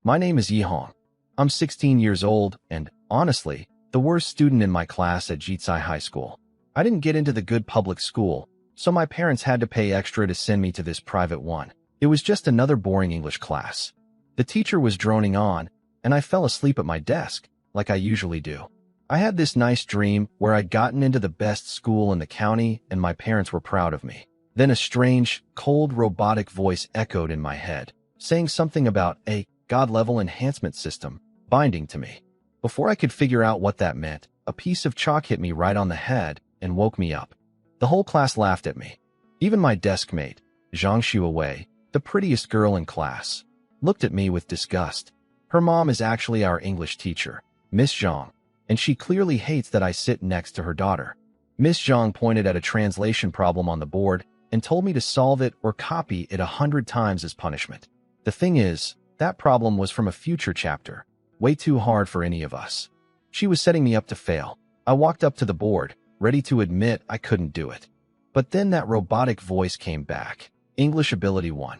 My name is Yihong. I'm 16 years old and, honestly, the worst student in my class at Jitsai High School. I didn't get into the good public school, so my parents had to pay extra to send me to this private one. It was just another boring English class. The teacher was droning on, and I fell asleep at my desk, like I usually do. I had this nice dream where I'd gotten into the best school in the county and my parents were proud of me. Then a strange, cold, robotic voice echoed in my head, saying something about a God-level enhancement system binding to me. Before I could figure out what that meant, a piece of chalk hit me right on the head and woke me up. The whole class laughed at me. Even my desk mate, Zhang Xuewei, the prettiest girl in class, looked at me with disgust. Her mom is actually our English teacher, Miss Zhang, and she clearly hates that I sit next to her daughter. Miss Zhang pointed at a translation problem on the board and told me to solve it or copy it 100 times as punishment. The thing is, that problem was from a future chapter, way too hard for any of us. She was setting me up to fail. I walked up to the board, ready to admit I couldn't do it. But then that robotic voice came back. English Ability 1.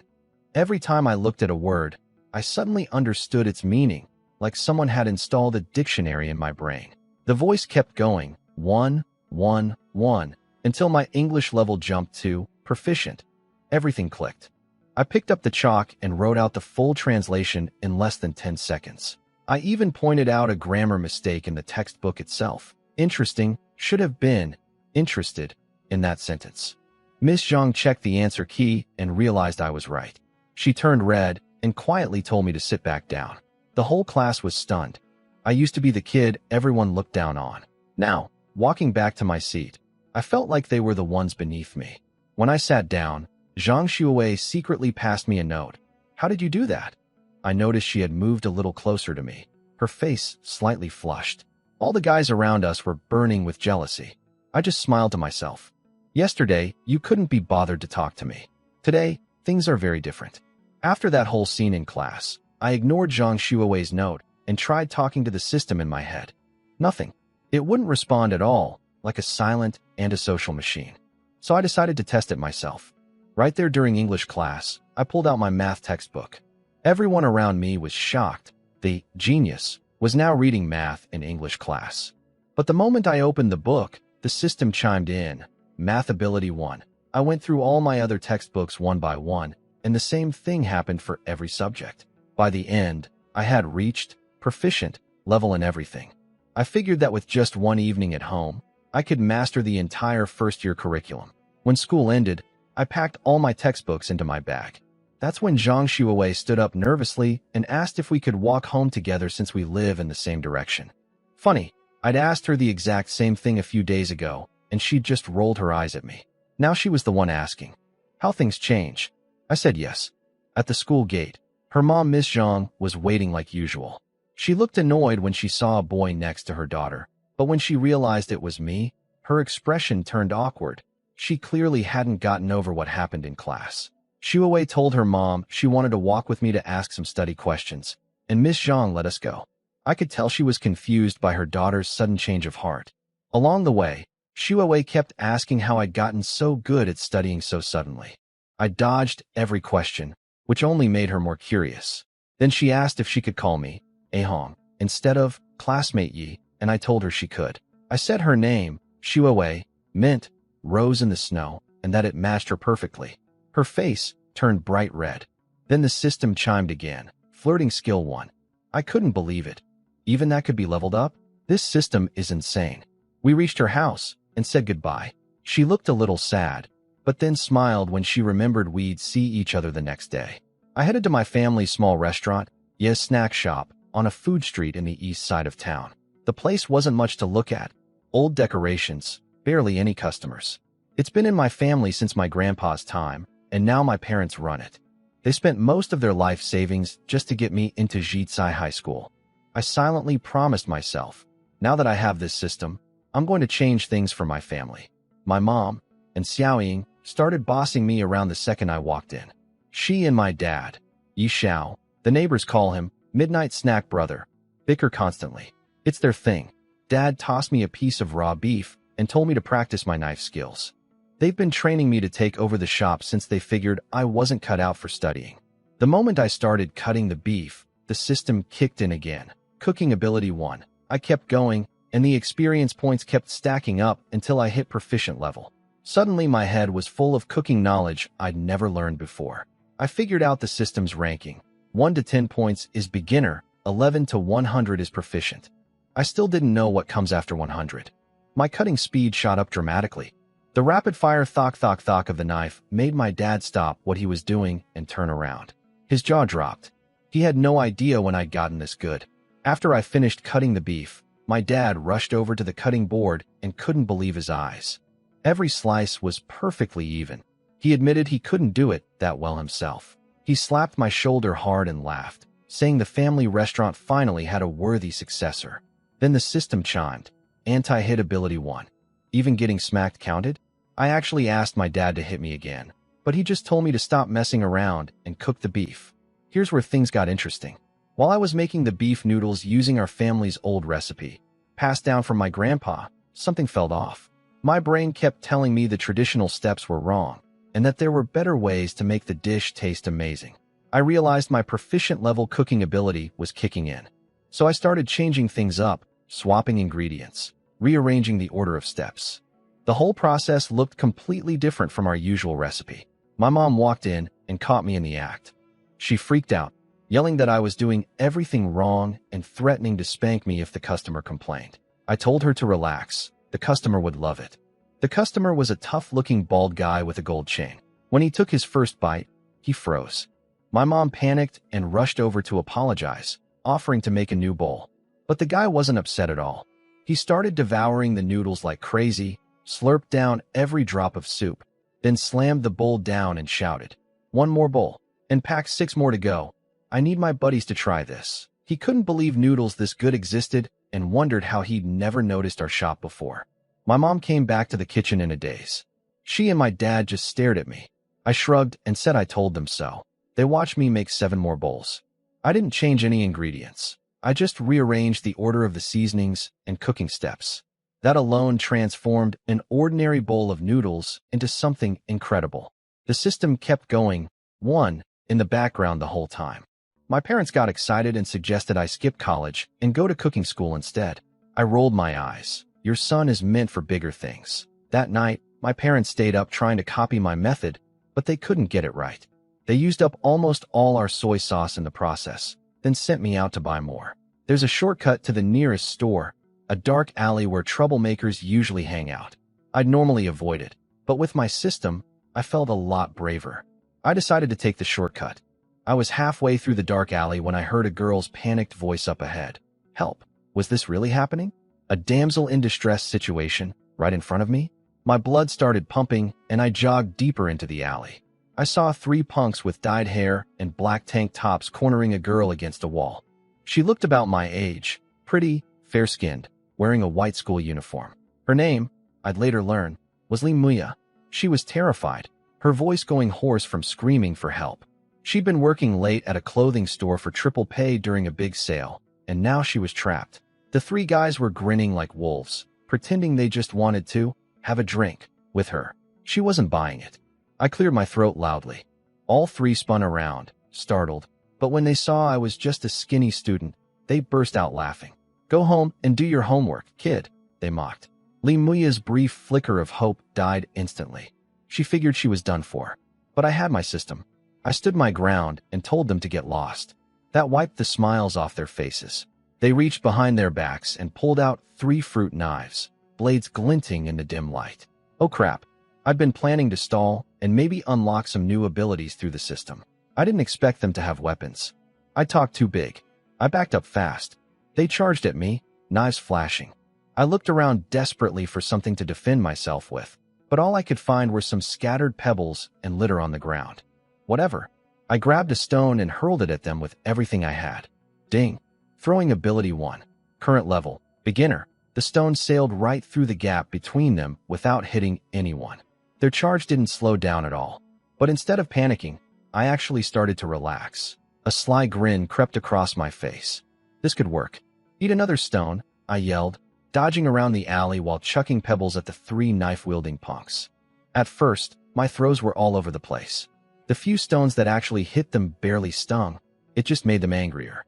Every time I looked at a word, I suddenly understood its meaning, like someone had installed a dictionary in my brain. The voice kept going, 1, 1, 1, until my English level jumped to proficient. Everything clicked. I picked up the chalk and wrote out the full translation in less than 10 seconds. I even pointed out a grammar mistake in the textbook itself. Interesting should have been interested in that sentence. Miss Zhang checked the answer key and realized I was right. She turned red and quietly told me to sit back down. The whole class was stunned. I used to be the kid everyone looked down on. Now, walking back to my seat, I felt like they were the ones beneath me. When I sat down, Zhang Xuewei secretly passed me a note. How did you do that? I noticed she had moved a little closer to me, her face slightly flushed. All the guys around us were burning with jealousy. I just smiled to myself. Yesterday, you couldn't be bothered to talk to me. Today, things are very different. After that whole scene in class, I ignored Zhang Xuewei's note and tried talking to the system in my head. Nothing. It wouldn't respond at all, like a silent, antisocial machine. So I decided to test it myself. Right there during English class, I pulled out my math textbook. Everyone around me was shocked. The genius was now reading math in English class. But the moment I opened the book, the system chimed in. Math Ability 1. I went through all my other textbooks one by one, and the same thing happened for every subject. By the end, I had reached proficient level in everything. I figured that with just one evening at home, I could master the entire first-year curriculum. When school ended, I packed all my textbooks into my bag. That's when Zhang Xuewei stood up nervously and asked if we could walk home together since we live in the same direction. Funny, I'd asked her the exact same thing a few days ago, and she'd just rolled her eyes at me. Now she was the one asking. How things change? I said yes. At the school gate, her mom, Miss Zhang, was waiting like usual. She looked annoyed when she saw a boy next to her daughter, but when she realized it was me, her expression turned awkward. She clearly hadn't gotten over what happened in class. Xuewei told her mom she wanted to walk with me to ask some study questions, and Miss Zhang let us go. I could tell she was confused by her daughter's sudden change of heart. Along the way, Xuewei kept asking how I'd gotten so good at studying so suddenly. I dodged every question, which only made her more curious. Then she asked if she could call me Ahong instead of classmate Yi, and I told her she could. I said her name, Xuewei, meant rose in the snow, and that it matched her perfectly. Her face turned bright red. Then the system chimed again. Flirting skill 1. I couldn't believe it. Even that could be leveled up? This system is insane. We reached her house and said goodbye. She looked a little sad, but then smiled when she remembered we'd see each other the next day. I headed to my family's small restaurant, Yes Snack Shop, on a food street in the east side of town. The place wasn't much to look at. Old decorations, barely any customers. It's been in my family since my grandpa's time, and now my parents run it. They spent most of their life savings just to get me into Jitsai High School. I silently promised myself, now that I have this system, I'm going to change things for my family. My mom and Xiaoying started bossing me around the second I walked in. She and my dad, Yi Xiao, the neighbors call him Midnight Snack Brother, bicker constantly. It's their thing. Dad tossed me a piece of raw beef and told me to practice my knife skills. They've been training me to take over the shop since they figured I wasn't cut out for studying. The moment I started cutting the beef, the system kicked in again. Cooking ability 1. I kept going, and the experience points kept stacking up until I hit proficient level. Suddenly my head was full of cooking knowledge I'd never learned before. I figured out the system's ranking. 1 to 10 points is beginner, 11 to 100 is proficient. I still didn't know what comes after 100. My cutting speed shot up dramatically. The rapid-fire thok of the knife made my dad stop what he was doing and turn around. His jaw dropped. He had no idea when I'd gotten this good. After I finished cutting the beef, my dad rushed over to the cutting board and couldn't believe his eyes. Every slice was perfectly even. He admitted he couldn't do it that well himself. He slapped my shoulder hard and laughed, saying the family restaurant finally had a worthy successor. Then the system chimed. Anti-hit ability 1. Even getting smacked counted? I actually asked my dad to hit me again, but he just told me to stop messing around and cook the beef. Here's where things got interesting. While I was making the beef noodles using our family's old recipe, passed down from my grandpa, something felt off. My brain kept telling me the traditional steps were wrong, and that there were better ways to make the dish taste amazing. I realized my proficient level cooking ability was kicking in. So I started changing things up, swapping ingredients, rearranging the order of steps. The whole process looked completely different from our usual recipe. My mom walked in and caught me in the act. She freaked out, yelling that I was doing everything wrong and threatening to spank me if the customer complained. I told her to relax. The customer would love it. The customer was a tough-looking bald guy with a gold chain. When he took his first bite, he froze. My mom panicked and rushed over to apologize, offering to make a new bowl. But the guy wasn't upset at all. He started devouring the noodles like crazy, slurped down every drop of soup, then slammed the bowl down and shouted, "One more bowl, and pack 6 more to go. I need my buddies to try this." He couldn't believe noodles this good existed and wondered how he'd never noticed our shop before. My mom came back to the kitchen in a daze. She and my dad just stared at me. I shrugged and said I told them so. They watched me make 7 more bowls. I didn't change any ingredients. I just rearranged the order of the seasonings and cooking steps. That alone transformed an ordinary bowl of noodles into something incredible. The system kept going, in the background the whole time. My parents got excited and suggested I skip college and go to cooking school instead. I rolled my eyes. Your son is meant for bigger things. That night, my parents stayed up trying to copy my method, but they couldn't get it right. They used up almost all our soy sauce in the process, then sent me out to buy more. There's a shortcut to the nearest store, a dark alley where troublemakers usually hang out. I'd normally avoid it, but with my system, I felt a lot braver. I decided to take the shortcut. I was halfway through the dark alley when I heard a girl's panicked voice up ahead. Help! Was this really happening? A damsel in distress situation, right in front of me? My blood started pumping, and I jogged deeper into the alley. I saw 3 punks with dyed hair and black tank tops cornering a girl against a wall. She looked about my age, pretty, fair-skinned, wearing a white school uniform. Her name, I'd later learn, was Lee Muya. She was terrified, her voice going hoarse from screaming for help. She'd been working late at a clothing store for triple pay during a big sale, and now she was trapped. The 3 guys were grinning like wolves, pretending they just wanted to have a drink with her. She wasn't buying it. I cleared my throat loudly. All 3 spun around, startled, but when they saw I was just a skinny student, they burst out laughing. "Go home and do your homework, kid," they mocked. Lee Muya's brief flicker of hope died instantly. She figured she was done for. But I had my system. I stood my ground and told them to get lost. That wiped the smiles off their faces. They reached behind their backs and pulled out 3 fruit knives, blades glinting in the dim light. Oh crap. I'd been planning to stall and maybe unlock some new abilities through the system. I didn't expect them to have weapons. I talked too big. I backed up fast. They charged at me, knives flashing. I looked around desperately for something to defend myself with, but all I could find were some scattered pebbles and litter on the ground. Whatever. I grabbed a stone and hurled it at them with everything I had. Ding. Throwing ability 1. Current level. Beginner. The stone sailed right through the gap between them without hitting anyone. Their charge didn't slow down at all. But instead of panicking, I actually started to relax. A sly grin crept across my face. This could work. Eat another stone, I yelled, dodging around the alley while chucking pebbles at the 3 knife-wielding punks. At first, my throws were all over the place. The few stones that actually hit them barely stung. It just made them angrier.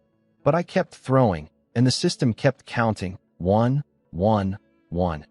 But I kept throwing, and the system kept counting. 1, 1, 1.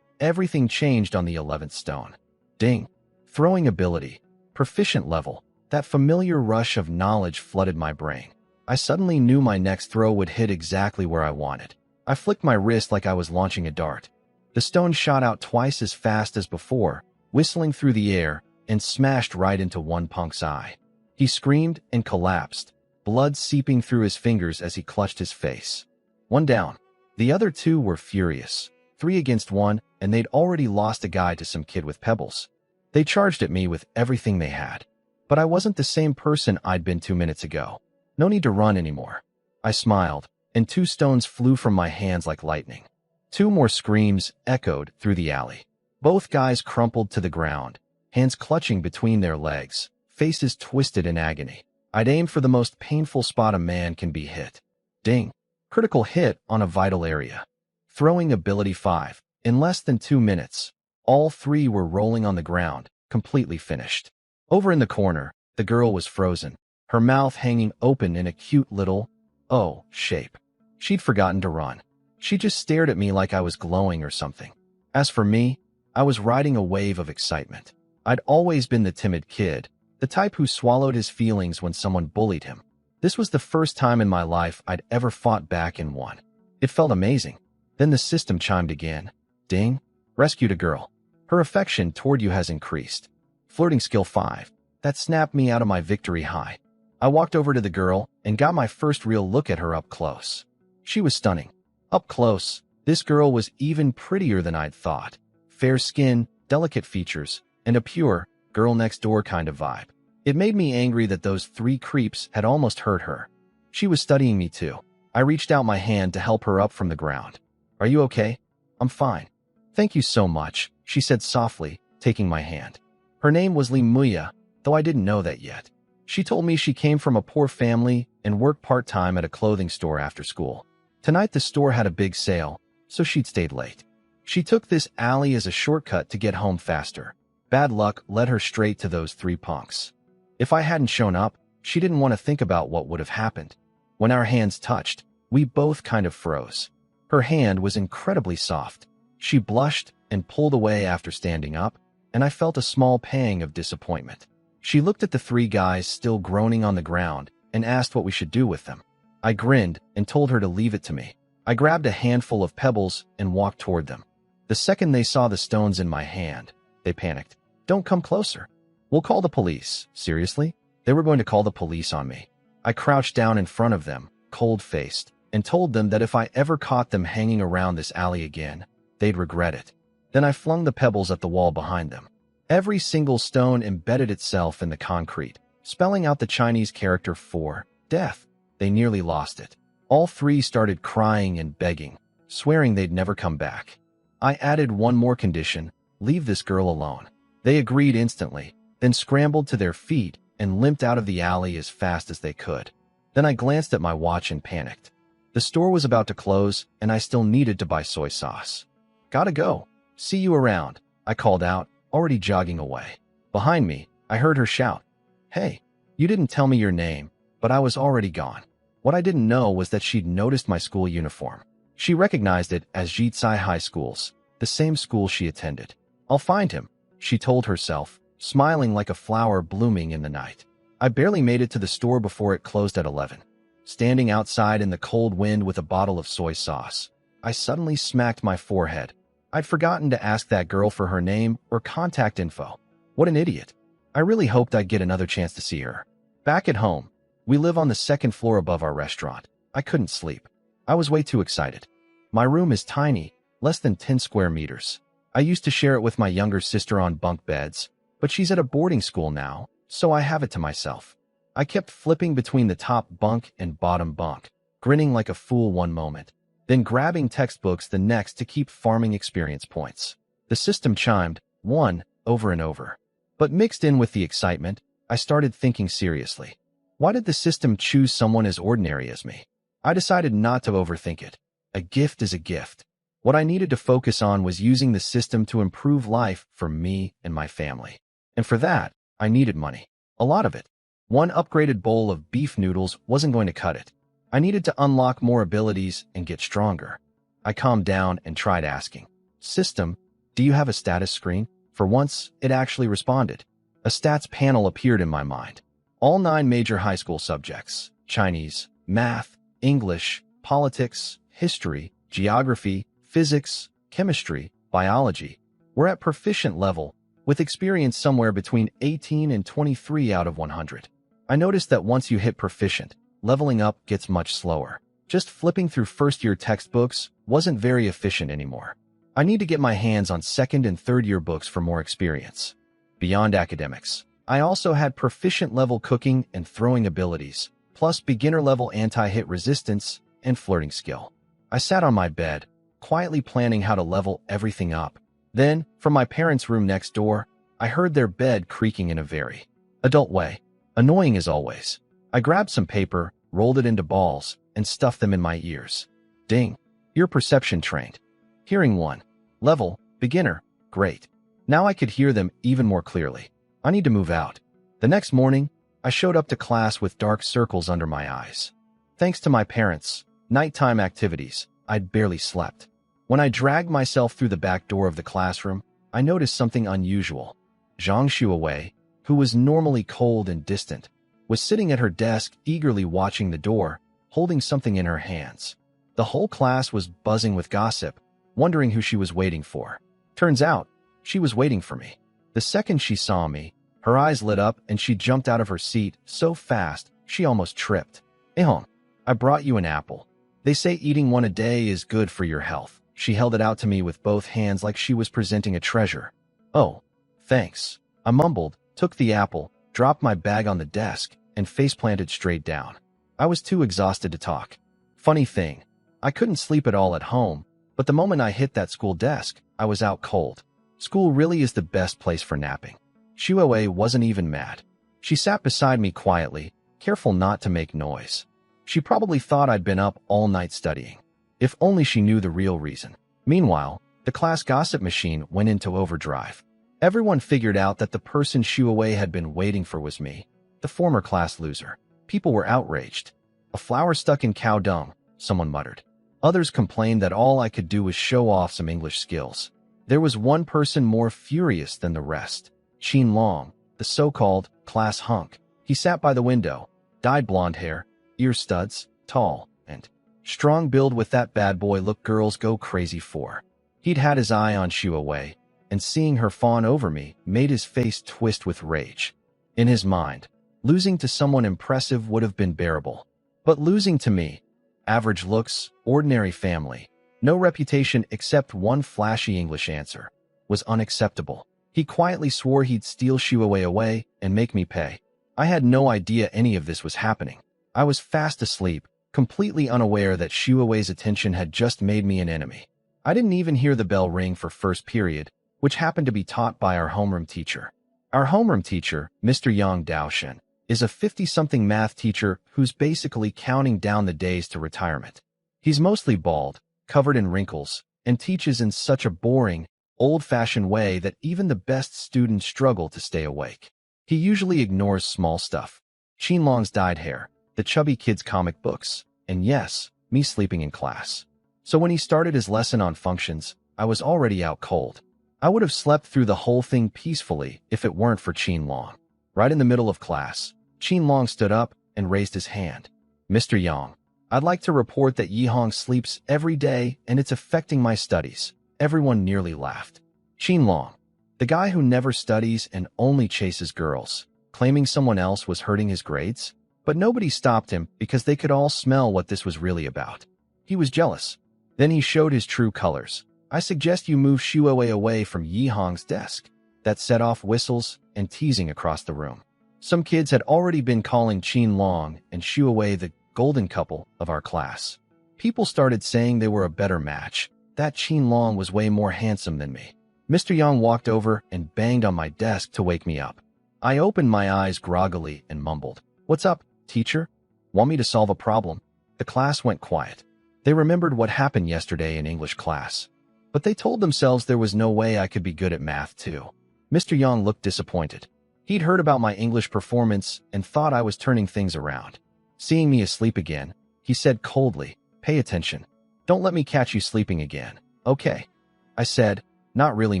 Everything changed on the 11th stone. Ding. Throwing ability. Proficient level. That familiar rush of knowledge flooded my brain. I suddenly knew my next throw would hit exactly where I wanted. I flicked my wrist like I was launching a dart. The stone shot out twice as fast as before, whistling through the air, and smashed right into one punk's eye. He screamed and collapsed, blood seeping through his fingers as he clutched his face. One down. The other two were furious. 3 against 1, and they'd already lost a guy to some kid with pebbles. They charged at me with everything they had. But I wasn't the same person I'd been 2 minutes ago. No need to run anymore. I smiled, and 2 stones flew from my hands like lightning. 2 more screams echoed through the alley. Both guys crumpled to the ground, hands clutching between their legs, faces twisted in agony. I'd aimed for the most painful spot a man can be hit. Ding. Critical hit on a vital area. Throwing ability 5. In less than 2 minutes, all 3 were rolling on the ground, completely finished. Over in the corner, the girl was frozen, her mouth hanging open in a cute little, oh, shape. She'd forgotten to run. She just stared at me like I was glowing or something. As for me, I was riding a wave of excitement. I'd always been the timid kid, the type who swallowed his feelings when someone bullied him. This was the first time in my life I'd ever fought back and won. It felt amazing. Then the system chimed again. Ding. Rescued a girl. Her affection toward you has increased. Flirting skill 5. That snapped me out of my victory high. I walked over to the girl and got my first real look at her up close. She was stunning. Up close, this girl was even prettier than I'd thought. Fair skin, delicate features, and a pure, girl next door kind of vibe. It made me angry that those 3 creeps had almost hurt her. She was studying me too. I reached out my hand to help her up from the ground. Are you okay? I'm fine. Thank you so much, she said softly, taking my hand. Her name was Lee Muya, though I didn't know that yet. She told me she came from a poor family and worked part-time at a clothing store after school. Tonight the store had a big sale, so she'd stayed late. She took this alley as a shortcut to get home faster. Bad luck led her straight to those 3 punks. If I hadn't shown up, she didn't want to think about what would have happened. When our hands touched, we both kind of froze. Her hand was incredibly soft. She blushed and pulled away after standing up, and I felt a small pang of disappointment. She looked at the 3 guys still groaning on the ground and asked what we should do with them. I grinned and told her to leave it to me. I grabbed a handful of pebbles and walked toward them. The second they saw the stones in my hand, they panicked. Don't come closer. We'll call the police. Seriously? They were going to call the police on me. I crouched down in front of them, cold-faced, and told them that if I ever caught them hanging around this alley again, they'd regret it. Then I flung the pebbles at the wall behind them. Every single stone embedded itself in the concrete, spelling out the Chinese character for death. They nearly lost it. All 3 started crying and begging, swearing they'd never come back. I added one more condition: leave this girl alone. They agreed instantly, then scrambled to their feet and limped out of the alley as fast as they could. Then I glanced at my watch and panicked. The store was about to close, and I still needed to buy soy sauce. Gotta go. See you around, I called out, already jogging away. Behind me, I heard her shout, Hey, you didn't tell me your name, but I was already gone. What I didn't know was that she'd noticed my school uniform. She recognized it as Jitsai High School's, the same school she attended. I'll find him, she told herself, smiling like a flower blooming in the night. I barely made it to the store before it closed at 11. Standing outside in the cold wind with a bottle of soy sauce, I suddenly smacked my forehead. I'd forgotten to ask that girl for her name or contact info. What an idiot. I really hoped I'd get another chance to see her. Back at home, we live on the 2nd floor above our restaurant. I couldn't sleep. I was way too excited. My room is tiny, less than 10 square meters. I used to share it with my younger sister on bunk beds, but she's at a boarding school now, so I have it to myself. I kept flipping between the top bunk and bottom bunk, grinning like a fool one moment, then grabbing textbooks the next to keep farming experience points. The system chimed, 1, over and over. But mixed in with the excitement, I started thinking seriously. Why did the system choose someone as ordinary as me? I decided not to overthink it. A gift is a gift. What I needed to focus on was using the system to improve life for me and my family. And for that, I needed money. A lot of it. One upgraded bowl of beef noodles wasn't going to cut it. I needed to unlock more abilities and get stronger. I calmed down and tried asking, "System, do you have a status screen?" For once, it actually responded. A stats panel appeared in my mind. All 9 major high school subjects: Chinese, math, English, politics, history, geography, physics, chemistry, biology, were at proficient level, with experience somewhere between 18 and 23 out of 100. I noticed that once you hit proficient, leveling up gets much slower. Just flipping through first-year textbooks wasn't very efficient anymore. I need to get my hands on second and third-year books for more experience. Beyond academics, I also had proficient-level cooking and throwing abilities, plus beginner-level anti-hit resistance and flirting skill. I sat on my bed, quietly planning how to level everything up. Then, from my parents' room next door, I heard their bed creaking in a very adult way. Annoying as always. I grabbed some paper, rolled it into balls, and stuffed them in my ears. Ding. Ear perception trained. Hearing 1. Level, beginner, great. Now I could hear them even more clearly. I need to move out. The next morning, I showed up to class with dark circles under my eyes. Thanks to my parents' nighttime activities, I'd barely slept. When I dragged myself through the back door of the classroom, I noticed something unusual. Zhang Xuewei, who was normally cold and distant, was sitting at her desk eagerly watching the door, holding something in her hands. The whole class was buzzing with gossip, wondering who she was waiting for. Turns out, she was waiting for me. The second she saw me, her eyes lit up and she jumped out of her seat so fast she almost tripped. "Ehong, I brought you an apple. They say eating one a day is good for your health." She held it out to me with both hands like she was presenting a treasure. "Oh, thanks." I mumbled, took the apple, dropped my bag on the desk, and face-planted straight down. I was too exhausted to talk. Funny thing, I couldn't sleep at all at home, but the moment I hit that school desk, I was out cold. School really is the best place for napping. Xuewei wasn't even mad. She sat beside me quietly, careful not to make noise. She probably thought I'd been up all night studying. If only she knew the real reason. Meanwhile, the class gossip machine went into overdrive. Everyone figured out that the person Xuewei had been waiting for was me, the former class loser. People were outraged. "A flower stuck in cow dung," someone muttered. Others complained that all I could do was show off some English skills. There was one person more furious than the rest. Qin Long, the so-called class hunk. He sat by the window, dyed blonde hair, ear studs, tall, and strong build with that bad boy look girls go crazy for. He'd had his eye on Xuewei, and seeing her fawn over me made his face twist with rage. In his mind, losing to someone impressive would have been bearable. But losing to me, average looks, ordinary family, no reputation except one flashy English answer, was unacceptable. He quietly swore he'd steal Xuewei away and make me pay. I had no idea any of this was happening. I was fast asleep, completely unaware that Xuewei's attention had just made me an enemy. I didn't even hear the bell ring for first period, which happened to be taught by our homeroom teacher. Our homeroom teacher, Mr. Yang Daoshen, is a 50-something math teacher who's basically counting down the days to retirement. He's mostly bald, covered in wrinkles, and teaches in such a boring, old-fashioned way that even the best students struggle to stay awake. He usually ignores small stuff. Qin Long's dyed hair, the chubby kids' comic books, and yes, me sleeping in class. So when he started his lesson on functions, I was already out cold. I would have slept through the whole thing peacefully if it weren't for Qin Long. Right in the middle of class, Qin Long stood up and raised his hand. "Mr. Yang, I'd like to report that Yihong sleeps every day and it's affecting my studies." Everyone nearly laughed. Qin Long, the guy who never studies and only chases girls, claiming someone else was hurting his grades? But nobody stopped him because they could all smell what this was really about. He was jealous. Then he showed his true colors. "I suggest you move Xuewei away from Yihong's desk." That set off whistles and teasing across the room. Some kids had already been calling Qin Long and Xuewei the golden couple of our class. People started saying they were a better match, that Qin Long was way more handsome than me. Mr. Yang walked over and banged on my desk to wake me up. I opened my eyes groggily and mumbled, "What's up, teacher? Want me to solve a problem?" The class went quiet. They remembered what happened yesterday in English class. But they told themselves there was no way I could be good at math too. Mr. Yang looked disappointed. He'd heard about my English performance and thought I was turning things around. Seeing me asleep again, He said coldly, "Pay attention. Don't let me catch you sleeping again, okay?" I said, not really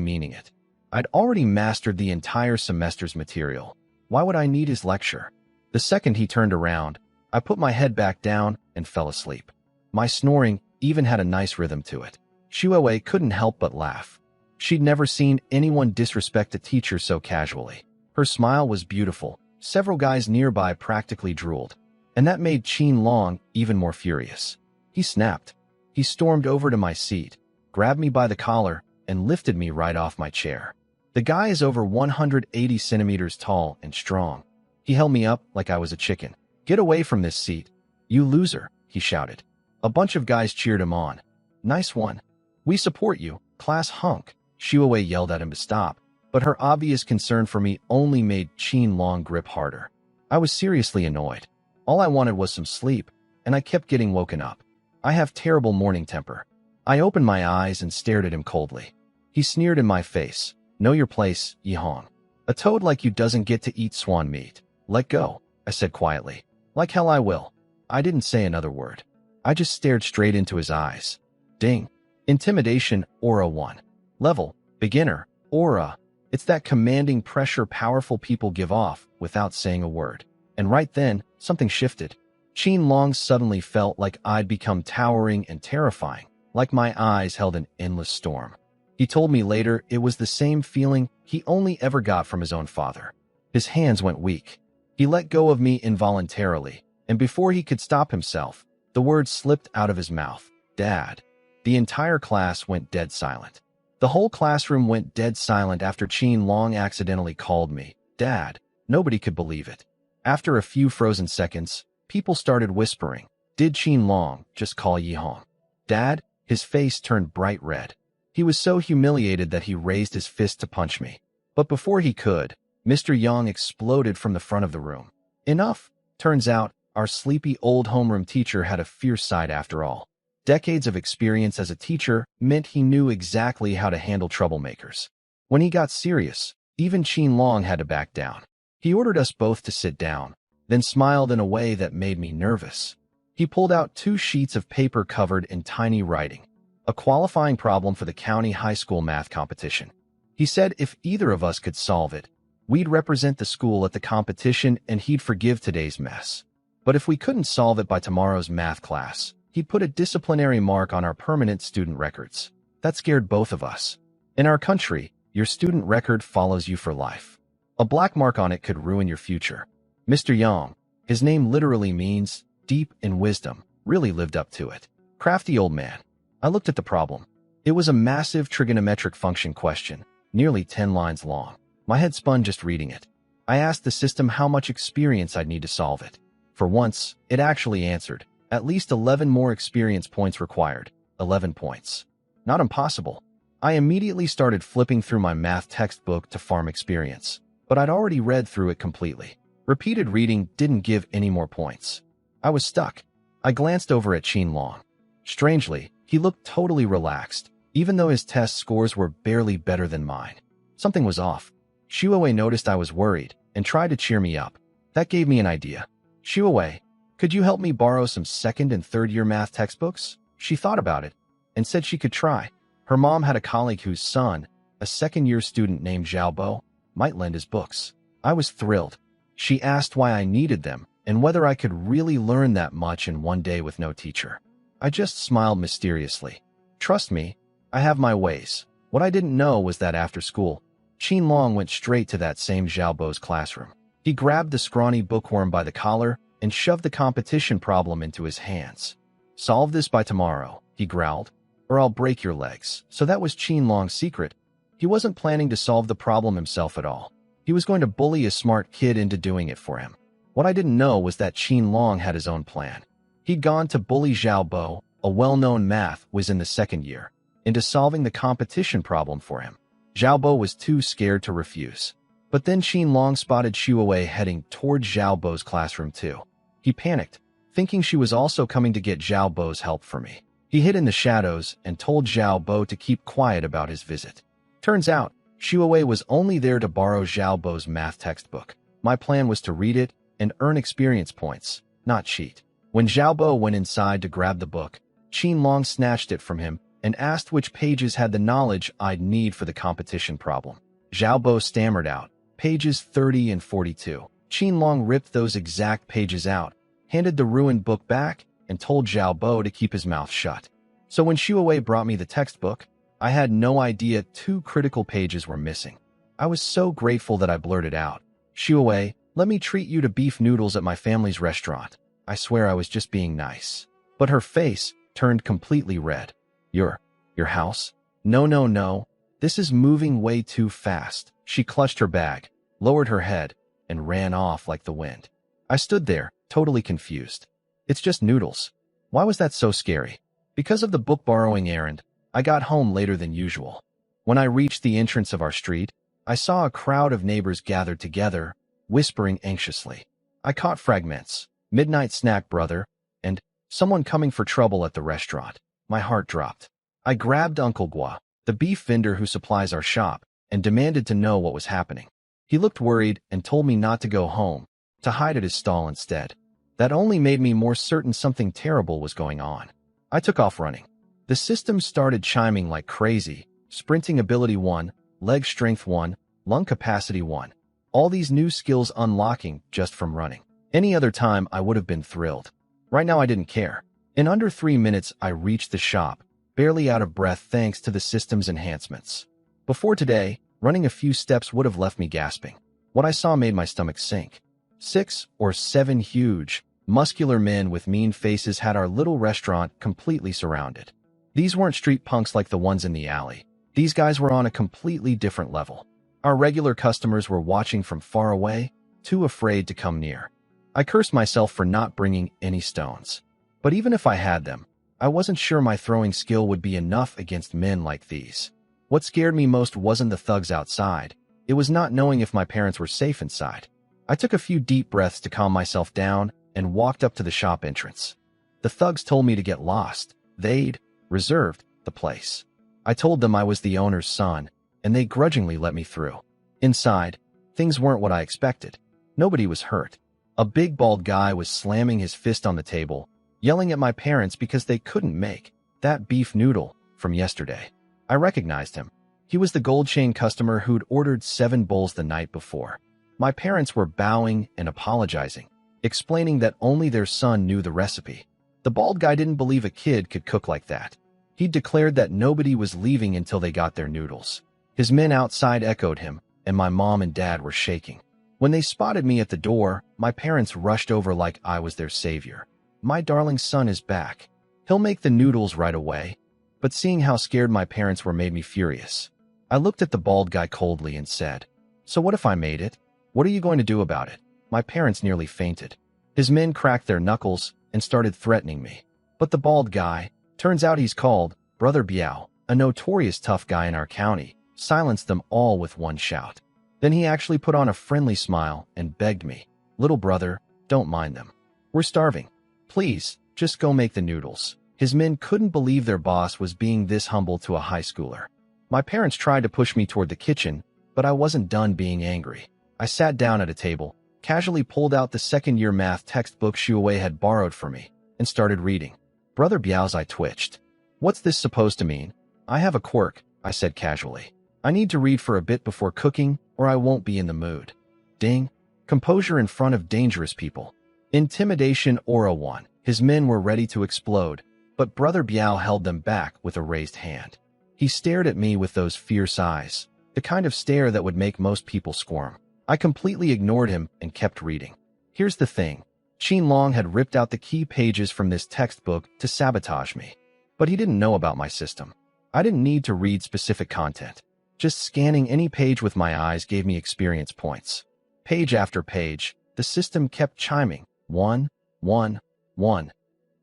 meaning it. I'd already mastered the entire semester's material. Why would I need his lecture? The second he turned around, I put my head back down and fell asleep. My snoring even had a nice rhythm to it. Shuawei couldn't help but laugh. She'd never seen anyone disrespect a teacher so casually. Her smile was beautiful. Several guys nearby practically drooled. And that made Qin Long even more furious. He snapped. He stormed over to my seat, grabbed me by the collar, and lifted me right off my chair. The guy is over 180 centimeters tall and strong. He held me up like I was a chicken. "Get away from this seat, you loser," he shouted. A bunch of guys cheered him on. "Nice one. We support you, class hunk." Shuawei yelled at him to stop, but her obvious concern for me only made Qin Long grip harder. I was seriously annoyed. All I wanted was some sleep, and I kept getting woken up. I have terrible morning temper. I opened my eyes and stared at him coldly. He sneered in my face. "Know your place, Yihong. A toad like you doesn't get to eat swan meat. Let go," I said quietly. "Like hell I will." I didn't say another word. I just stared straight into his eyes. Ding. Intimidation Aura 1. Level, Beginner, Aura. It's that commanding pressure powerful people give off without saying a word. And right then, something shifted. Qin Long suddenly felt like I'd become towering and terrifying, like my eyes held an endless storm. He told me later it was the same feeling he only ever got from his own father. His hands went weak. He let go of me involuntarily, and before he could stop himself, the words slipped out of his mouth. "Dad." The entire class went dead silent. The whole classroom went dead silent after Qin Long accidentally called me Dad. Nobody could believe it. After a few frozen seconds, people started whispering, "Did Qin Long just call Yihong Dad?" His face turned bright red. He was so humiliated that he raised his fist to punch me. But before he could, Mr. Yang exploded from the front of the room. Enough! Turns out, our sleepy old homeroom teacher had a fierce side after all. Decades of experience as a teacher meant he knew exactly how to handle troublemakers. When he got serious, even Qin Long had to back down. He ordered us both to sit down, then smiled in a way that made me nervous. He pulled out 2 sheets of paper covered in tiny writing, a qualifying problem for the county high school math competition. He said if either of us could solve it, we'd represent the school at the competition and he'd forgive today's mess. But if we couldn't solve it by tomorrow's math class, he'd put a disciplinary mark on our permanent student records. That scared both of us. In our country, your student record follows you for life. A black mark on it could ruin your future. Mr. Yang, his name literally means deep in wisdom, really lived up to it. Crafty old man. I looked at the problem. It was a massive trigonometric function question, nearly 10 lines long. My head spun just reading it. I asked the system how much experience I'd need to solve it. For once, it actually answered. At least 11 more experience points required. 11 points. Not impossible. I immediately started flipping through my math textbook to farm experience, but I'd already read through it completely. Repeated reading didn't give any more points. I was stuck. I glanced over at Qin Long. Strangely, he looked totally relaxed, even though his test scores were barely better than mine. Something was off. Shuawei noticed I was worried and tried to cheer me up. That gave me an idea. "Shuawei, could you help me borrow some second and third year math textbooks?" She thought about it and said she could try. Her mom had a colleague whose son, a second-year student named Xiaobo, might lend his books. I was thrilled. She asked why I needed them and whether I could really learn that much in one day with no teacher. I just smiled mysteriously. Trust me, I have my ways. What I didn't know was that after school, Qin Long went straight to that same Xiaobo's classroom. He grabbed the scrawny bookworm by the collar and shoved the competition problem into his hands. "Solve this by tomorrow," he growled, "or I'll break your legs." So that was Qin Long's secret. He wasn't planning to solve the problem himself at all. He was going to bully a smart kid into doing it for him. What I didn't know was that Qin Long had his own plan. He'd gone to bully Xiaobo, a well-known math whiz in the second year, into solving the competition problem for him. Xiaobo was too scared to refuse. But then Qin Long spotted Shuawei heading toward Xiaobo's classroom too. He panicked, thinking she was also coming to get Xiaobo's help for me. He hid in the shadows and told Xiaobo to keep quiet about his visit. Turns out, Shuawei was only there to borrow Xiaobo's math textbook. My plan was to read it and earn experience points, not cheat. When Xiaobo went inside to grab the book, Qin Long snatched it from him and asked which pages had the knowledge I'd need for the competition problem. Xiaobo stammered out, pages 30 and 42. Qin Long ripped those exact pages out, handed the ruined book back, and told Xiaobo to keep his mouth shut. So when Shuawei brought me the textbook, I had no idea 2 critical pages were missing. I was so grateful that I blurted out, "Shuawei, let me treat you to beef noodles at my family's restaurant." I swear I was just being nice. But her face turned completely red. Your house? No, no, no. This is moving way too fast." She clutched her bag, lowered her head, and ran off like the wind. I stood there, totally confused. It's just noodles. Why was that so scary? Because of the book borrowing errand, I got home later than usual. When I reached the entrance of our street, I saw a crowd of neighbors gathered together, whispering anxiously. I caught fragments, "midnight snack, brother," and "someone coming for trouble at the restaurant." My heart dropped. I grabbed Uncle Gua, the beef vendor who supplies our shop, and demanded to know what was happening. He looked worried and told me not to go home, to hide at his stall instead. That only made me more certain something terrible was going on. I took off running. The system started chiming like crazy: sprinting ability 1, leg strength 1, lung capacity 1. All these new skills unlocking just from running. Any other time I would have been thrilled. Right now I didn't care. In under 3 minutes I reached the shop, barely out of breath thanks to the system's enhancements. Before today, running a few steps would have left me gasping. What I saw made my stomach sink. 6 or 7 huge, muscular men with mean faces had our little restaurant completely surrounded. These weren't street punks like the ones in the alley. These guys were on a completely different level. Our regular customers were watching from far away, too afraid to come near. I cursed myself for not bringing any stones. But even if I had them, I wasn't sure my throwing skill would be enough against men like these. What scared me most wasn't the thugs outside. It was not knowing if my parents were safe inside. I took a few deep breaths to calm myself down and walked up to the shop entrance. The thugs told me to get lost. They'd reserved the place. I told them I was the owner's son, and they grudgingly let me through. Inside, things weren't what I expected. Nobody was hurt. A big bald guy was slamming his fist on the table, yelling at my parents because they couldn't make that beef noodle from yesterday. I recognized him. He was the gold chain customer who'd ordered 7 bowls the night before. My parents were bowing and apologizing, explaining that only their son knew the recipe. The bald guy didn't believe a kid could cook like that. He declared that nobody was leaving until they got their noodles. His men outside echoed him, and my mom and dad were shaking. When they spotted me at the door, my parents rushed over like I was their savior. "My darling son is back. He'll make the noodles right away." But seeing how scared my parents were made me furious. I looked at the bald guy coldly and said, "So what if I made it? What are you going to do about it?" My parents nearly fainted. His men cracked their knuckles and started threatening me. But the bald guy, turns out he's called Brother Biao, a notorious tough guy in our county, silenced them all with one shout. Then he actually put on a friendly smile and begged me, "Little brother, don't mind them. We're starving. Please, just go make the noodles." His men couldn't believe their boss was being this humble to a high schooler. My parents tried to push me toward the kitchen, but I wasn't done being angry. I sat down at a table, casually pulled out the second-year math textbook Shuawei had borrowed for me, and started reading. Brother Biao's eye twitched. "What's this supposed to mean?" "I have a quirk," I said casually. "I need to read for a bit before cooking, or I won't be in the mood." Ding. Composure in front of dangerous people. Intimidation Aura 1. His men were ready to explode, but Brother Biao held them back with a raised hand. He stared at me with those fierce eyes, the kind of stare that would make most people squirm. I completely ignored him and kept reading. Here's the thing. Qin Long had ripped out the key pages from this textbook to sabotage me. But he didn't know about my system. I didn't need to read specific content. Just scanning any page with my eyes gave me experience points. Page after page, the system kept chiming. 1, 1, 1.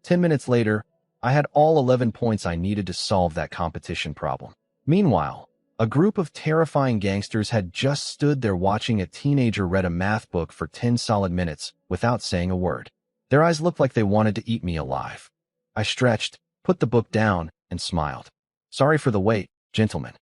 10 minutes later, I had all 11 points I needed to solve that competition problem. Meanwhile, a group of terrifying gangsters had just stood there watching a teenager read a math book for 10 solid minutes without saying a word. Their eyes looked like they wanted to eat me alive. I stretched, put the book down, and smiled. "Sorry for the wait, gentlemen.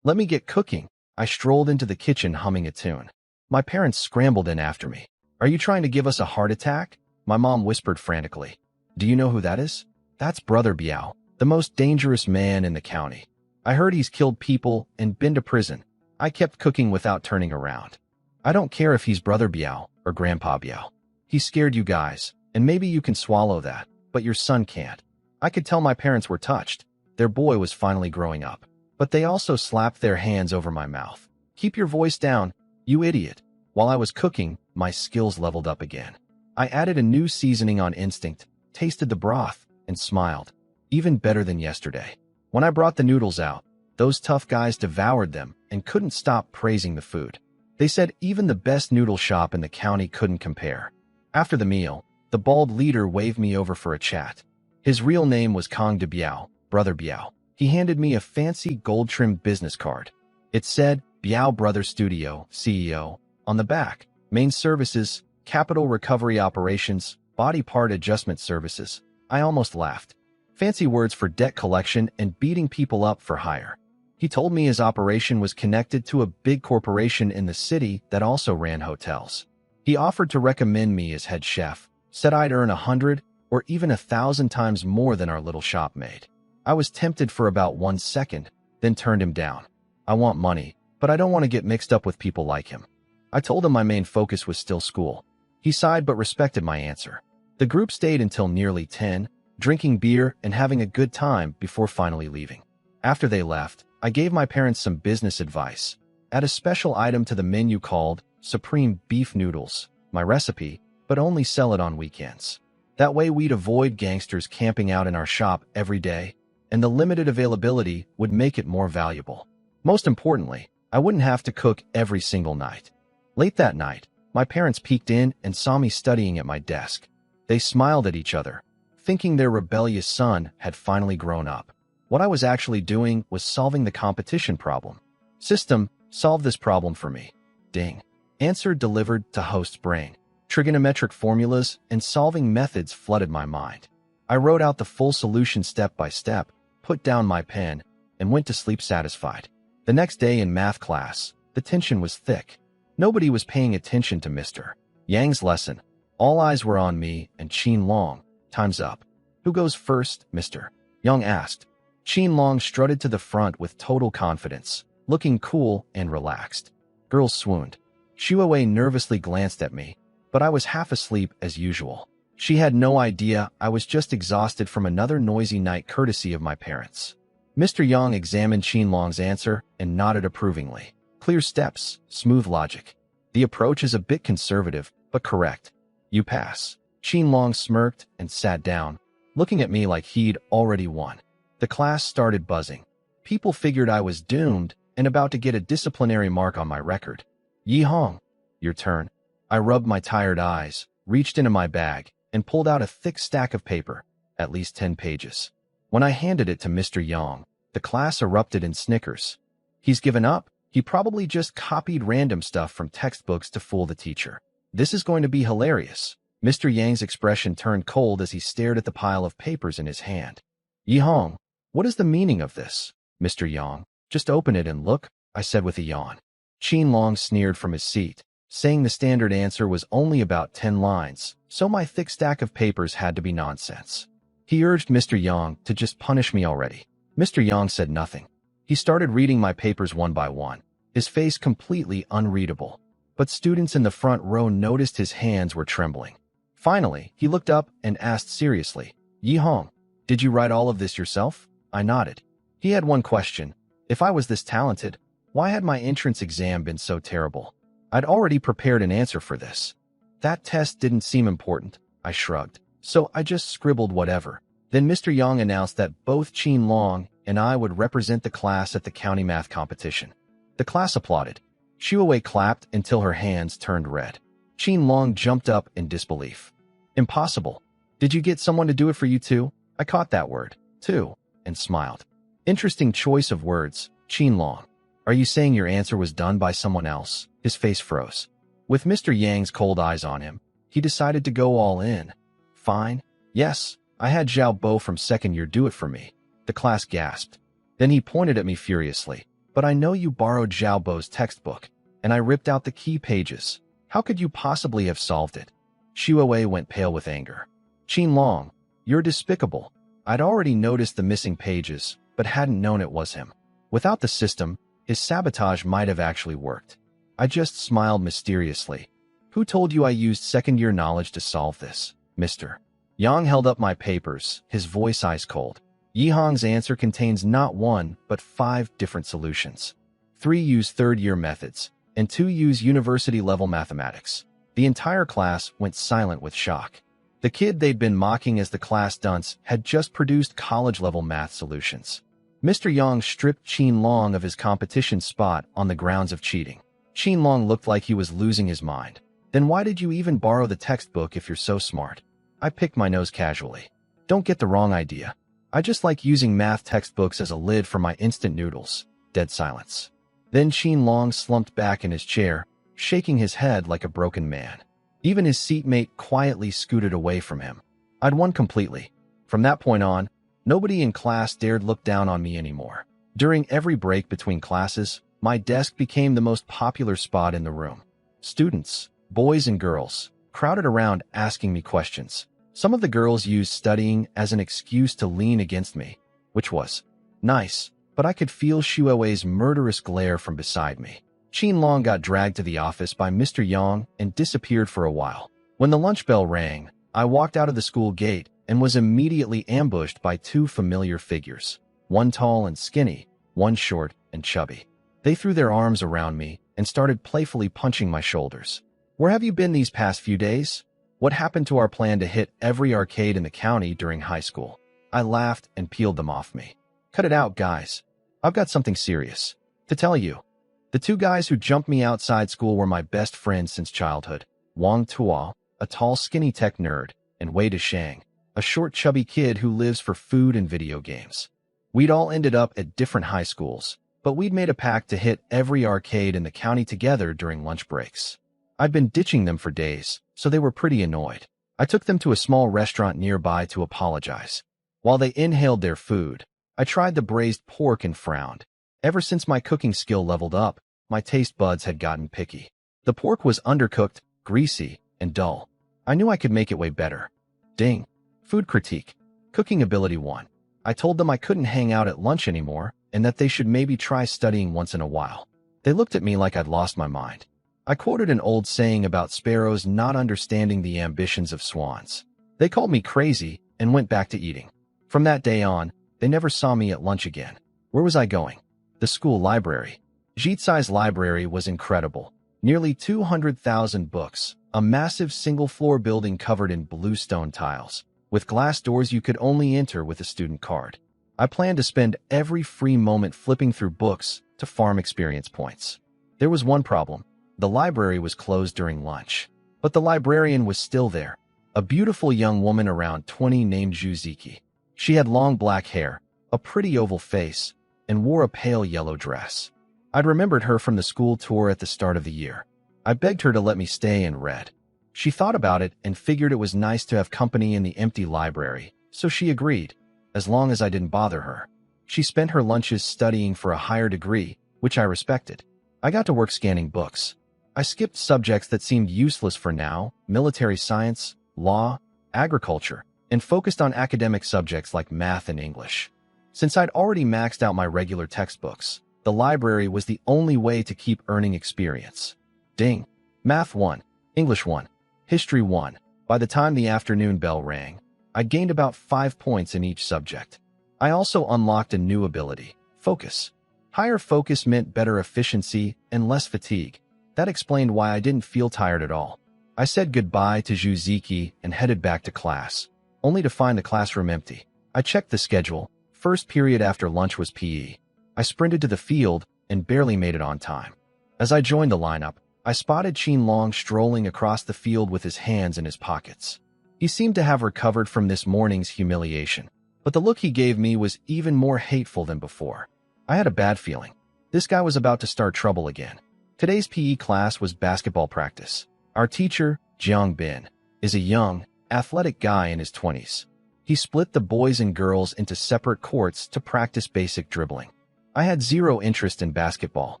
Let me get cooking." I strolled into the kitchen humming a tune. My parents scrambled in after me. "Are you trying to give us a heart attack?" My mom whispered frantically. Do you know who that is? That's Brother Biao, the most dangerous man in the county. I heard he's killed people and been to prison. I kept cooking without turning around. I don't care if he's Brother Biao or Grandpa Biao. He scared you guys, and maybe you can swallow that, but your son can't. I could tell my parents were touched. Their boy was finally growing up. But they also slapped their hands over my mouth. Keep your voice down, you idiot. While I was cooking, my skills leveled up again. I added a new seasoning on instinct, tasted the broth, and smiled. Even better than yesterday. When I brought the noodles out, those tough guys devoured them and couldn't stop praising the food. They said even the best noodle shop in the county couldn't compare. After the meal, the bald leader waved me over for a chat. His real name was Kong de Biao, Brother Biao. He handed me a fancy gold-trimmed business card. It said, Biao Brothers Studio, CEO, on the back. Main services, capital recovery operations, body part adjustment services. I almost laughed. Fancy words for debt collection and beating people up for hire. He told me his operation was connected to a big corporation in the city that also ran hotels. He offered to recommend me as head chef, said I'd earn 100 or even 1,000 times more than our little shop made. I was tempted for about 1 second, then turned him down. I want money, but I don't want to get mixed up with people like him. I told him my main focus was still school. He sighed but respected my answer. The group stayed until nearly 10, drinking beer and having a good time before finally leaving. After they left, I gave my parents some business advice. Add a special item to the menu called Supreme Beef Noodles, my recipe, but only sell it on weekends. That way we'd avoid gangsters camping out in our shop every day, and the limited availability would make it more valuable. Most importantly, I wouldn't have to cook every single night. Late that night, my parents peeked in and saw me studying at my desk. They smiled at each other, thinking their rebellious son had finally grown up. What I was actually doing was solving the competition problem. System, solve this problem for me. Ding. Answer delivered to host's brain. Trigonometric formulas and solving methods flooded my mind. I wrote out the full solution step by step, put down my pen, and went to sleep satisfied. The next day in math class, the tension was thick. Nobody was paying attention to Mr. Yang's lesson. All eyes were on me and Qin Long. Time's up. Who goes first, Mr. Yang asked. Qin Long strutted to the front with total confidence, looking cool and relaxed. Girls swooned. Shuawei nervously glanced at me, but I was half asleep as usual. She had no idea I was just exhausted from another noisy night courtesy of my parents. Mr. Yang examined Qin Long's answer and nodded approvingly. Clear steps, smooth logic. The approach is a bit conservative, but correct. You pass. Qin Long smirked and sat down, looking at me like he'd already won. The class started buzzing. People figured I was doomed and about to get a disciplinary mark on my record. Yi Hong, your turn. I rubbed my tired eyes, reached into my bag, and pulled out a thick stack of paper, at least 10 pages. When I handed it to Mr. Yang, the class erupted in snickers. He's given up. He probably just copied random stuff from textbooks to fool the teacher. This is going to be hilarious. Mr. Yang's expression turned cold as he stared at the pile of papers in his hand. Yi Hong, what is the meaning of this, Mr. Yang? Just open it and look, I said with a yawn. Qin Long sneered from his seat, saying the standard answer was only about 10 lines, so my thick stack of papers had to be nonsense. He urged Mr. Yang to just punish me already. Mr. Yang said nothing. He started reading my papers one by one, his face completely unreadable. But students in the front row noticed his hands were trembling. Finally, he looked up and asked seriously, Yi Hong, did you write all of this yourself? I nodded. He had one question. If I was this talented, why had my entrance exam been so terrible? I'd already prepared an answer for this. That test didn't seem important, I shrugged. So I just scribbled whatever. Then Mr. Yang announced that both Qin Long and I would represent the class at the county math competition. The class applauded. Shuawei clapped until her hands turned red. Qin Long jumped up in disbelief. Impossible. Did you get someone to do it for you too? I caught that word, too, and smiled. Interesting choice of words, Qin Long. Are you saying your answer was done by someone else? His face froze. With Mr. Yang's cold eyes on him, he decided to go all in. Fine. Yes, I had Zhao Bo from second year do it for me. The class gasped. Then he pointed at me furiously. But I know you borrowed Zhao Bo's textbook, and I ripped out the key pages. How could you possibly have solved it? Shuawei went pale with anger. Qin Long, You're despicable. I'd already noticed the missing pages, but hadn't known it was him. Without the system, his sabotage might have actually worked. I just smiled mysteriously. Who told you I used second-year knowledge to solve this, mister? Yang held up my papers, his voice ice cold. Yihong's answer contains not one, but 5 different solutions. 3 use third-year methods, and 2 use university-level mathematics. The entire class went silent with shock. The kid they'd been mocking as the class dunce had just produced college-level math solutions. Mr. Yang stripped Qin Long of his competition spot on the grounds of cheating. Qin Long looked like he was losing his mind. Then why did you even borrow the textbook if you're so smart? I picked my nose casually. Don't get the wrong idea. I just like using math textbooks as a lid for my instant noodles. Dead silence. Then Qin Long slumped back in his chair, shaking his head like a broken man. Even his seatmate quietly scooted away from him. I'd won completely. From that point on, nobody in class dared look down on me anymore. During every break between classes, my desk became the most popular spot in the room. Students, boys and girls, crowded around asking me questions. Some of the girls used studying as an excuse to lean against me, which was nice, but I could feel Shuewei's murderous glare from beside me. Qin Long got dragged to the office by Mr. Yang and disappeared for a while. When the lunch bell rang, I walked out of the school gate and was immediately ambushed by 2 familiar figures, one tall and skinny, one short and chubby. They threw their arms around me and started playfully punching my shoulders. Where have you been these past few days? What happened to our plan to hit every arcade in the county during high school? I laughed and peeled them off me. Cut it out, guys. I've got something serious to tell you. The 2 guys who jumped me outside school were my best friends since childhood. Wang Tuo, a tall skinny tech nerd, and Wei Deshang, a short chubby kid who lives for food and video games. We'd all ended up at different high schools, but we'd made a pact to hit every arcade in the county together during lunch breaks. I'd been ditching them for days, so they were pretty annoyed. I took them to a small restaurant nearby to apologize. While they inhaled their food, I tried the braised pork and frowned. Ever since my cooking skill leveled up, my taste buds had gotten picky. The pork was undercooked, greasy, and dull. I knew I could make it way better. Ding. Food critique. Cooking ability 1. I told them I couldn't hang out at lunch anymore and that they should maybe try studying once in a while. They looked at me like I'd lost my mind. I quoted an old saying about sparrows not understanding the ambitions of swans. They called me crazy and went back to eating. From that day on, they never saw me at lunch again. Where was I going? The school library. Jitsai's library was incredible. Nearly 200,000 books, a massive single-floor building covered in blue stone tiles, with glass doors you could only enter with a student card. I planned to spend every free moment flipping through books to farm experience points. There was one problem. The library was closed during lunch, but the librarian was still there, a beautiful young woman around 20 named Zuziki. She had long black hair, a pretty oval face, and wore a pale yellow dress. I'd remembered her from the school tour at the start of the year. I begged her to let me stay and read. She thought about it and figured it was nice to have company in the empty library, so she agreed, as long as I didn't bother her. She spent her lunches studying for a higher degree, which I respected. I got to work scanning books. I skipped subjects that seemed useless for now, military science, law, agriculture, and focused on academic subjects like math and English. Since I'd already maxed out my regular textbooks, the library was the only way to keep earning experience. Ding. Math 1, English 1, History 1. By the time the afternoon bell rang, I gained about 5 points in each subject. I also unlocked a new ability, focus. Higher focus meant better efficiency and less fatigue. That explained why I didn't feel tired at all. I said goodbye to Zuziki and headed back to class, only to find the classroom empty. I checked the schedule. First period after lunch was PE. I sprinted to the field and barely made it on time. As I joined the lineup, I spotted Qin Long strolling across the field with his hands in his pockets. He seemed to have recovered from this morning's humiliation, but the look he gave me was even more hateful than before. I had a bad feeling. This guy was about to start trouble again. Today's PE class was basketball practice. Our teacher, Jiang Bin, is a young, athletic guy in his 20s. He split the boys and girls into separate courts to practice basic dribbling. I had zero interest in basketball.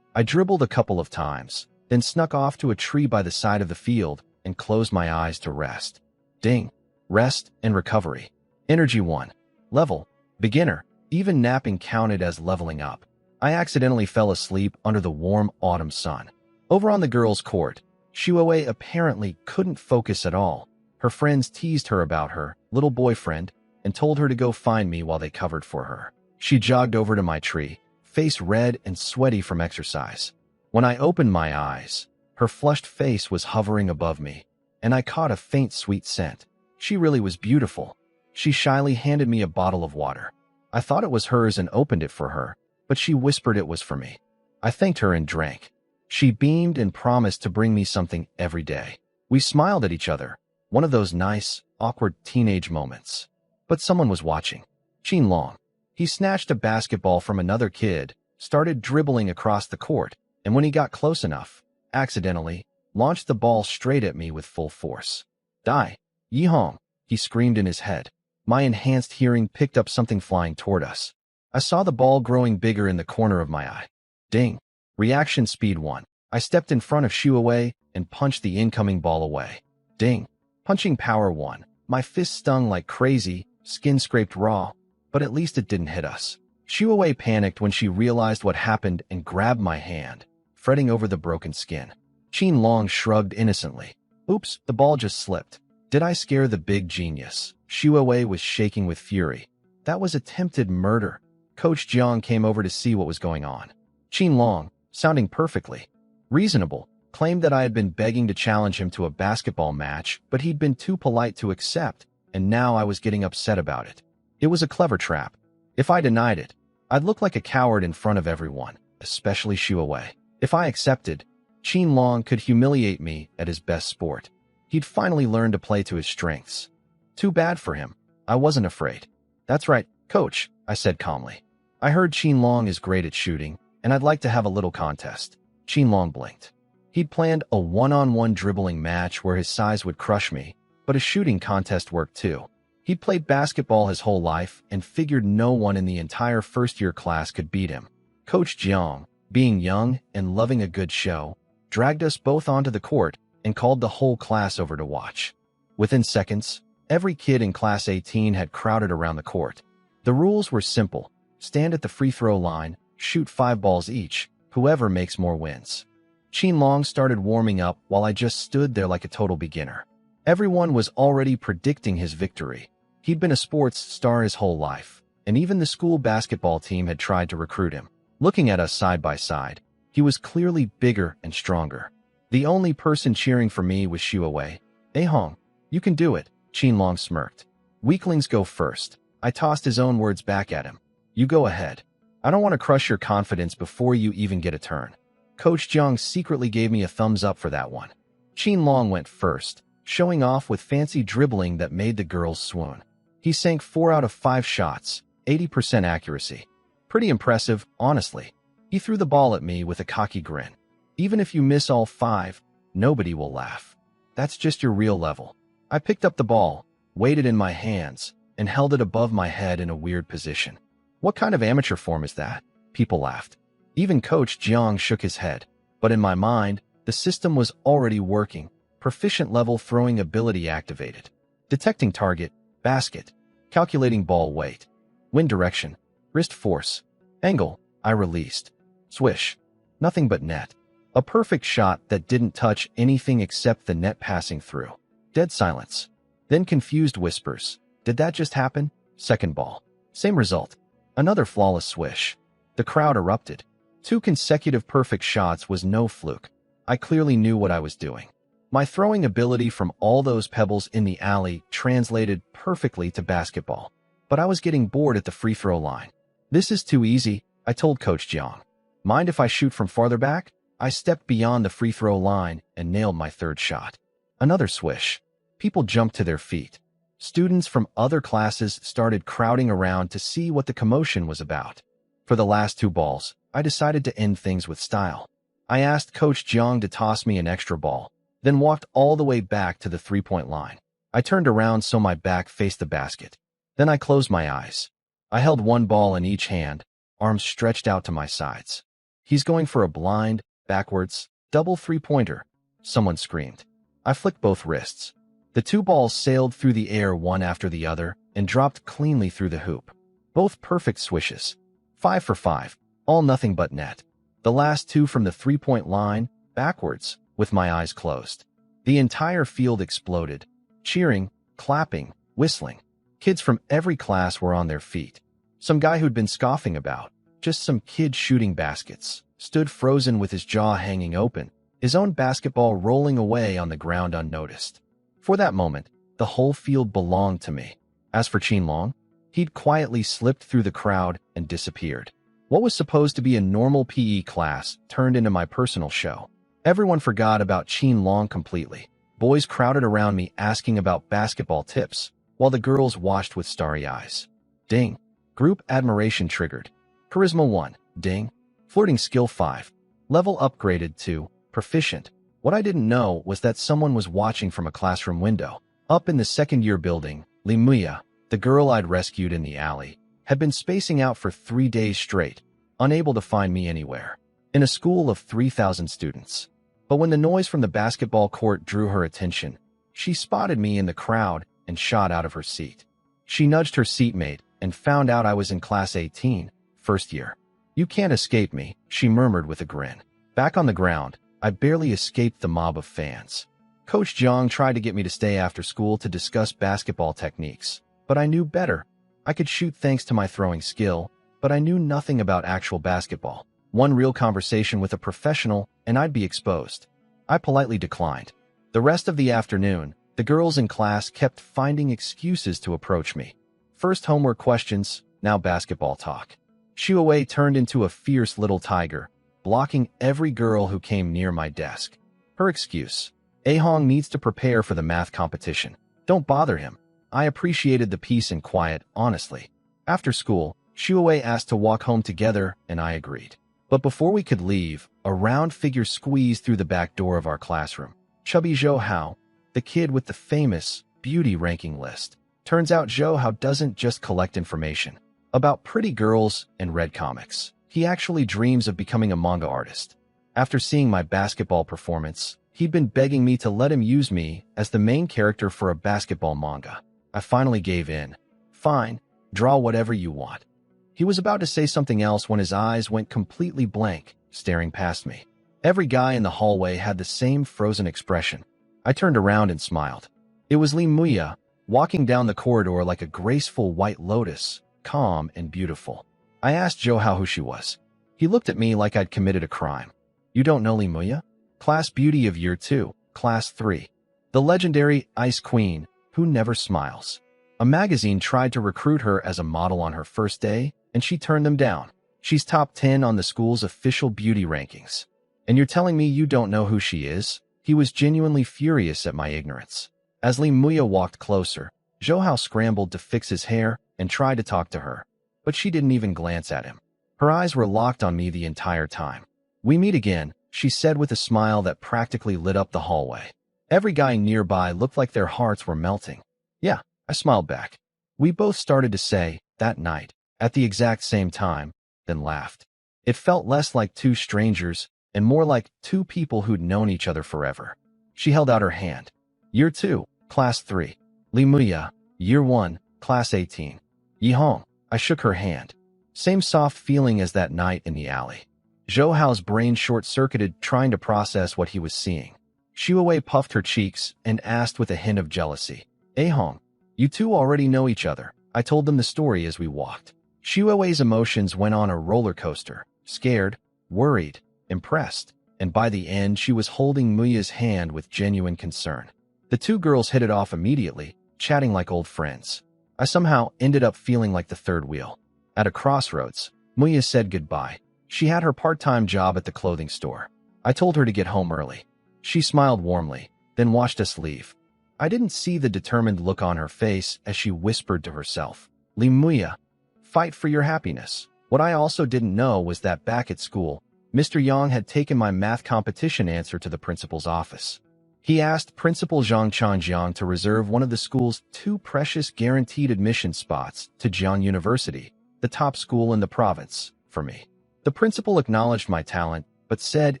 I dribbled a couple of times, then snuck off to a tree by the side of the field and closed my eyes to rest. Ding. Rest and recovery. Energy 1. Level. Beginner. Even napping counted as leveling up. I accidentally fell asleep under the warm autumn sun. Over on the girls' court, Shuoei apparently couldn't focus at all. Her friends teased her about her little boyfriend and told her to go find me while they covered for her. She jogged over to my tree, face red and sweaty from exercise. When I opened my eyes, her flushed face was hovering above me, and I caught a faint sweet scent. She really was beautiful. She shyly handed me a bottle of water. I thought it was hers and opened it for her, but she whispered it was for me. I thanked her and drank. She beamed and promised to bring me something every day. We smiled at each other, one of those nice, awkward teenage moments. But someone was watching. Qin Long. He snatched a basketball from another kid, started dribbling across the court, and when he got close enough, accidentally, launched the ball straight at me with full force. "Die, Yi Hong," he screamed in his head. My enhanced hearing picked up something flying toward us. I saw the ball growing bigger in the corner of my eye. Ding. Reaction speed 1. I stepped in front of Shuoei and punched the incoming ball away. Ding. Punching power 1. My fist stung like crazy, skin scraped raw, but at least it didn't hit us. Shuoei panicked when she realized what happened and grabbed my hand, fretting over the broken skin. Qin Long shrugged innocently. Oops, the ball just slipped. Did I scare the big genius? Shuoei was shaking with fury. That was attempted murder. Coach Jiang came over to see what was going on. Qin Long, sounding perfectly reasonable, claimed that I had been begging to challenge him to a basketball match, but he'd been too polite to accept, and now I was getting upset about it. It was a clever trap. If I denied it, I'd look like a coward in front of everyone, especially Shuoei. If I accepted, Qin Long could humiliate me at his best sport. He'd finally learned to play to his strengths. Too bad for him. I wasn't afraid. "That's right, coach," I said calmly. "I heard Qin Long is great at shooting, and I'd like to have a little contest." Qin Long blinked. He'd planned a one-on-one dribbling match where his size would crush me, but a shooting contest worked too. He'd played basketball his whole life and figured no one in the entire first-year class could beat him. Coach Jiang, being young and loving a good show, dragged us both onto the court and called the whole class over to watch. Within seconds, every kid in Class 18 had crowded around the court. The rules were simple. Stand at the free throw line, shoot 5 balls each. Whoever makes more wins. Qin Long started warming up while I just stood there like a total beginner. Everyone was already predicting his victory. He'd been a sports star his whole life, and even the school basketball team had tried to recruit him. Looking at us side by side, he was clearly bigger and stronger. The only person cheering for me was Shuoei. "Hey Hong, you can do it," Qin Long smirked. "Weaklings go first." I tossed his own words back at him. "You go ahead. I don't want to crush your confidence before you even get a turn." Coach Jiang secretly gave me a thumbs up for that one. Qin Long went first, showing off with fancy dribbling that made the girls swoon. He sank 4 out of 5 shots, 80% accuracy. Pretty impressive, honestly. He threw the ball at me with a cocky grin. "Even if you miss all 5, nobody will laugh. That's just your real level." I picked up the ball, weighed it in my hands, and held it above my head in a weird position. "What kind of amateur form is that?" People laughed. Even Coach Jiang shook his head. But in my mind, the system was already working. Proficient level throwing ability activated. Detecting target, basket. Calculating ball weight. Wind direction. Wrist force. Angle. I released. Swish. Nothing but net. A perfect shot that didn't touch anything except the net passing through. Dead silence. Then confused whispers. "Did that just happen?" Second ball. Same result. Another flawless swish. The crowd erupted. 2 consecutive perfect shots was no fluke. I clearly knew what I was doing. My throwing ability from all those pebbles in the alley translated perfectly to basketball. But I was getting bored at the free throw line. "This is too easy," I told Coach Jiang. "Mind if I shoot from farther back?" I stepped beyond the free throw line and nailed my 3rd shot. Another swish. People jumped to their feet. Students from other classes started crowding around to see what the commotion was about. For the last 2 balls, I decided to end things with style. I asked Coach Jiang to toss me an extra ball, then walked all the way back to the 3-point line. I turned around so my back faced the basket. Then I closed my eyes. I held 1 ball in each hand, arms stretched out to my sides. "He's going for a blind, backwards, double 3-pointer," someone screamed. I flicked both wrists. The two balls sailed through the air one after the other and dropped cleanly through the hoop. Both perfect swishes. 5 for 5, all nothing but net. The last two from the three-point line, backwards, with my eyes closed. The entire field exploded. Cheering, clapping, whistling. Kids from every class were on their feet. Some guy who'd been scoffing about, just some kid shooting baskets, stood frozen with his jaw hanging open, his own basketball rolling away on the ground unnoticed. For that moment, the whole field belonged to me. As for Qinlong, he'd quietly slipped through the crowd and disappeared. What was supposed to be a normal PE class turned into my personal show. Everyone forgot about Qinlong completely. Boys crowded around me asking about basketball tips, while the girls watched with starry eyes. Ding. Group admiration triggered. Charisma 1. Ding. Flirting skill 5. Level upgraded to proficient. What I didn't know was that someone was watching from a classroom window. Up in the second-year building, Li Muya, the girl I'd rescued in the alley, had been spacing out for 3 days straight, unable to find me anywhere. In a school of 3,000 students. But when the noise from the basketball court drew her attention, she spotted me in the crowd and shot out of her seat. She nudged her seatmate and found out I was in class 18, first year. "You can't escape me," she murmured with a grin. Back on the ground, I barely escaped the mob of fans. Coach Jiang tried to get me to stay after school to discuss basketball techniques, but I knew better. I could shoot thanks to my throwing skill, but I knew nothing about actual basketball. One real conversation with a professional, and I'd be exposed. I politely declined. The rest of the afternoon, the girls in class kept finding excuses to approach me. First homework questions, now basketball talk. Shuawei turned into a fierce little tiger, blocking every girl who came near my desk. Her excuse: Ahong needs to prepare for the math competition. Don't bother him. I appreciated the peace and quiet, honestly. After school, Shuawei asked to walk home together, and I agreed. But before we could leave, a round figure squeezed through the back door of our classroom. Chubby Zhou Hao, the kid with the famous beauty ranking list. Turns out Zhou Hao doesn't just collect information about pretty girls and read comics. He actually dreams of becoming a manga artist. After seeing my basketball performance, he'd been begging me to let him use me as the main character for a basketball manga. I finally gave in. Fine, draw whatever you want. He was about to say something else when his eyes went completely blank, staring past me. Every guy in the hallway had the same frozen expression. I turned around and smiled. It was Li Muya, walking down the corridor like a graceful white lotus, calm and beautiful. I asked Zhou Hao who she was. He looked at me like I'd committed a crime. "You don't know Li Muya? Class beauty of year 2, class 3. The legendary Ice Queen, who never smiles." A magazine tried to recruit her as a model on her first day, and she turned them down. She's top 10 on the school's official beauty rankings. And you're telling me you don't know who she is? He was genuinely furious at my ignorance. As Li Muya walked closer, Zhou Hao scrambled to fix his hair and tried to talk to her, but she didn't even glance at him. Her eyes were locked on me the entire time. "We meet again," she said with a smile that practically lit up the hallway. Every guy nearby looked like their hearts were melting. "Yeah," I smiled back. We both started to say, that night, at the exact same time, then laughed. It felt less like two strangers and more like two people who'd known each other forever. She held out her hand. "Year 2, class 3. Li Muya, year 1, class 18. Yihong." I shook her hand. Same soft feeling as that night in the alley. Zhou Hao's brain short-circuited trying to process what he was seeing. Shuawei puffed her cheeks and asked with a hint of jealousy, "Ahong, you two already know each other." I told them the story as we walked. Shuawei's emotions went on a roller coaster, scared, worried, impressed, and by the end she was holding Muya's hand with genuine concern. The two girls hit it off immediately, chatting like old friends. I somehow ended up feeling like the third wheel. At a crossroads, Muya said goodbye. She had her part-time job at the clothing store. I told her to get home early. She smiled warmly, then watched us leave. I didn't see the determined look on her face as she whispered to herself, "Li Muya, fight for your happiness." What I also didn't know was that back at school, Mr. Yang had taken my math competition answer to the principal's office. He asked Principal Zhang Chanjiang to reserve one of the school's 2 precious guaranteed admission spots to Jiang University, the top school in the province, for me. The principal acknowledged my talent, but said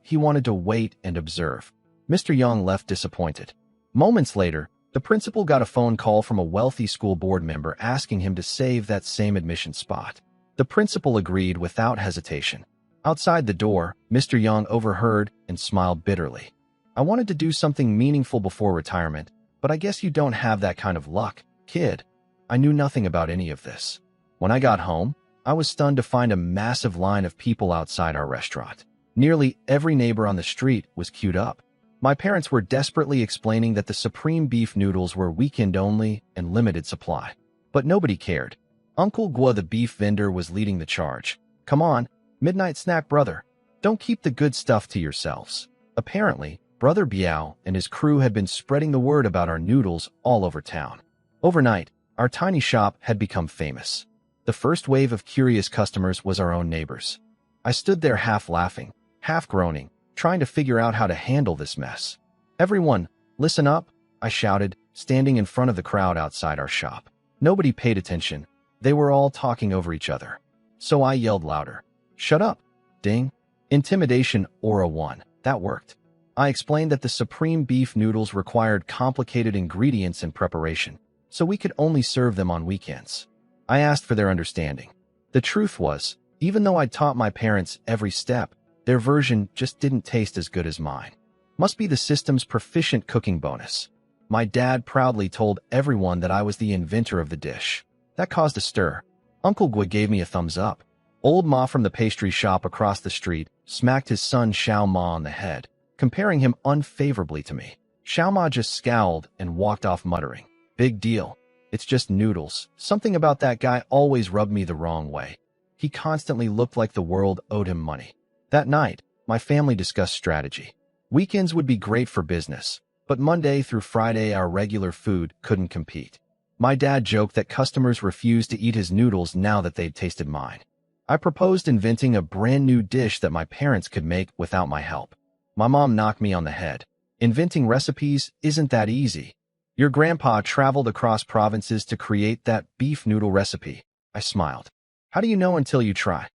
he wanted to wait and observe. Mr. Yang left disappointed. Moments later, The principal got a phone call from a wealthy school board member asking him to save that same admission spot. The principal agreed without hesitation. Outside the door, Mr. Young overheard and smiled bitterly. I wanted to do something meaningful before retirement, but I guess you don't have that kind of luck, kid. I knew nothing about any of this. When I got home, I was stunned to find a massive line of people outside our restaurant. Nearly every neighbor on the street was queued up. My parents were desperately explaining that the supreme beef noodles were weekend only and limited supply. But nobody cared. Uncle Guo, the beef vendor, was leading the charge. Come on, midnight snack brother. Don't keep the good stuff to yourselves. Apparently, Brother Biao and his crew had been spreading the word about our noodles all over town. Overnight, our tiny shop had become famous. The first wave of curious customers was our own neighbors. I stood there half laughing, half groaning, trying to figure out how to handle this mess. Everyone, listen up, I shouted, standing in front of the crowd outside our shop. Nobody paid attention. They were all talking over each other. So I yelled louder. Shut up. Ding. Intimidation Aura 1. That worked. I explained that the supreme beef noodles required complicated ingredients and preparation, so we could only serve them on weekends. I asked for their understanding. The truth was, even though I'd taught my parents every step, their version just didn't taste as good as mine. Must be the system's proficient cooking bonus. My dad proudly told everyone that I was the inventor of the dish. That caused a stir. Uncle Gui gave me a thumbs up. Old Ma from the pastry shop across the street smacked his son Xiao Ma on the head, comparing him unfavorably to me. Xiao Ma just scowled and walked off muttering, "Big deal. It's just noodles. Something about that guy always rubbed me the wrong way. He constantly looked like the world owed him money." That night, my family discussed strategy. Weekends would be great for business, but Monday through Friday our regular food couldn't compete. My dad joked that customers refused to eat his noodles now that they'd tasted mine. I proposed inventing a brand new dish that my parents could make without my help. My mom knocked me on the head. Inventing recipes isn't that easy. Your grandpa traveled across provinces to create that beef noodle recipe. I smiled. How do you know until you try?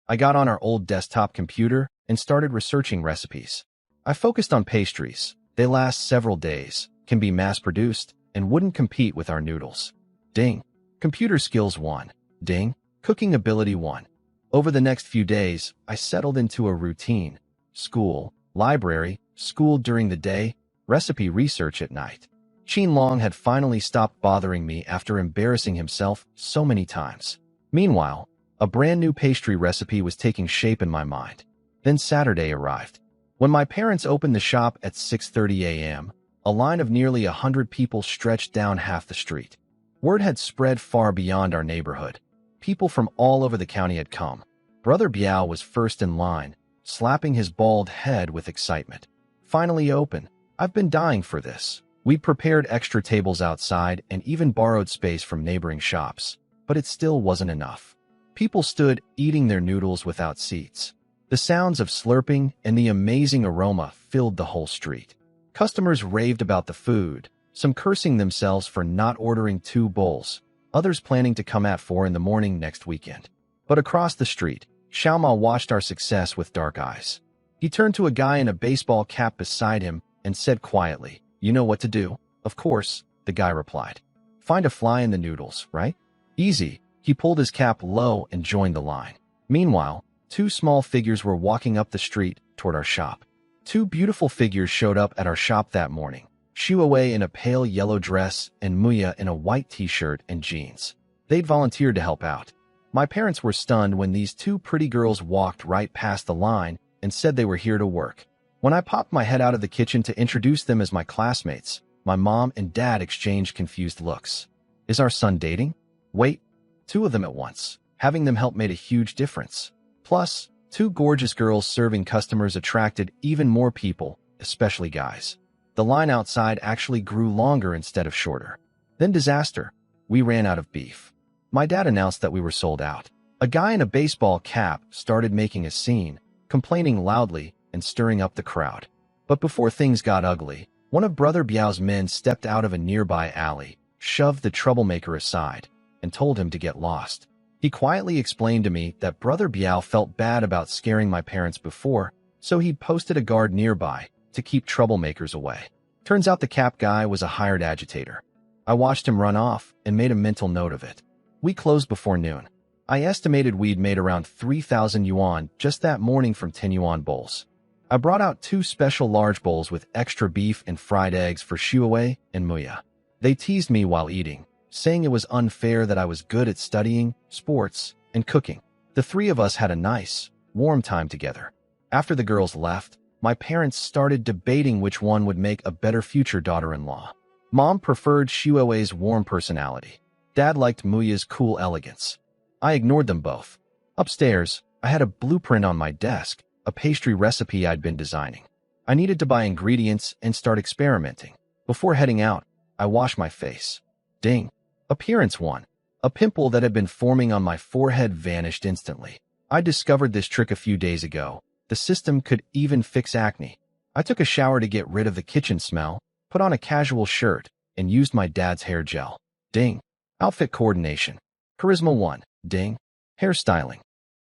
I got on our old desktop computer and started researching recipes. I focused on pastries. They last several days, can be mass-produced, and wouldn't compete with our noodles. Ding. Computer skills 1. Ding. Cooking ability 1. Over the next few days, I settled into a routine. School, library, school during the day, recipe research at night. Qin Long had finally stopped bothering me after embarrassing himself so many times. Meanwhile, a brand new pastry recipe was taking shape in my mind. Then Saturday arrived. When my parents opened the shop at 6:30 a.m., a line of nearly 100 people stretched down half the street. Word had spread far beyond our neighborhood. People from all over the county had come. Brother Biao was first in line, slapping his bald head with excitement. Finally open. I've been dying for this. We prepared extra tables outside and even borrowed space from neighboring shops, but it still wasn't enough. People stood eating their noodles without seats. The sounds of slurping and the amazing aroma filled the whole street. Customers raved about the food, some cursing themselves for not ordering 2 bowls, others planning to come at 4 in the morning next weekend. But across the street, Xiao Ma watched our success with dark eyes. He turned to a guy in a baseball cap beside him and said quietly, "You know what to do?" "Of course," the guy replied. "Find a fly in the noodles, right? Easy." He pulled his cap low and joined the line. Meanwhile, 2 small figures were walking up the street toward our shop. 2 beautiful figures showed up at our shop that morning. Shuawei in a pale yellow dress and Muya in a white t-shirt and jeans. They'd volunteered to help out. My parents were stunned when these 2 pretty girls walked right past the line and said they were here to work. When I popped my head out of the kitchen to introduce them as my classmates, my mom and dad exchanged confused looks. Is our son dating? Wait. 2 of them at once. Having them help made a huge difference. Plus, 2 gorgeous girls serving customers attracted even more people, especially guys. The line outside actually grew longer instead of shorter. Then disaster. We ran out of beef. My dad announced that we were sold out. A guy in a baseball cap started making a scene, complaining loudly and stirring up the crowd. But before things got ugly, one of Brother Biao's men stepped out of a nearby alley, shoved the troublemaker aside, and told him to get lost. He quietly explained to me that Brother Biao felt bad about scaring my parents before, so he'd posted a guard nearby to keep troublemakers away. Turns out the cap guy was a hired agitator. I watched him run off and made a mental note of it. We closed before noon. I estimated we'd made around 3,000 yuan just that morning from 10 yuan bowls. I brought out 2 special large bowls with extra beef and fried eggs for Shuawei and Muya. They teased me while eating, saying it was unfair that I was good at studying, sports, and cooking. The 3 of us had a nice, warm time together. After the girls left, my parents started debating which one would make a better future daughter-in-law. Mom preferred Shuawei's warm personality. Dad liked Muya's cool elegance. I ignored them both. Upstairs, I had a blueprint on my desk, a pastry recipe I'd been designing. I needed to buy ingredients and start experimenting. Before heading out, I washed my face. Ding. Appearance 1. A pimple that had been forming on my forehead vanished instantly. I discovered this trick a few days ago. The system could even fix acne. I took a shower to get rid of the kitchen smell, put on a casual shirt, and used my dad's hair gel. Ding. Outfit coordination. Charisma 1. Ding. Hairstyling.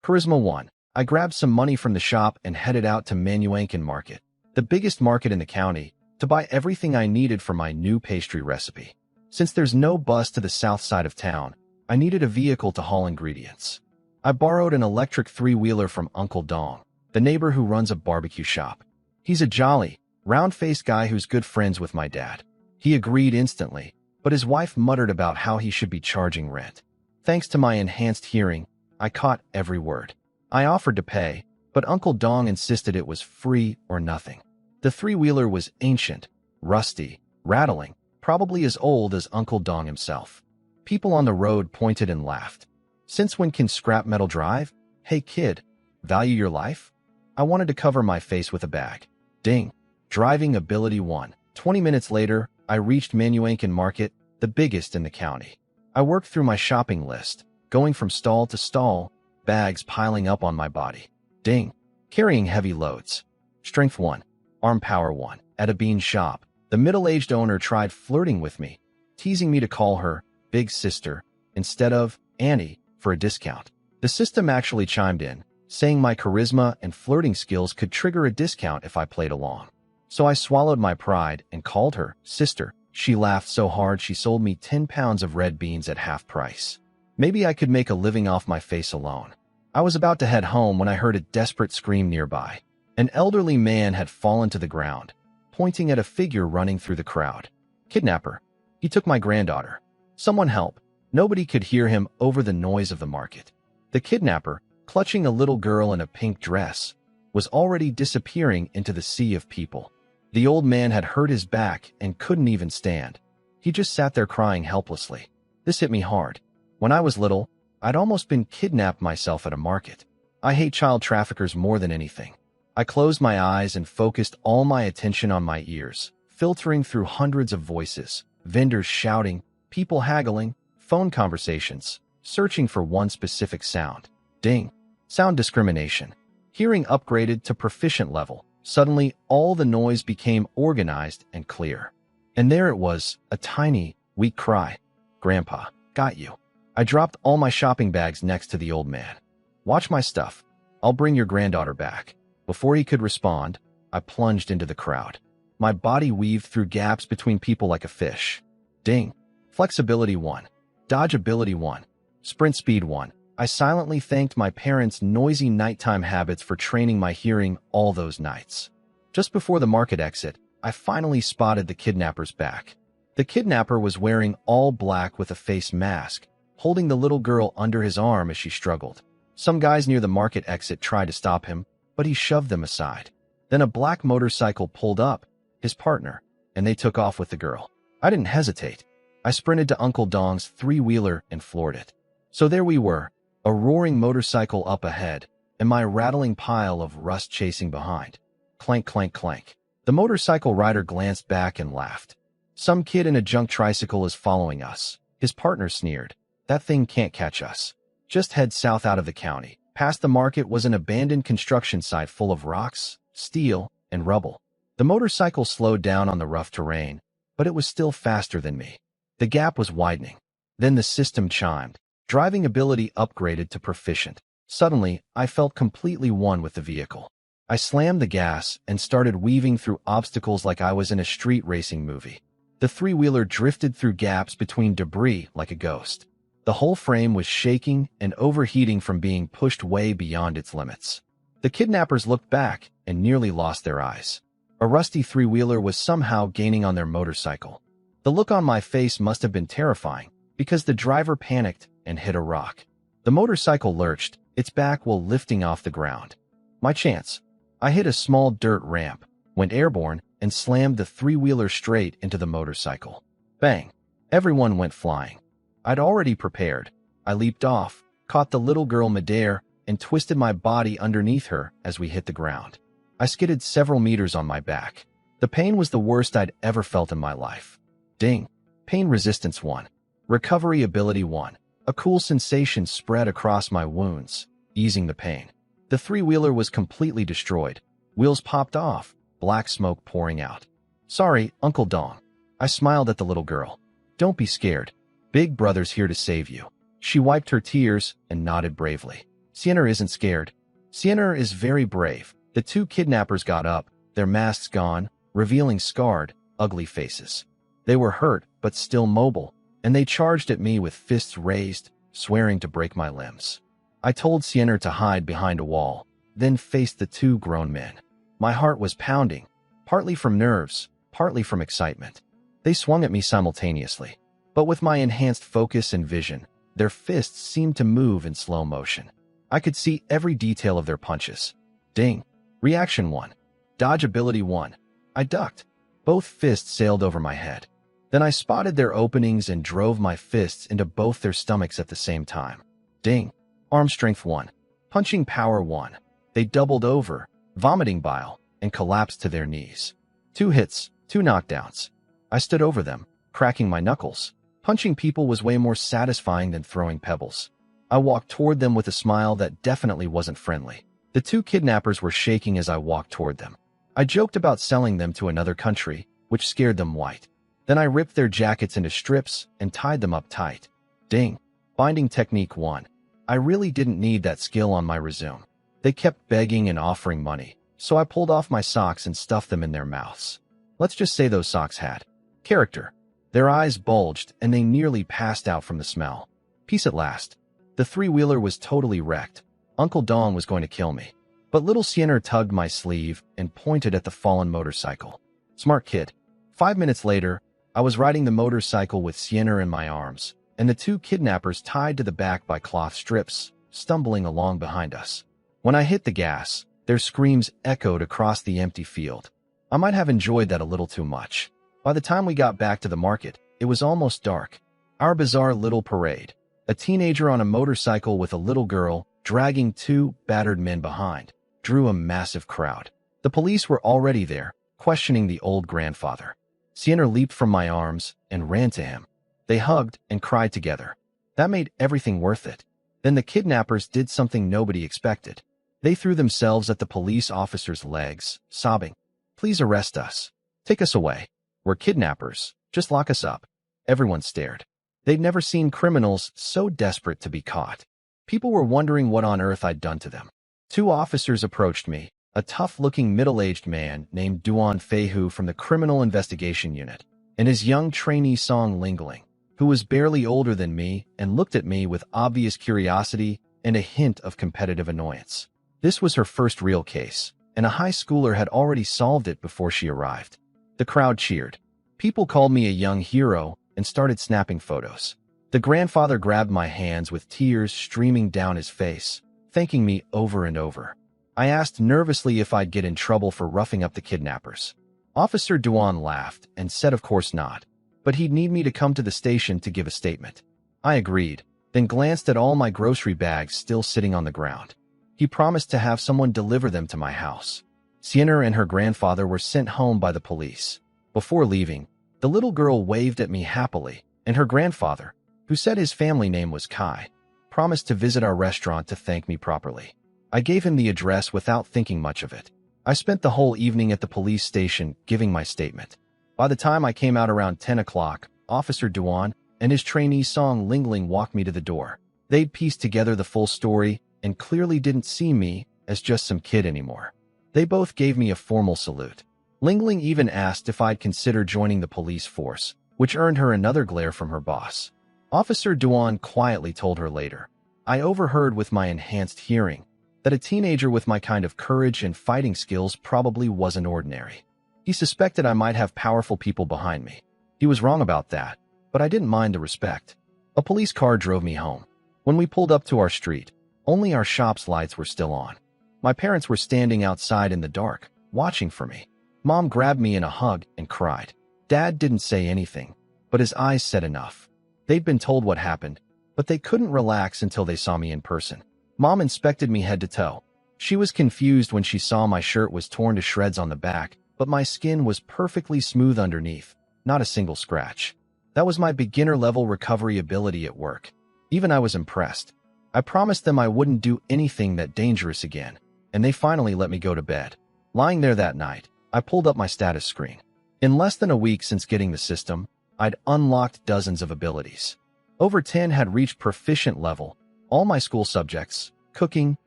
Charisma 1. I grabbed some money from the shop and headed out to Manhwa Market, the biggest market in the county, to buy everything I needed for my new pastry recipe. Since there's no bus to the south side of town, I needed a vehicle to haul ingredients. I borrowed an electric 3-wheeler from Uncle Dong, the neighbor who runs a barbecue shop. He's a jolly, round-faced guy who's good friends with my dad. He agreed instantly, but his wife muttered about how he should be charging rent. Thanks to my enhanced hearing, I caught every word. I offered to pay, but Uncle Dong insisted it was free or nothing. The 3-wheeler was ancient, rusty, rattling, probably as old as Uncle Dong himself. People on the road pointed and laughed. Since when can scrap metal drive? Hey kid, value your life? I wanted to cover my face with a bag. Ding. Driving ability 1. 20 minutes later, I reached Manhwa Market, the biggest in the county. I worked through my shopping list, going from stall to stall, bags piling up on my body. Ding. Carrying heavy loads. Strength 1. Arm power 1. At a bean shop, the middle-aged owner tried flirting with me, teasing me to call her Big Sister instead of Annie for a discount. The system actually chimed in, saying my charisma and flirting skills could trigger a discount if I played along. So I swallowed my pride and called her Sister. She laughed so hard she sold me 10 pounds of red beans at half price. Maybe I could make a living off my face alone. I was about to head home when I heard a desperate scream nearby. An elderly man had fallen to the ground, pointing at a figure running through the crowd. Kidnapper. He took my granddaughter. Someone help. Nobody could hear him over the noise of the market. The kidnapper, clutching a little girl in a pink dress, was already disappearing into the sea of people. The old man had hurt his back and couldn't even stand. He just sat there crying helplessly. This hit me hard. When I was little, I'd almost been kidnapped myself at a market. I hate child traffickers more than anything. I closed my eyes and focused all my attention on my ears, filtering through hundreds of voices, vendors shouting, people haggling, phone conversations, searching for one specific sound. Ding. Sound discrimination. Hearing upgraded to proficient level. Suddenly, all the noise became organized and clear. And there it was, a tiny, weak cry. Grandpa, got you. I dropped all my shopping bags next to the old man. Watch my stuff. I'll bring your granddaughter back. Before he could respond, I plunged into the crowd. My body weaved through gaps between people like a fish. Ding. Flexibility 1. Dodge ability 1. Sprint speed 1. I silently thanked my parents' noisy nighttime habits for training my hearing all those nights. Just before the market exit, I finally spotted the kidnapper's back. The kidnapper was wearing all black with a face mask, holding the little girl under his arm as she struggled. Some guys near the market exit tried to stop him, but he shoved them aside. Then a black motorcycle pulled up, his partner, and they took off with the girl. I didn't hesitate. I sprinted to Uncle Dong's 3-wheeler and floored it. So there we were, a roaring motorcycle up ahead, and my rattling pile of rust chasing behind. Clank, clank, clank. The motorcycle rider glanced back and laughed. Some kid in a junk tricycle is following us. His partner sneered. That thing can't catch us. Just head south out of the county. Past the market was an abandoned construction site full of rocks, steel, and rubble. The motorcycle slowed down on the rough terrain, but it was still faster than me. The gap was widening. Then the system chimed. Driving ability upgraded to proficient. Suddenly, I felt completely one with the vehicle. I slammed the gas and started weaving through obstacles like I was in a street racing movie. The three-wheeler drifted through gaps between debris like a ghost. The whole frame was shaking and overheating from being pushed way beyond its limits. The kidnappers looked back and nearly lost their eyes. A rusty three-wheeler was somehow gaining on their motorcycle. The look on my face must have been terrifying, because the driver panicked and hit a rock. The motorcycle lurched, its back wheel lifting off the ground. My chance. I hit a small dirt ramp, went airborne, and slammed the three-wheeler straight into the motorcycle. Bang! Everyone went flying. I'd already prepared. I leaped off, caught the little girl midair, and twisted my body underneath her as we hit the ground. I skidded several meters on my back. The pain was the worst I'd ever felt in my life. Ding! Pain resistance 1. Recovery ability 1. A cool sensation spread across my wounds, easing the pain. The three-wheeler was completely destroyed. Wheels popped off, black smoke pouring out. Sorry, Uncle Dong. I smiled at the little girl. Don't be scared. Big Brother's here to save you. She wiped her tears and nodded bravely. Sienna isn't scared. Sienna is very brave. The two kidnappers got up, their masks gone, revealing scarred, ugly faces. They were hurt, but still mobile, and they charged at me with fists raised, swearing to break my limbs. I told Sienna to hide behind a wall, then faced the two grown men. My heart was pounding, partly from nerves, partly from excitement. They swung at me simultaneously, but with my enhanced focus and vision, their fists seemed to move in slow motion. I could see every detail of their punches. Ding! Reaction 1. Dodge ability 1. I ducked. Both fists sailed over my head. Then I spotted their openings and drove my fists into both their stomachs at the same time. Ding! Arm strength 1. Punching power 1. They doubled over, vomiting bile, and collapsed to their knees. 2 hits, 2 knockdowns. I stood over them, cracking my knuckles. Punching people was way more satisfying than throwing pebbles. I walked toward them with a smile that definitely wasn't friendly. The two kidnappers were shaking as I walked toward them. I joked about selling them to another country, which scared them white. Then I ripped their jackets into strips and tied them up tight. Ding! Binding technique 1. I really didn't need that skill on my resume. They kept begging and offering money, so I pulled off my socks and stuffed them in their mouths. Let's just say those socks had character. Their eyes bulged and they nearly passed out from the smell. Peace at last. The three-wheeler was totally wrecked. Uncle Dong was going to kill me. But little Sienna tugged my sleeve and pointed at the fallen motorcycle. Smart kid. 5 minutes later, I was riding the motorcycle with Sienna in my arms, and the two kidnappers tied to the back by cloth strips, stumbling along behind us. When I hit the gas, their screams echoed across the empty field. I might have enjoyed that a little too much. By the time we got back to the market, it was almost dark. Our bizarre little parade. A teenager on a motorcycle with a little girl, dragging two battered men behind, drew a massive crowd. The police were already there, questioning the old grandfather. Sienna leaped from my arms and ran to him. They hugged and cried together. That made everything worth it. Then the kidnappers did something nobody expected. They threw themselves at the police officer's legs, sobbing, "Please arrest us. Take us away. We're kidnappers. Just lock us up." Everyone stared. They'd never seen criminals so desperate to be caught. People were wondering what on earth I'd done to them. 2 officers approached me, a tough-looking middle-aged man named Duan Feihu from the Criminal Investigation Unit, and his young trainee Song Lingling, who was barely older than me and looked at me with obvious curiosity and a hint of competitive annoyance. This was her first real case, and a high schooler had already solved it before she arrived. The crowd cheered. People called me a young hero and started snapping photos. The grandfather grabbed my hands with tears streaming down his face, thanking me over and over. I asked nervously if I'd get in trouble for roughing up the kidnappers. Officer Duan laughed and said of course not, but he'd need me to come to the station to give a statement. I agreed, then glanced at all my grocery bags still sitting on the ground. He promised to have someone deliver them to my house. Sienna and her grandfather were sent home by the police. Before leaving, the little girl waved at me happily, and her grandfather, who said his family name was Kai, promised to visit our restaurant to thank me properly. I gave him the address without thinking much of it. I spent the whole evening at the police station giving my statement. By the time I came out around 10 o'clock, Officer Duan and his trainee Song Lingling walked me to the door. They'd pieced together the full story and clearly didn't see me as just some kid anymore. They both gave me a formal salute. Ling Ling even asked if I'd consider joining the police force, which earned her another glare from her boss. Officer Duan quietly told her later, I overheard with my enhanced hearing that a teenager with my kind of courage and fighting skills probably wasn't ordinary. He suspected I might have powerful people behind me. He was wrong about that, but I didn't mind the respect. A police car drove me home. When we pulled up to our street, only our shop's lights were still on. My parents were standing outside in the dark, watching for me. Mom grabbed me in a hug and cried. Dad didn't say anything, but his eyes said enough. They'd been told what happened, but they couldn't relax until they saw me in person. Mom inspected me head to toe. She was confused when she saw my shirt was torn to shreds on the back, but my skin was perfectly smooth underneath, not a single scratch. That was my beginner-level recovery ability at work. Even I was impressed. I promised them I wouldn't do anything that dangerous again, and they finally let me go to bed. Lying there that night, I pulled up my status screen. In less than a week since getting the system, I'd unlocked dozens of abilities. Over 10 had reached proficient level, all my school subjects, cooking,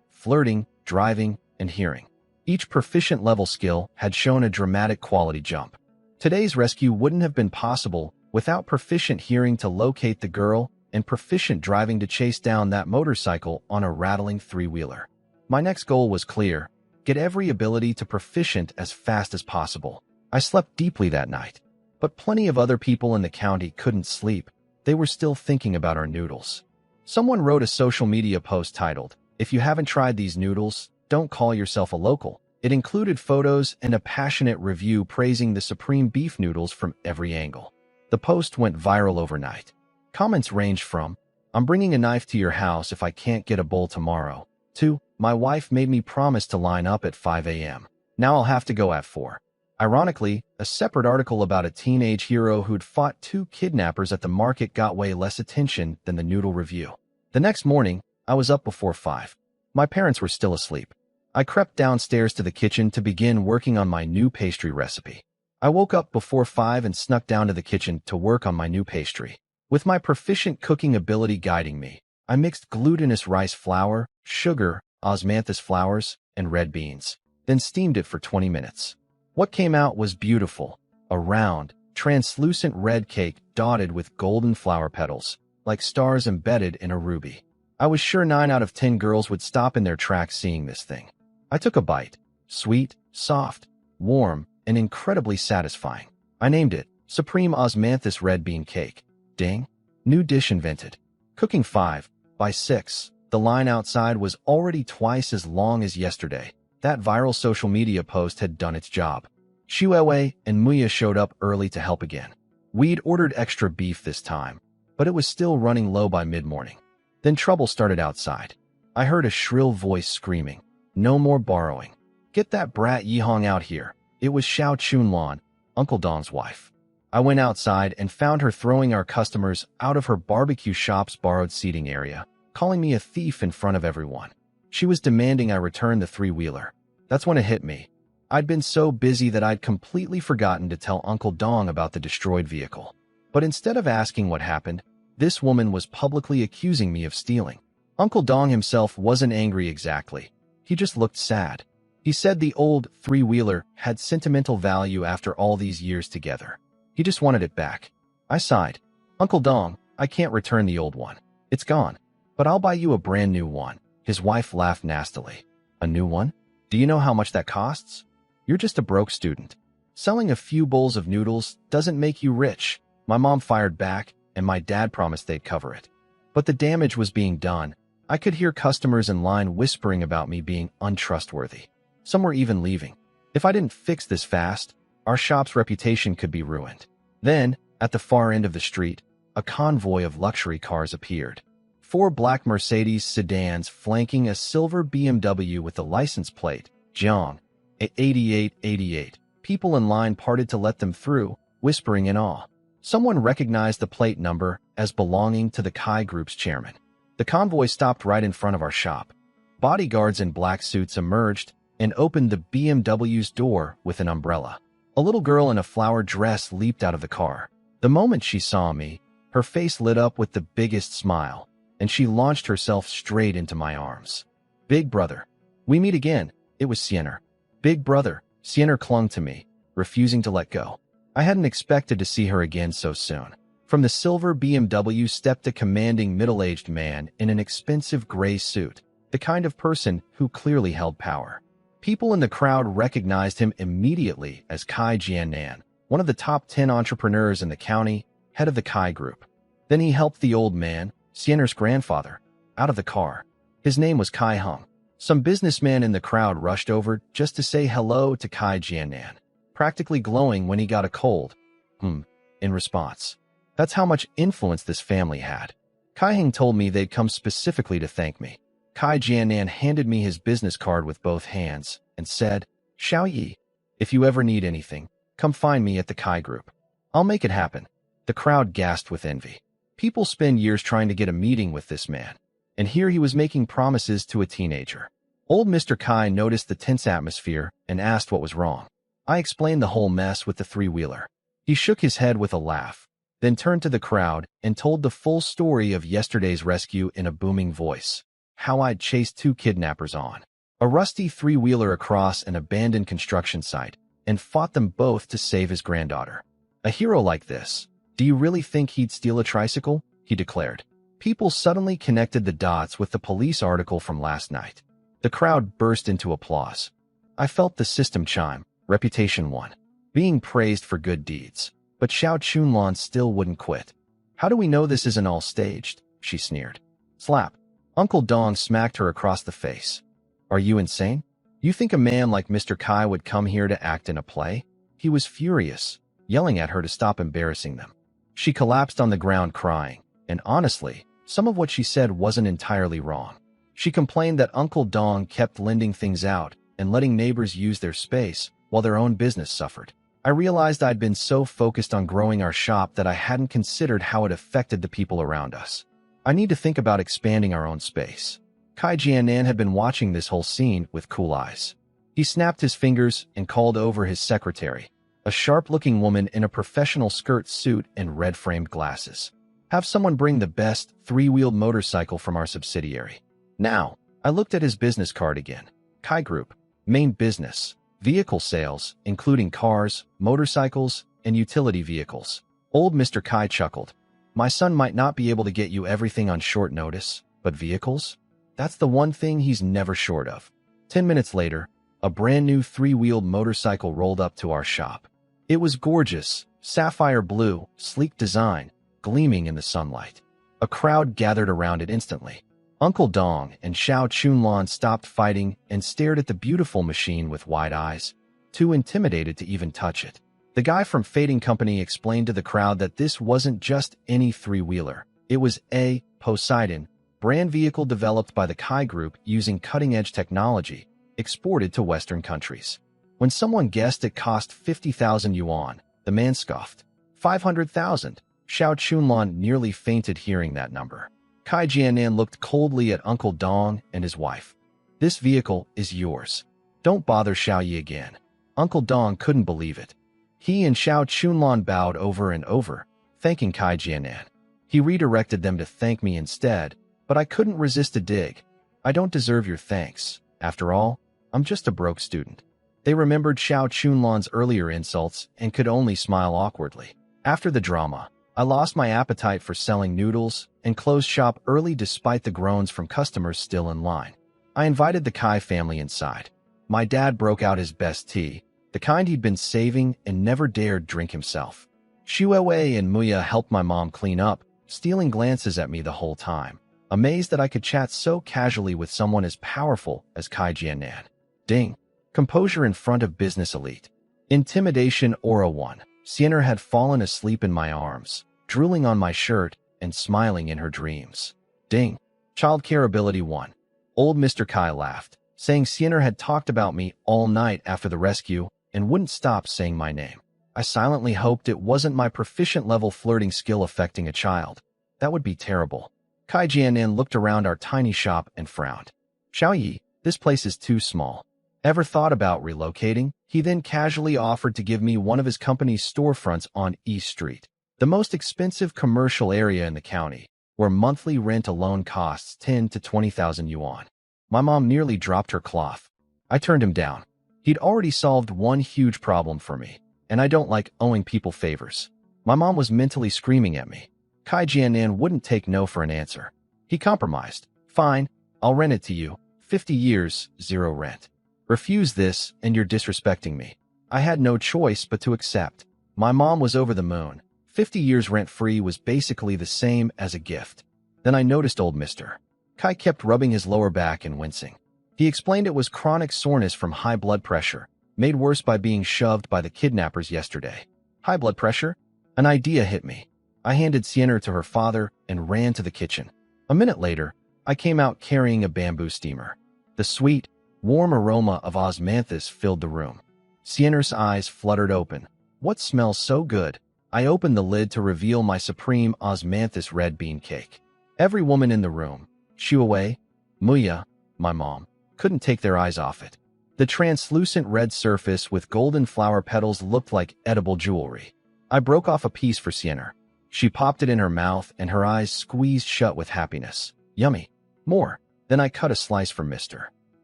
flirting, driving, and hearing. Each proficient level skill had shown a dramatic quality jump. Today's rescue wouldn't have been possible without proficient hearing to locate the girl and proficient driving to chase down that motorcycle on a rattling three-wheeler. My next goal was clear: get every ability to proficient as fast as possible. I slept deeply that night, but plenty of other people in the county couldn't sleep. They were still thinking about our noodles. Someone wrote a social media post titled, "If you haven't tried these noodles, don't call yourself a local." It included photos and a passionate review praising the supreme beef noodles from every angle. The post went viral overnight. Comments ranged from, "I'm bringing a knife to your house if I can't get a bowl tomorrow," to, "My wife made me promise to line up at 5 a.m. Now I'll have to go at 4. Ironically, a separate article about a teenage hero who'd fought 2 kidnappers at the market got way less attention than the noodle review. The next morning, I was up before 5. My parents were still asleep. I crept downstairs to the kitchen to begin working on my new pastry recipe. I woke up before 5 and snuck down to the kitchen to work on my new pastry. With my proficient cooking ability guiding me, I mixed glutinous rice flour, sugar, osmanthus flowers, and red beans, then steamed it for 20 minutes. What came out was beautiful, a round, translucent red cake dotted with golden flower petals, like stars embedded in a ruby. I was sure 9 out of 10 girls would stop in their tracks seeing this thing. I took a bite. Sweet, soft, warm, and incredibly satisfying. I named it Supreme Osmanthus Red Bean Cake. Ding! New dish invented. Cooking 5. By 6, the line outside was already twice as long as yesterday. That viral social media post had done its job. Shuewei and Muya showed up early to help again. We'd ordered extra beef this time, but it was still running low by mid-morning. Then trouble started outside. I heard a shrill voice screaming, "No more borrowing. Get that brat Yihong out here." It was Xiao Chunlan, Uncle Dong's wife. I went outside and found her throwing our customers out of her barbecue shop's borrowed seating area, calling me a thief in front of everyone. She was demanding I return the three-wheeler. That's when it hit me. I'd been so busy that I'd completely forgotten to tell Uncle Dong about the destroyed vehicle. But instead of asking what happened, this woman was publicly accusing me of stealing. Uncle Dong himself wasn't angry exactly. He just looked sad. He said the old three-wheeler had sentimental value after all these years together. He just wanted it back. I sighed. "Uncle Dong, I can't return the old one. It's gone. But I'll buy you a brand new one." His wife laughed nastily. "A new one? Do you know how much that costs? You're just a broke student. Selling a few bowls of noodles doesn't make you rich." My mom fired back, and my dad promised they'd cover it. But the damage was being done. I could hear customers in line whispering about me being untrustworthy. Some were even leaving. If I didn't fix this fast, our shop's reputation could be ruined. Then, at the far end of the street, a convoy of luxury cars appeared. 4 black Mercedes sedans flanking a silver BMW with the license plate, Jiang, 8888. People in line parted to let them through, whispering in awe. Someone recognized the plate number as belonging to the Kai Group's chairman. The convoy stopped right in front of our shop. Bodyguards in black suits emerged and opened the BMW's door with an umbrella. A little girl in a flower dress leaped out of the car. The moment she saw me, her face lit up with the biggest smile, and she launched herself straight into my arms. "Big brother. We meet again." It was Sienna. Big brother, Sienna clung to me, refusing to let go. I hadn't expected to see her again so soon. From the silver BMW stepped a commanding middle-aged man in an expensive gray suit, the kind of person who clearly held power. People in the crowd recognized him immediately as Kai Jiannan, one of the top 10 entrepreneurs in the county, head of the Kai Group. Then he helped the old man, Sienna's grandfather, out of the car. His name was Kai Hung. Some businessman in the crowd rushed over just to say hello to Kai Jiannan, practically glowing when he got a cold, in response. That's how much influence this family had. Kai Hung told me they'd come specifically to thank me. Kai Jiannan handed me his business card with both hands and said, "Xiao Yi, if you ever need anything, come find me at the Kai Group. I'll make it happen." The crowd gasped with envy. People spend years trying to get a meeting with this man, and here he was making promises to a teenager. Old Mr. Kai noticed the tense atmosphere and asked what was wrong. I explained the whole mess with the three-wheeler. He shook his head with a laugh, then turned to the crowd and told the full story of yesterday's rescue in a booming voice. How I'd chased 2 kidnappers on a rusty three-wheeler across an abandoned construction site and fought them both to save his granddaughter. A hero like this, do you really think he'd steal a tricycle? He declared. People suddenly connected the dots with the police article from last night. The crowd burst into applause. I felt the system chime, reputation won, being praised for good deeds. But Xiao Chunlan still wouldn't quit. How do we know this isn't all staged? She sneered. Slap. Uncle Dong smacked her across the face. Are you insane? You think a man like Mr. Kai would come here to act in a play? He was furious, yelling at her to stop embarrassing them. She collapsed on the ground crying, and honestly, some of what she said wasn't entirely wrong. She complained that Uncle Dong kept lending things out and letting neighbors use their space while their own business suffered. I realized I'd been so focused on growing our shop that I hadn't considered how it affected the people around us. I need to think about expanding our own space. Kai Jiannan had been watching this whole scene with cool eyes. He snapped his fingers and called over his secretary, a sharp-looking woman in a professional skirt suit and red-framed glasses. Have someone bring the best 3-wheeled motorcycle from our subsidiary. Now, I looked at his business card again. Kai Group, main business, vehicle sales, including cars, motorcycles, and utility vehicles. Old Mr. Kai chuckled. My son might not be able to get you everything on short notice, but vehicles? That's the one thing he's never short of. 10 minutes later, a brand new 3-wheeled motorcycle rolled up to our shop. It was gorgeous, sapphire blue, sleek design, gleaming in the sunlight. A crowd gathered around it instantly. Uncle Dong and Xiao Chunlan stopped fighting and stared at the beautiful machine with wide eyes, too intimidated to even touch it. The guy from Fading Company explained to the crowd that this wasn't just any 3-wheeler. It was a Poseidon, brand vehicle developed by the Kai Group using cutting-edge technology, exported to Western countries. When someone guessed it cost 50,000 yuan, the man scoffed. 500,000. Xiao Chunlan nearly fainted hearing that number. Kai Jiannan looked coldly at Uncle Dong and his wife. This vehicle is yours. Don't bother Xiao Yi again. Uncle Dong couldn't believe it. He and Xiao Chunlan bowed over and over, thanking Kai Jiannan. He redirected them to thank me instead, but I couldn't resist a dig. I don't deserve your thanks. After all, I'm just a broke student. They remembered Xiao Chunlan's earlier insults and could only smile awkwardly. After the drama, I lost my appetite for selling noodles and closed shop early despite the groans from customers still in line. I invited the Kai family inside. My dad broke out his best tea, the kind he'd been saving and never dared drink himself. Shuewei and Muya helped my mom clean up, stealing glances at me the whole time, amazed that I could chat so casually with someone as powerful as Kai Jiannan. Ding. Composure in front of business elite. Intimidation Aura 1. Sienna had fallen asleep in my arms, drooling on my shirt and smiling in her dreams. Ding. Childcare ability 1. Old Mr. Kai laughed, saying Sienna had talked about me all night after the rescue and wouldn't stop saying my name. I silently hoped it wasn't my proficient-level flirting skill affecting a child. That would be terrible. Kai Jiannan looked around our tiny shop and frowned. Xiao Yi, this place is too small. Ever thought about relocating? He then casually offered to give me one of his company's storefronts on East Street, the most expensive commercial area in the county, where monthly rent alone costs 10 to 20,000 yuan. My mom nearly dropped her cloth. I turned him down. He'd already solved one huge problem for me, and I don't like owing people favors. My mom was mentally screaming at me. Kai Jianan wouldn't take no for an answer. He compromised. Fine, I'll rent it to you. 50 years, 0 rent. Refuse this, and you're disrespecting me. I had no choice but to accept. My mom was over the moon. 50 years rent-free was basically the same as a gift. Then I noticed old Mr. Kai kept rubbing his lower back and wincing. He explained it was chronic soreness from high blood pressure, made worse by being shoved by the kidnappers yesterday. High blood pressure? An idea hit me. I handed Sienna to her father and ran to the kitchen. A minute later, I came out carrying a bamboo steamer. The sweet, warm aroma of osmanthus filled the room. Sienna's eyes fluttered open. What smells so good? I opened the lid to reveal my supreme osmanthus red bean cake. Every woman in the room, Shuawei, Muya, my mom, couldn't take their eyes off it. The translucent red surface with golden flower petals looked like edible jewelry. I broke off a piece for Sienna. She popped it in her mouth and her eyes squeezed shut with happiness. Yummy. More. Then I cut a slice for Mr.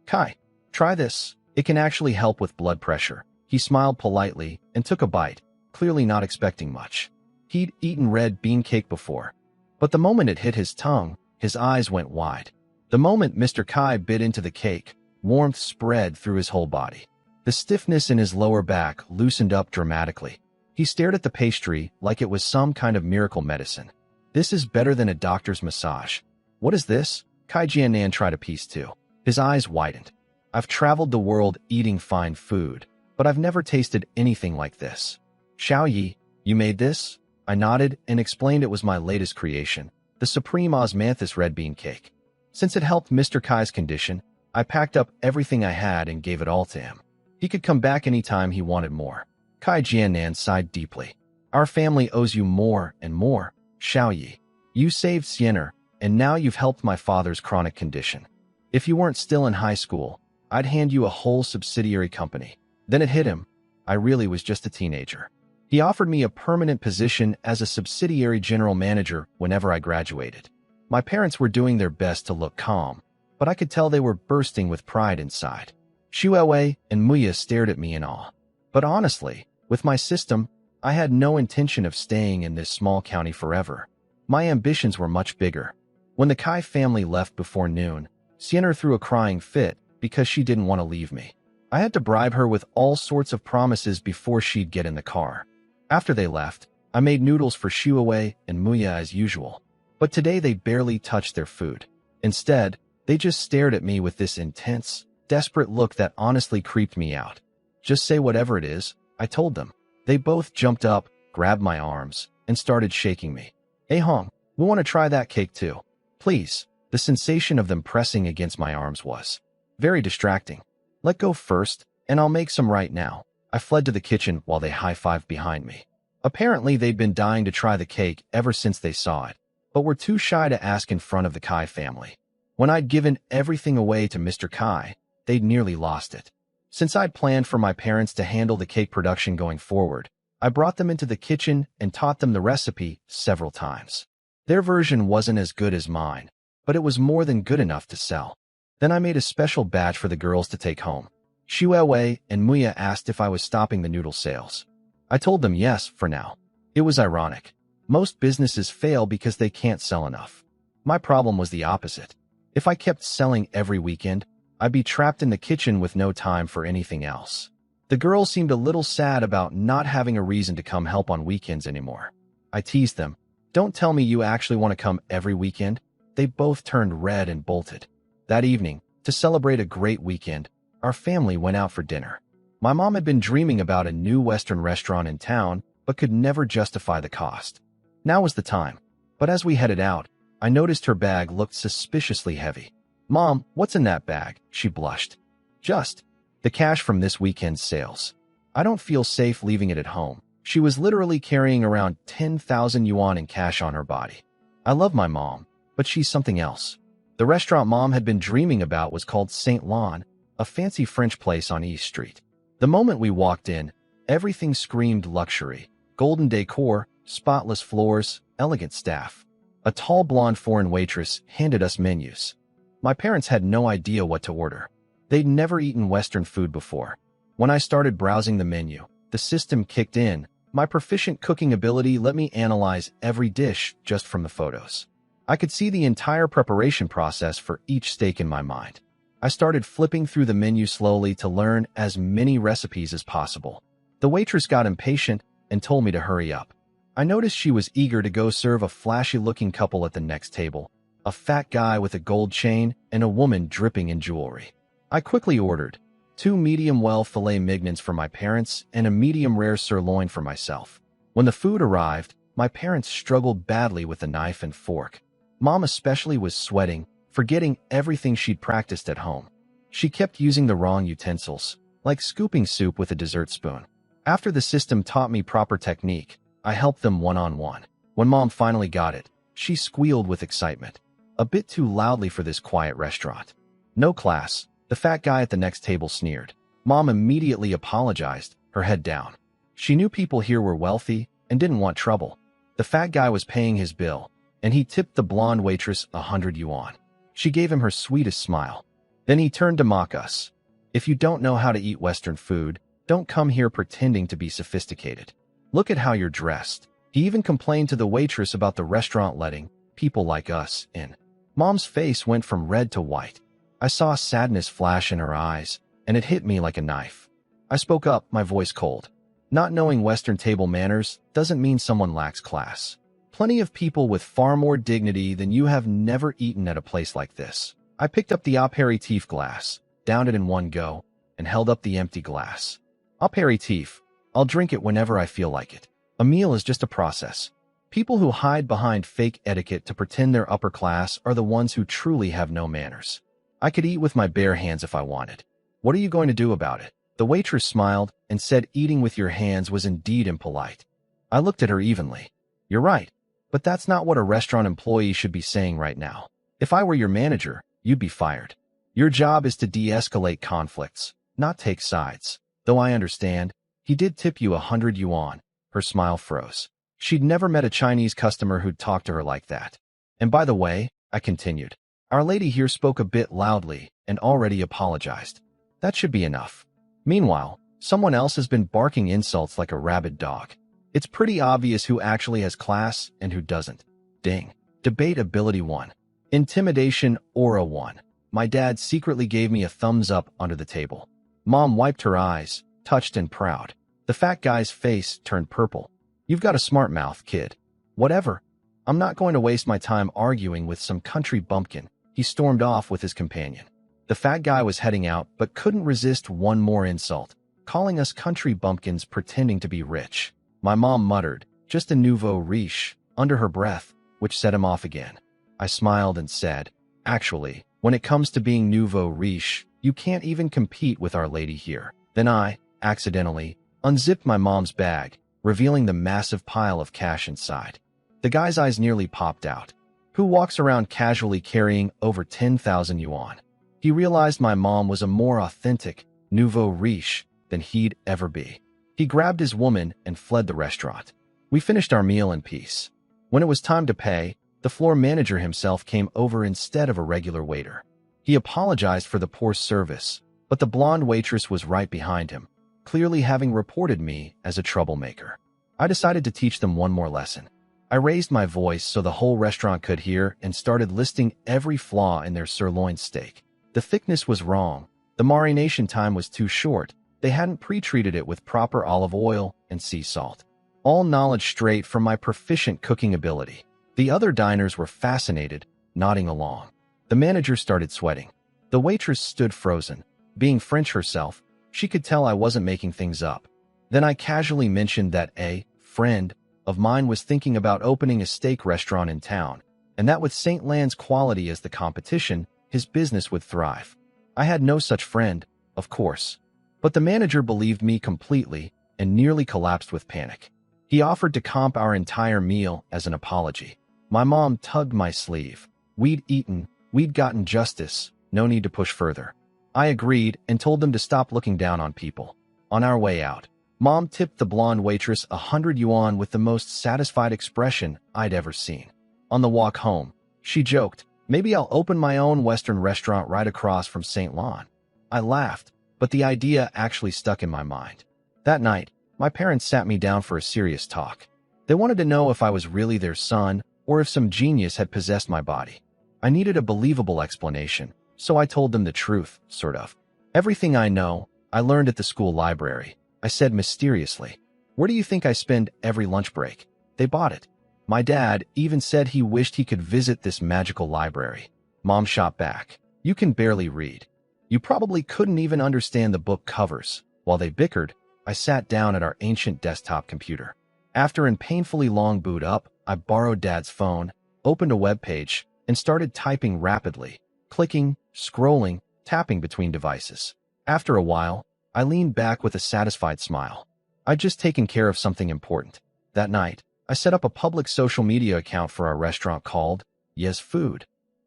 Kai. Try this. It can actually help with blood pressure. He smiled politely and took a bite, clearly not expecting much. He'd eaten red bean cake before. But the moment it hit his tongue, his eyes went wide. The moment Mr. Kai bit into the cake, warmth spread through his whole body. The stiffness in his lower back loosened up dramatically. He stared at the pastry like it was some kind of miracle medicine. This is better than a doctor's massage. What is this? Kai Jianan tried a piece too. His eyes widened. I've traveled the world eating fine food, but I've never tasted anything like this. Xiao Yi, you made this? I nodded and explained it was my latest creation, the supreme osmanthus red bean cake. Since it helped Mr. Kai's condition, I packed up everything I had and gave it all to him. He could come back anytime he wanted more. Kai Jianan sighed deeply. Our family owes you more and more, Xiao Yi. You saved Sienna, and now you've helped my father's chronic condition. If you weren't still in high school, I'd hand you a whole subsidiary company. Then it hit him. I really was just a teenager. He offered me a permanent position as a subsidiary general manager whenever I graduated. My parents were doing their best to look calm, but I could tell they were bursting with pride inside. Shuawei and Muya stared at me in awe. But honestly, with my system, I had no intention of staying in this small county forever. My ambitions were much bigger. When the Kai family left before noon, Sienna threw a crying fit because she didn't want to leave me. I had to bribe her with all sorts of promises before she'd get in the car. After they left, I made noodles for Shuawei and Muya as usual. But today they barely touched their food. Instead, they just stared at me with this intense, desperate look that honestly creeped me out. Just say whatever it is, I told them. They both jumped up, grabbed my arms, and started shaking me. Hey Hong, we want to try that cake too. Please. The sensation of them pressing against my arms was very distracting. Let go first, and I'll make some right now. I fled to the kitchen while they high-fived behind me. Apparently they'd been dying to try the cake ever since they saw it, but were too shy to ask in front of the Kai family. When I'd given everything away to Mr. Kai, they'd nearly lost it. Since I'd planned for my parents to handle the cake production going forward, I brought them into the kitchen and taught them the recipe several times. Their version wasn't as good as mine, but it was more than good enough to sell. Then I made a special batch for the girls to take home. Shuawei and Muya asked if I was stopping the noodle sales. I told them yes, for now. It was ironic. Most businesses fail because they can't sell enough. My problem was the opposite. If I kept selling every weekend, I'd be trapped in the kitchen with no time for anything else. The girls seemed a little sad about not having a reason to come help on weekends anymore. I teased them. Don't tell me you actually want to come every weekend. They both turned red and bolted. That evening, to celebrate a great weekend, our family went out for dinner. My mom had been dreaming about a new Western restaurant in town, but could never justify the cost. Now was the time. But as we headed out, I noticed her bag looked suspiciously heavy. Mom, what's in that bag? She blushed. Just the cash from this weekend's sales. I don't feel safe leaving it at home. She was literally carrying around 10,000 yuan in cash on her body. I love my mom, but she's something else. The restaurant Mom had been dreaming about was called Saint Lawn, a fancy French place on East Street. The moment we walked in, everything screamed luxury. Golden decor, spotless floors, elegant staff. A tall blonde foreign waitress handed us menus. My parents had no idea what to order. They'd never eaten Western food before. When I started browsing the menu, the system kicked in. My proficient cooking ability let me analyze every dish just from the photos. I could see the entire preparation process for each steak in my mind. I started flipping through the menu slowly to learn as many recipes as possible. The waitress got impatient and told me to hurry up. I noticed she was eager to go serve a flashy-looking couple at the next table, a fat guy with a gold chain and a woman dripping in jewelry. I quickly ordered 2 medium-well filet mignons for my parents and a medium-rare sirloin for myself. When the food arrived, my parents struggled badly with a knife and fork. Mom especially was sweating, forgetting everything she'd practiced at home. She kept using the wrong utensils, like scooping soup with a dessert spoon. After the system taught me proper technique, I helped them one-on-one. When Mom finally got it, she squealed with excitement, a bit too loudly for this quiet restaurant. "No class," the fat guy at the next table sneered. Mom immediately apologized, her head down. She knew people here were wealthy and didn't want trouble. The fat guy was paying his bill, and he tipped the blonde waitress 100 yuan. She gave him her sweetest smile. Then he turned to mock us. "If you don't know how to eat Western food, don't come here pretending to be sophisticated. Look at how you're dressed." He even complained to the waitress about the restaurant letting people like us in. Mom's face went from red to white. I saw sadness flash in her eyes, and it hit me like a knife. I spoke up, my voice cold. Not knowing Western table manners doesn't mean someone lacks class. Plenty of people with far more dignity than you have never eaten at a place like this. I picked up the aperitif glass, downed it in one go, and held up the empty glass. Aperitif. I'll drink it whenever I feel like it. A meal is just a process. People who hide behind fake etiquette to pretend they're upper class are the ones who truly have no manners. I could eat with my bare hands if I wanted. What are you going to do about it? The waitress smiled and said eating with your hands was indeed impolite. I looked at her evenly. You're right, but that's not what a restaurant employee should be saying right now. If I were your manager, you'd be fired. Your job is to de-escalate conflicts, not take sides. Though I understand, he did tip you 100 yuan. Her smile froze. She'd never met a Chinese customer who'd talk to her like that. And by the way, I continued, our lady here spoke a bit loudly and already apologized. That should be enough. Meanwhile, someone else has been barking insults like a rabid dog. It's pretty obvious who actually has class and who doesn't. Ding. Debate ability 1. Intimidation aura 1. My dad secretly gave me a thumbs up under the table. Mom wiped her eyes, touched and proud. The fat guy's face turned purple. You've got a smart mouth, kid. Whatever. I'm not going to waste my time arguing with some country bumpkin. He stormed off with his companion. The fat guy was heading out but couldn't resist one more insult, calling us country bumpkins pretending to be rich. My mom muttered, just a nouveau riche, under her breath, which set him off again. I smiled and said, actually, when it comes to being nouveau riche, you can't even compete with our lady here. Then I, accidentally, unzipped my mom's bag, revealing the massive pile of cash inside. The guy's eyes nearly popped out. Who walks around casually carrying over 10,000 yuan? He realized my mom was a more authentic, nouveau riche than he'd ever be. He grabbed his woman and fled the restaurant. We finished our meal in peace. When it was time to pay, the floor manager himself came over instead of a regular waiter. He apologized for the poor service, but the blonde waitress was right behind him, clearly having reported me as a troublemaker. I decided to teach them one more lesson. I raised my voice so the whole restaurant could hear and started listing every flaw in their sirloin steak. The thickness was wrong. The marination time was too short. They hadn't pre-treated it with proper olive oil and sea salt. All knowledge straight from my proficient cooking ability. The other diners were fascinated, nodding along. The manager started sweating. The waitress stood frozen. Being French herself, she could tell I wasn't making things up. Then I casually mentioned that a friend of mine was thinking about opening a steak restaurant in town, and that with St. Land's quality as the competition, his business would thrive. I had no such friend, of course. But the manager believed me completely and nearly collapsed with panic. He offered to comp our entire meal as an apology. My mom tugged my sleeve. We'd eaten, we'd gotten justice, no need to push further. I agreed and told them to stop looking down on people. On our way out, Mom tipped the blonde waitress 100 yuan with the most satisfied expression I'd ever seen. On the walk home, she joked, maybe I'll open my own Western restaurant right across from St. Lawn. I laughed, but the idea actually stuck in my mind. That night, my parents sat me down for a serious talk. They wanted to know if I was really their son or if some genius had possessed my body. I needed a believable explanation, so I told them the truth, sort of. Everything I know, I learned at the school library, I said mysteriously. Where do you think I spend every lunch break? They bought it. My dad even said he wished he could visit this magical library. Mom shot back. You can barely read. You probably couldn't even understand the book covers. While they bickered, I sat down at our ancient desktop computer. After a painfully long boot up, I borrowed Dad's phone, opened a web page, and started typing rapidly, clicking, scrolling, tapping between devices. After a while, I leaned back with a satisfied smile. I'd just taken care of something important. That night, I set up a public social media account for our restaurant called Yes Food.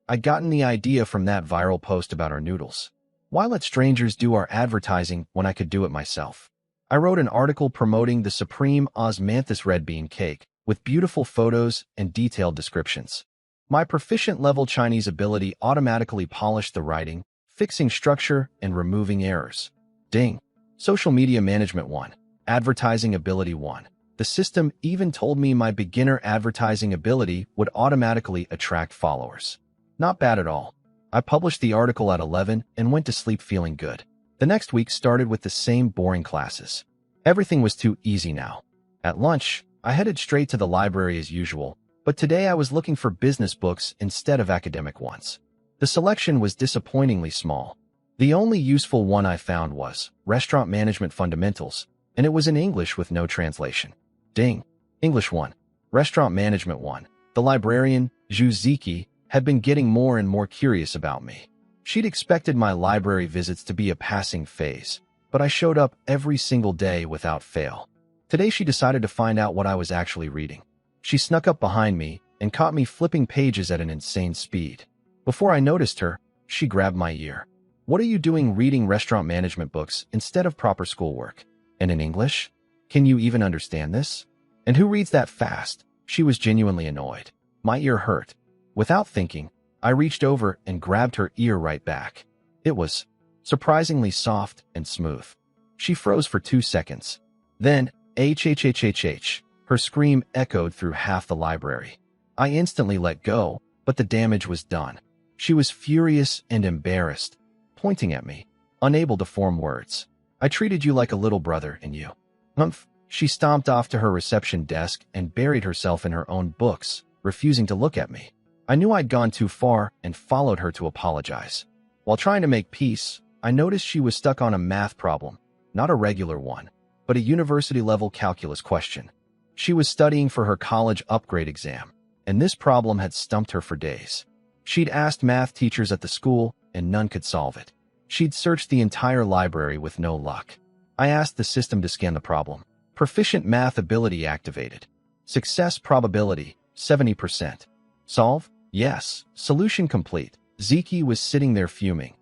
I'd gotten the idea from that viral post about our noodles. Why let strangers do our advertising when I could do it myself? I wrote an article promoting the supreme osmanthus red bean cake with beautiful photos and detailed descriptions. My proficient-level Chinese ability automatically polished the writing, fixing structure and removing errors. Ding. Social Media Management 1. Advertising Ability 1. The system even told me my beginner advertising ability would automatically attract followers. Not bad at all. I published the article at 11 and went to sleep feeling good. The next week started with the same boring classes. Everything was too easy now. At lunch, I headed straight to the library as usual, but today I was looking for business books instead of academic ones. The selection was disappointingly small. The only useful one I found was Restaurant Management Fundamentals, and it was in English with no translation. Ding. English 1. Restaurant Management 1. The librarian, Zhu Ziki, had been getting more and more curious about me. She'd expected my library visits to be a passing phase, but I showed up every single day without fail. Today she decided to find out what I was actually reading. She snuck up behind me and caught me flipping pages at an insane speed. Before I noticed her, she grabbed my ear. What are you doing reading restaurant management books instead of proper schoolwork? And in English? Can you even understand this? And who reads that fast? She was genuinely annoyed. My ear hurt. Without thinking, I reached over and grabbed her ear right back. It was surprisingly soft and smooth. She froze for 2 seconds. Then, HHHHH, her scream echoed through half the library. I instantly let go, but the damage was done. She was furious and embarrassed, pointing at me, unable to form words. I treated you like a little brother, and you. Humph. She stomped off to her reception desk and buried herself in her own books, refusing to look at me. I knew I'd gone too far and followed her to apologize. While trying to make peace, I noticed she was stuck on a math problem, not a regular one, but a university-level calculus question. She was studying for her college upgrade exam, and this problem had stumped her for days. She'd asked math teachers at the school, and none could solve it. She'd searched the entire library with no luck. I asked the system to scan the problem. Proficient math ability activated. Success probability, 70%. Solve? Yes. Solution complete. Ziki was sitting there fuming.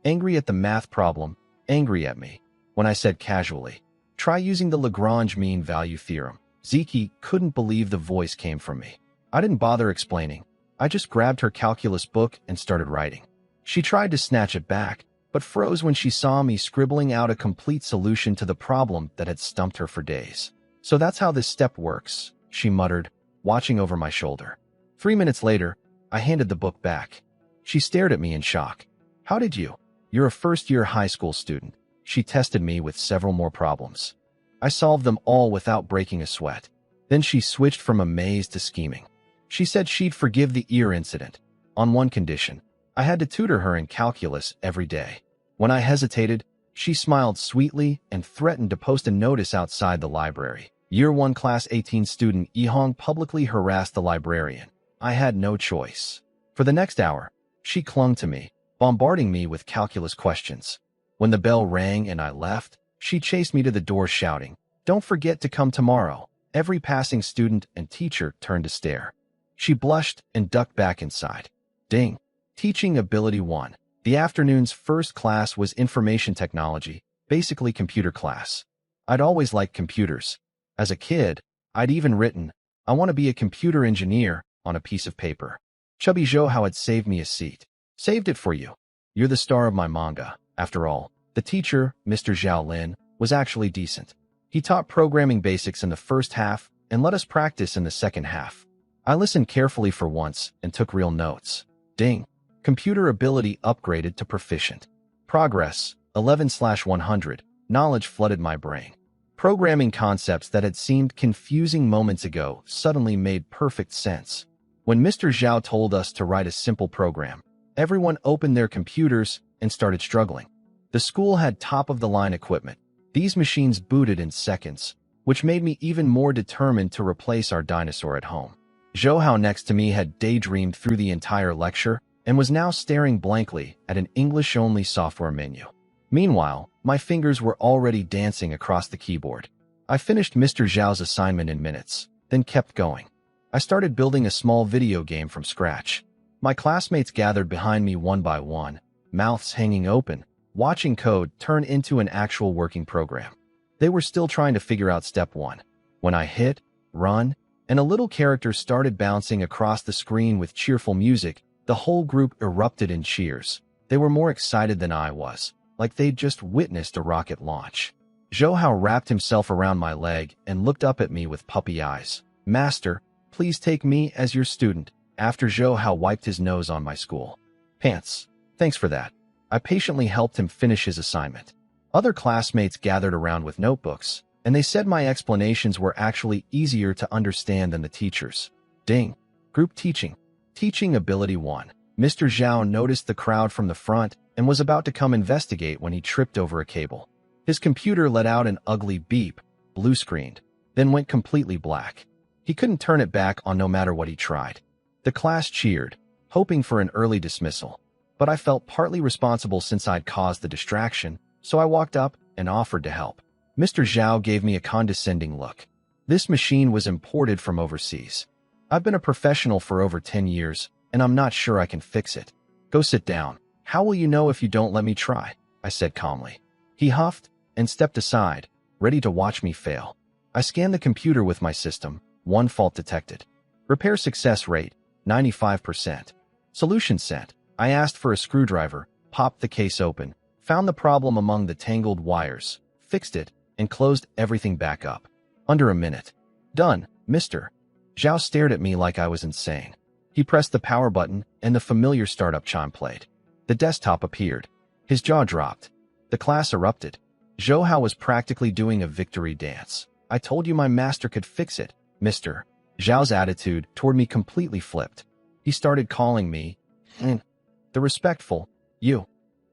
Angry at the math problem, angry at me. When I said casually, try using the Lagrange mean value theorem, Ziki couldn't believe the voice came from me. I didn't bother explaining. I just grabbed her calculus book and started writing. She tried to snatch it back, but froze when she saw me scribbling out a complete solution to the problem that had stumped her for days. So that's how this step works, she muttered, watching over my shoulder. 3 minutes later, I handed the book back. She stared at me in shock. How did you? You're a first-year high school student. She tested me with several more problems. I solved them all without breaking a sweat. Then she switched from amazed to scheming. She said she'd forgive the ear incident, on one condition. I had to tutor her in calculus every day. When I hesitated, she smiled sweetly and threatened to post a notice outside the library. Year 1 Class 18 student Yihong publicly harassed the librarian. I had no choice. For the next hour, she clung to me, bombarding me with calculus questions. When the bell rang and I left, she chased me to the door shouting, "Don't forget to come tomorrow." Every passing student and teacher turned to stare. She blushed and ducked back inside. Ding. Teaching Ability 1. The afternoon's first class was information technology, basically computer class. I'd always liked computers. As a kid, I'd even written, "I want to be a computer engineer," on a piece of paper. Chubby Zhou had saved me a seat. Saved it for you. You're the star of my manga, after all. The teacher, Mr. Zhao Lin, was actually decent. He taught programming basics in the first half and let us practice in the second half. I listened carefully for once and took real notes. Ding. Computer ability upgraded to proficient. Progress, 11/100. Knowledge flooded my brain. Programming concepts that had seemed confusing moments ago suddenly made perfect sense. When Mr. Zhao told us to write a simple program, everyone opened their computers and started struggling. The school had top-of-the-line equipment. These machines booted in seconds, which made me even more determined to replace our dinosaur at home. Zhou Hao next to me had daydreamed through the entire lecture and was now staring blankly at an English-only software menu. Meanwhile, my fingers were already dancing across the keyboard. I finished Mr. Zhao's assignment in minutes, then kept going. I started building a small video game from scratch. My classmates gathered behind me one by one, mouths hanging open, watching code turn into an actual working program. They were still trying to figure out step 1. When I hit, run, and a little character started bouncing across the screen with cheerful music, the whole group erupted in cheers. They were more excited than I was, like they'd just witnessed a rocket launch. Zhou Hao wrapped himself around my leg and looked up at me with puppy eyes. "Master, please take me as your student," after Zhou Hao wiped his nose on my school pants. "Thanks for that." I patiently helped him finish his assignment. Other classmates gathered around with notebooks, and they said my explanations were actually easier to understand than the teacher's. Ding. Group teaching. Teaching ability 1. Mr. Zhao noticed the crowd from the front and was about to come investigate when he tripped over a cable. His computer let out an ugly beep, blue-screened, then went completely black. He couldn't turn it back on no matter what he tried. The class cheered, hoping for an early dismissal. But I felt partly responsible since I'd caused the distraction, so I walked up and offered to help. Mr. Zhao gave me a condescending look. This machine was imported from overseas. I've been a professional for over 10 years, and I'm not sure I can fix it. Go sit down. How will you know if you don't let me try? I said calmly. He huffed and stepped aside, ready to watch me fail. I scanned the computer with my system. 1 fault detected. Repair success rate, 95%. Solution sent. I asked for a screwdriver, popped the case open, found the problem among the tangled wires, fixed it, and closed everything back up. Under a minute. Done, Mr. Zhao stared at me like I was insane. He pressed the power button, and the familiar startup chime played. The desktop appeared. His jaw dropped. The class erupted. Zhou Hao was practically doing a victory dance. "I told you my master could fix it, Mr. Zhao's attitude toward me completely flipped. He started calling me the respectful you.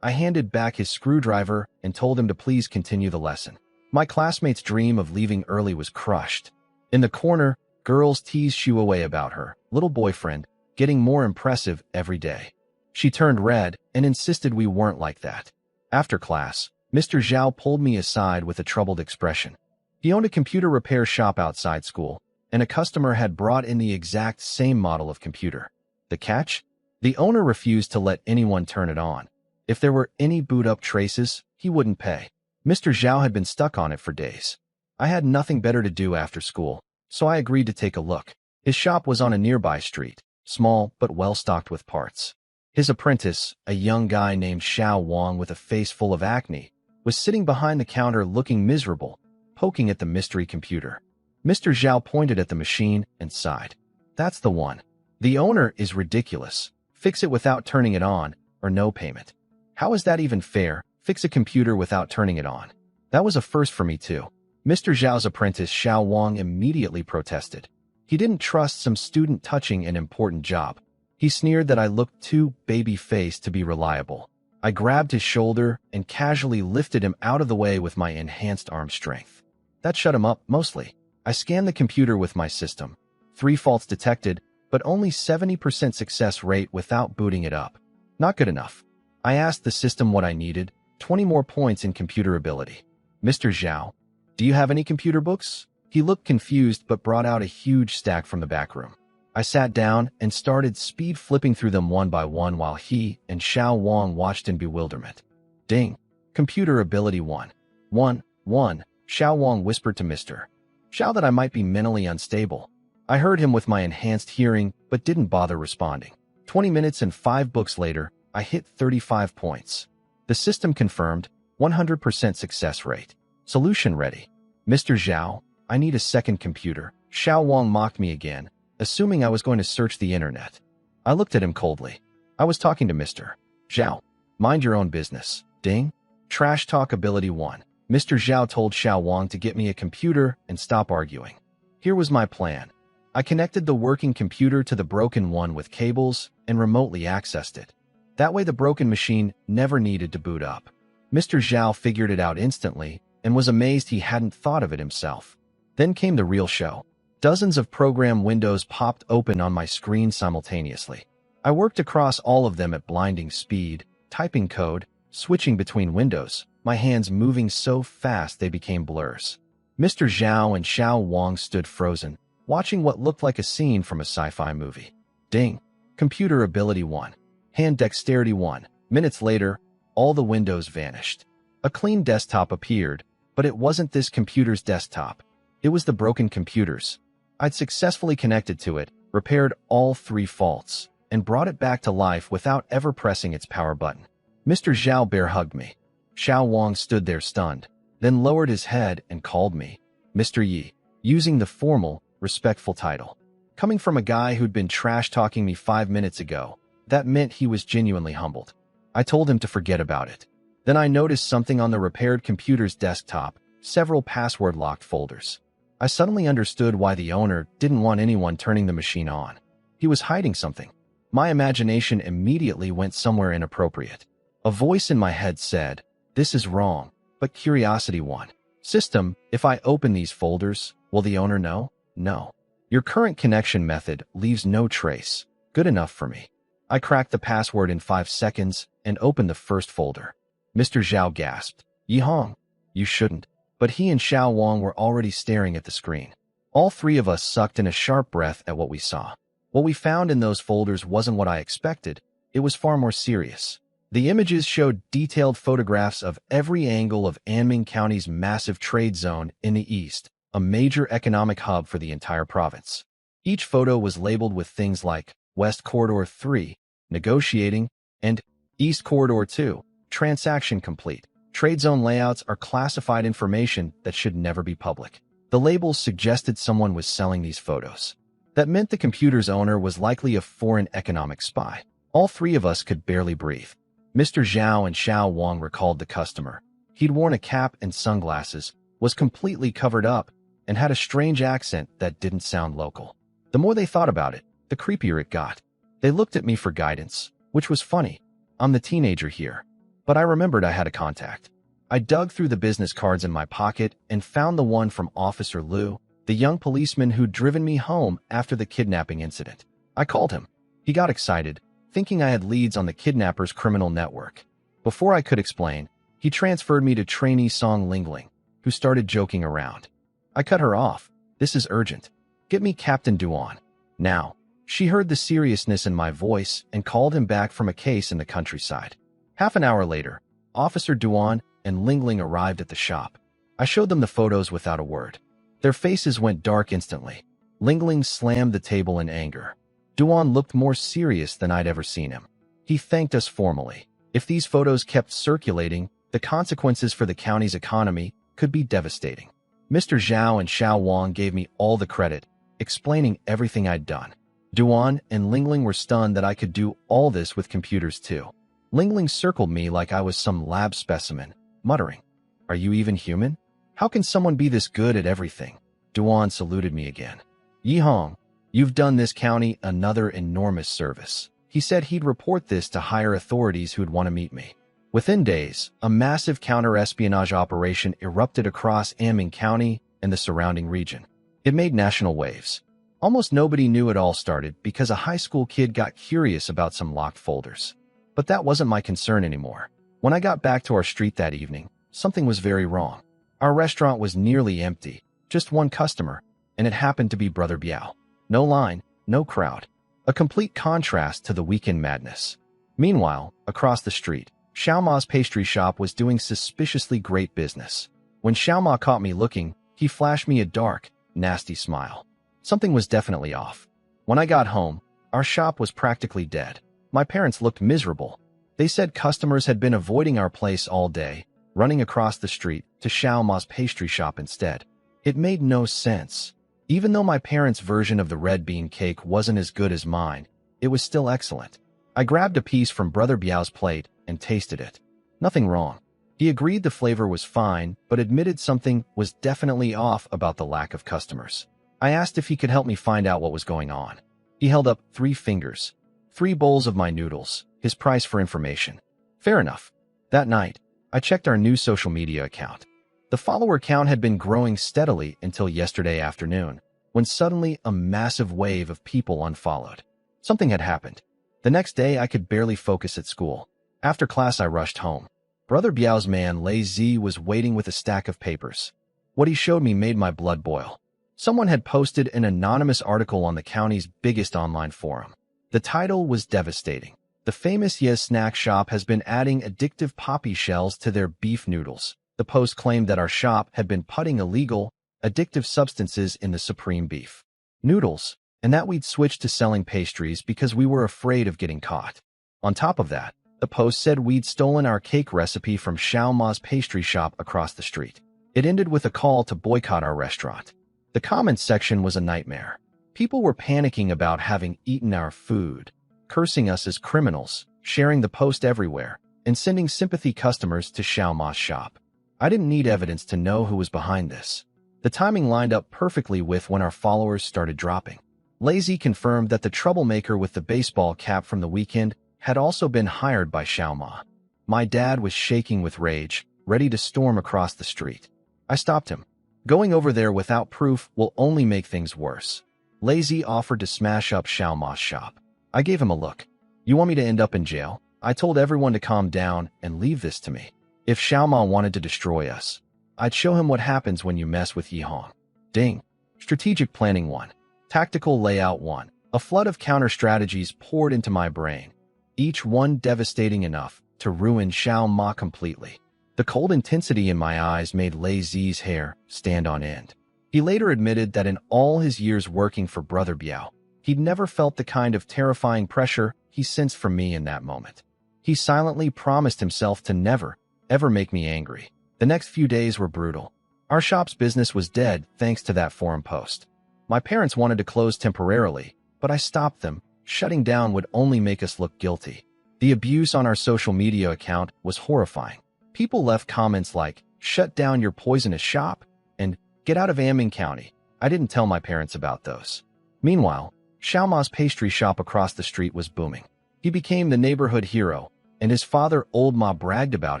I handed back his screwdriver and told him to please continue the lesson. My classmate's dream of leaving early was crushed. In the corner, girls teased Shu away about her little boyfriend, getting more impressive every day. She turned red and insisted we weren't like that. After class, Mr. Zhao pulled me aside with a troubled expression. He owned a computer repair shop outside school, and a customer had brought in the exact same model of computer. The catch? The owner refused to let anyone turn it on. If there were any boot-up traces, he wouldn't pay. Mr. Zhao had been stuck on it for days. I had nothing better to do after school, so I agreed to take a look. His shop was on a nearby street, small but well-stocked with parts. His apprentice, a young guy named Xiao Wang with a face full of acne, was sitting behind the counter looking miserable, poking at the mystery computer. Mr. Zhao pointed at the machine and sighed. "That's the one. The owner is ridiculous. Fix it without turning it on, or no payment." How is that even fair? Fix a computer without turning it on. That was a first for me too. Mr. Zhao's apprentice Xiao Wang immediately protested. He didn't trust some student touching an important job. He sneered that I looked too baby-faced to be reliable. I grabbed his shoulder and casually lifted him out of the way with my enhanced arm strength. That shut him up, mostly. I scanned the computer with my system. 3 faults detected, but only 70% success rate without booting it up. Not good enough. I asked the system what I needed, 20 more points in computer ability. "Mr. Zhao, do you have any computer books?" He looked confused but brought out a huge stack from the back room. I sat down and started speed flipping through them one by one while he and Xiao Wang watched in bewilderment. Ding. Computer ability 1. 1. Xiao Wang whispered to Mr. Zhao that I might be mentally unstable. I heard him with my enhanced hearing, but didn't bother responding. 20 minutes and 5 books later, I hit 35 points. The system confirmed, 100% success rate. Solution ready. Mr. Zhao, I need a second computer. Xiao Wang mocked me again, assuming I was going to search the internet. I looked at him coldly. I was talking to Mr. Zhao. Mind your own business. Ding. Trash talk ability 1. Mr. Zhao told Xiao Wang to get me a computer and stop arguing. Here was my plan. I connected the working computer to the broken one with cables and remotely accessed it. That way the broken machine never needed to boot up. Mr. Zhao figured it out instantly and was amazed he hadn't thought of it himself. Then came the real show. Dozens of program windows popped open on my screen simultaneously. I worked across all of them at blinding speed, typing code, switching between windows, my hands moving so fast they became blurs. Mr. Zhao and Xiao Wang stood frozen, watching what looked like a scene from a sci-fi movie. Ding. Computer ability 1. Hand dexterity 1. Minutes later, all the windows vanished. A clean desktop appeared, but it wasn't this computer's desktop. It was the broken computer's. I'd successfully connected to it, repaired all 3 faults, and brought it back to life without ever pressing its power button. Mr. Zhao bear hugged me. Xiao Wang stood there stunned, then lowered his head and called me Mr. Yi, using the formal, respectful title. Coming from a guy who'd been trash-talking me 5 minutes ago, that meant he was genuinely humbled. I told him to forget about it. Then I noticed something on the repaired computer's desktop, several password-locked folders. I suddenly understood why the owner didn't want anyone turning the machine on. He was hiding something. My imagination immediately went somewhere inappropriate. A voice in my head said, "This is wrong," but curiosity won. System, if I open these folders, will the owner know? No. Your current connection method leaves no trace. Good enough for me. I cracked the password in 5 seconds and opened the first folder. Mr. Zhao gasped. "Yihong, you shouldn't." But he and Xiao Wang were already staring at the screen. All 3 of us sucked in a sharp breath at what we saw. What we found in those folders wasn't what I expected. It was far more serious. The images showed detailed photographs of every angle of Anming County's massive trade zone in the east, a major economic hub for the entire province. Each photo was labeled with things like West Corridor 3, negotiating, and East Corridor 2, transaction complete. Trade zone layouts are classified information that should never be public. The labels suggested someone was selling these photos. That meant the computer's owner was likely a foreign economic spy. All 3 of us could barely breathe. Mr. Zhao and Xiao Wang recalled the customer. He'd worn a cap and sunglasses, was completely covered up, and had a strange accent that didn't sound local. The more they thought about it, the creepier it got. They looked at me for guidance, which was funny. I'm the teenager here. But I remembered I had a contact. I dug through the business cards in my pocket and found the one from Officer Liu, the young policeman who'd driven me home after the kidnapping incident. I called him. He got excited, thinking I had leads on the kidnapper's criminal network. Before I could explain, he transferred me to trainee Song Lingling, who started joking around. I cut her off. "This is urgent. Get me Captain Duan. Now." She heard the seriousness in my voice and called him back from a case in the countryside. Half an hour later, Officer Duan and Lingling arrived at the shop. I showed them the photos without a word. Their faces went dark instantly. Lingling slammed the table in anger. Duan looked more serious than I'd ever seen him. He thanked us formally. If these photos kept circulating, the consequences for the county's economy could be devastating. Mr. Zhao and Xiao Wang gave me all the credit, explaining everything I'd done. Duan and Lingling were stunned that I could do all this with computers too. Lingling circled me like I was some lab specimen, muttering, "Are you even human? How can someone be this good at everything?" Duan saluted me again. "Yihong, you've done this county another enormous service." He said he'd report this to higher authorities who'd want to meet me. Within days, a massive counter-espionage operation erupted across Anming County and the surrounding region. It made national waves. Almost nobody knew it all started because a high school kid got curious about some locked folders. But that wasn't my concern anymore. When I got back to our street that evening, something was very wrong. Our restaurant was nearly empty, just one customer, and it happened to be Brother Biao. No line, no crowd. A complete contrast to the weekend madness. Meanwhile, across the street, Xiaoma's pastry shop was doing suspiciously great business. When Xiaoma caught me looking, he flashed me a dark, nasty smile. Something was definitely off. When I got home, our shop was practically dead. My parents looked miserable. They said customers had been avoiding our place all day, running across the street to Xiao Ma's pastry shop instead. It made no sense. Even though my parents' version of the red bean cake wasn't as good as mine, it was still excellent. I grabbed a piece from Brother Biao's plate and tasted it. Nothing wrong. He agreed the flavor was fine, but admitted something was definitely off about the lack of customers. I asked if he could help me find out what was going on. He held up 3 fingers. 3 bowls of my noodles, his price for information. Fair enough. That night, I checked our new social media account. The follower count had been growing steadily until yesterday afternoon, when suddenly a massive wave of people unfollowed. Something had happened. The next day, I could barely focus at school. After class, I rushed home. Brother Biao's man, Lei Zi, was waiting with a stack of papers. What he showed me made my blood boil. Someone had posted an anonymous article on the county's biggest online forum. The title was devastating. The famous Yes snack shop has been adding addictive poppy shells to their beef noodles. The post claimed that our shop had been putting illegal, addictive substances in the supreme beef noodles, and that we'd switched to selling pastries because we were afraid of getting caught. On top of that, the post said we'd stolen our cake recipe from Xiao Ma's pastry shop across the street. It ended with a call to boycott our restaurant. The comments section was a nightmare. People were panicking about having eaten our food, cursing us as criminals, sharing the post everywhere, and sending sympathy customers to Xiao Ma's shop. I didn't need evidence to know who was behind this. The timing lined up perfectly with when our followers started dropping. Lazy confirmed that the troublemaker with the baseball cap from the weekend had also been hired by Xiao Ma. My dad was shaking with rage, ready to storm across the street. I stopped him. Going over there without proof will only make things worse. Lazy offered to smash up Xiao Ma's shop. I gave him a look. You want me to end up in jail? I told everyone to calm down and leave this to me. If Xiao Ma wanted to destroy us, I'd show him what happens when you mess with Yihong. Ding. Strategic planning 1. Tactical layout 1. A flood of counter-strategies poured into my brain, each one devastating enough to ruin Xiao Ma completely. The cold intensity in my eyes made Lei Zi's hair stand on end. He later admitted that in all his years working for Brother Biao, he'd never felt the kind of terrifying pressure he sensed from me in that moment. He silently promised himself to never, ever make me angry. The next few days were brutal. Our shop's business was dead thanks to that forum post. My parents wanted to close temporarily, but I stopped them. Shutting down would only make us look guilty. The abuse on our social media account was horrifying. People left comments like, "Shut down your poisonous shop," and "Get out of Aming County." I didn't tell my parents about those. Meanwhile, Xiao Ma's pastry shop across the street was booming. He became the neighborhood hero, and his father, Old Ma, bragged about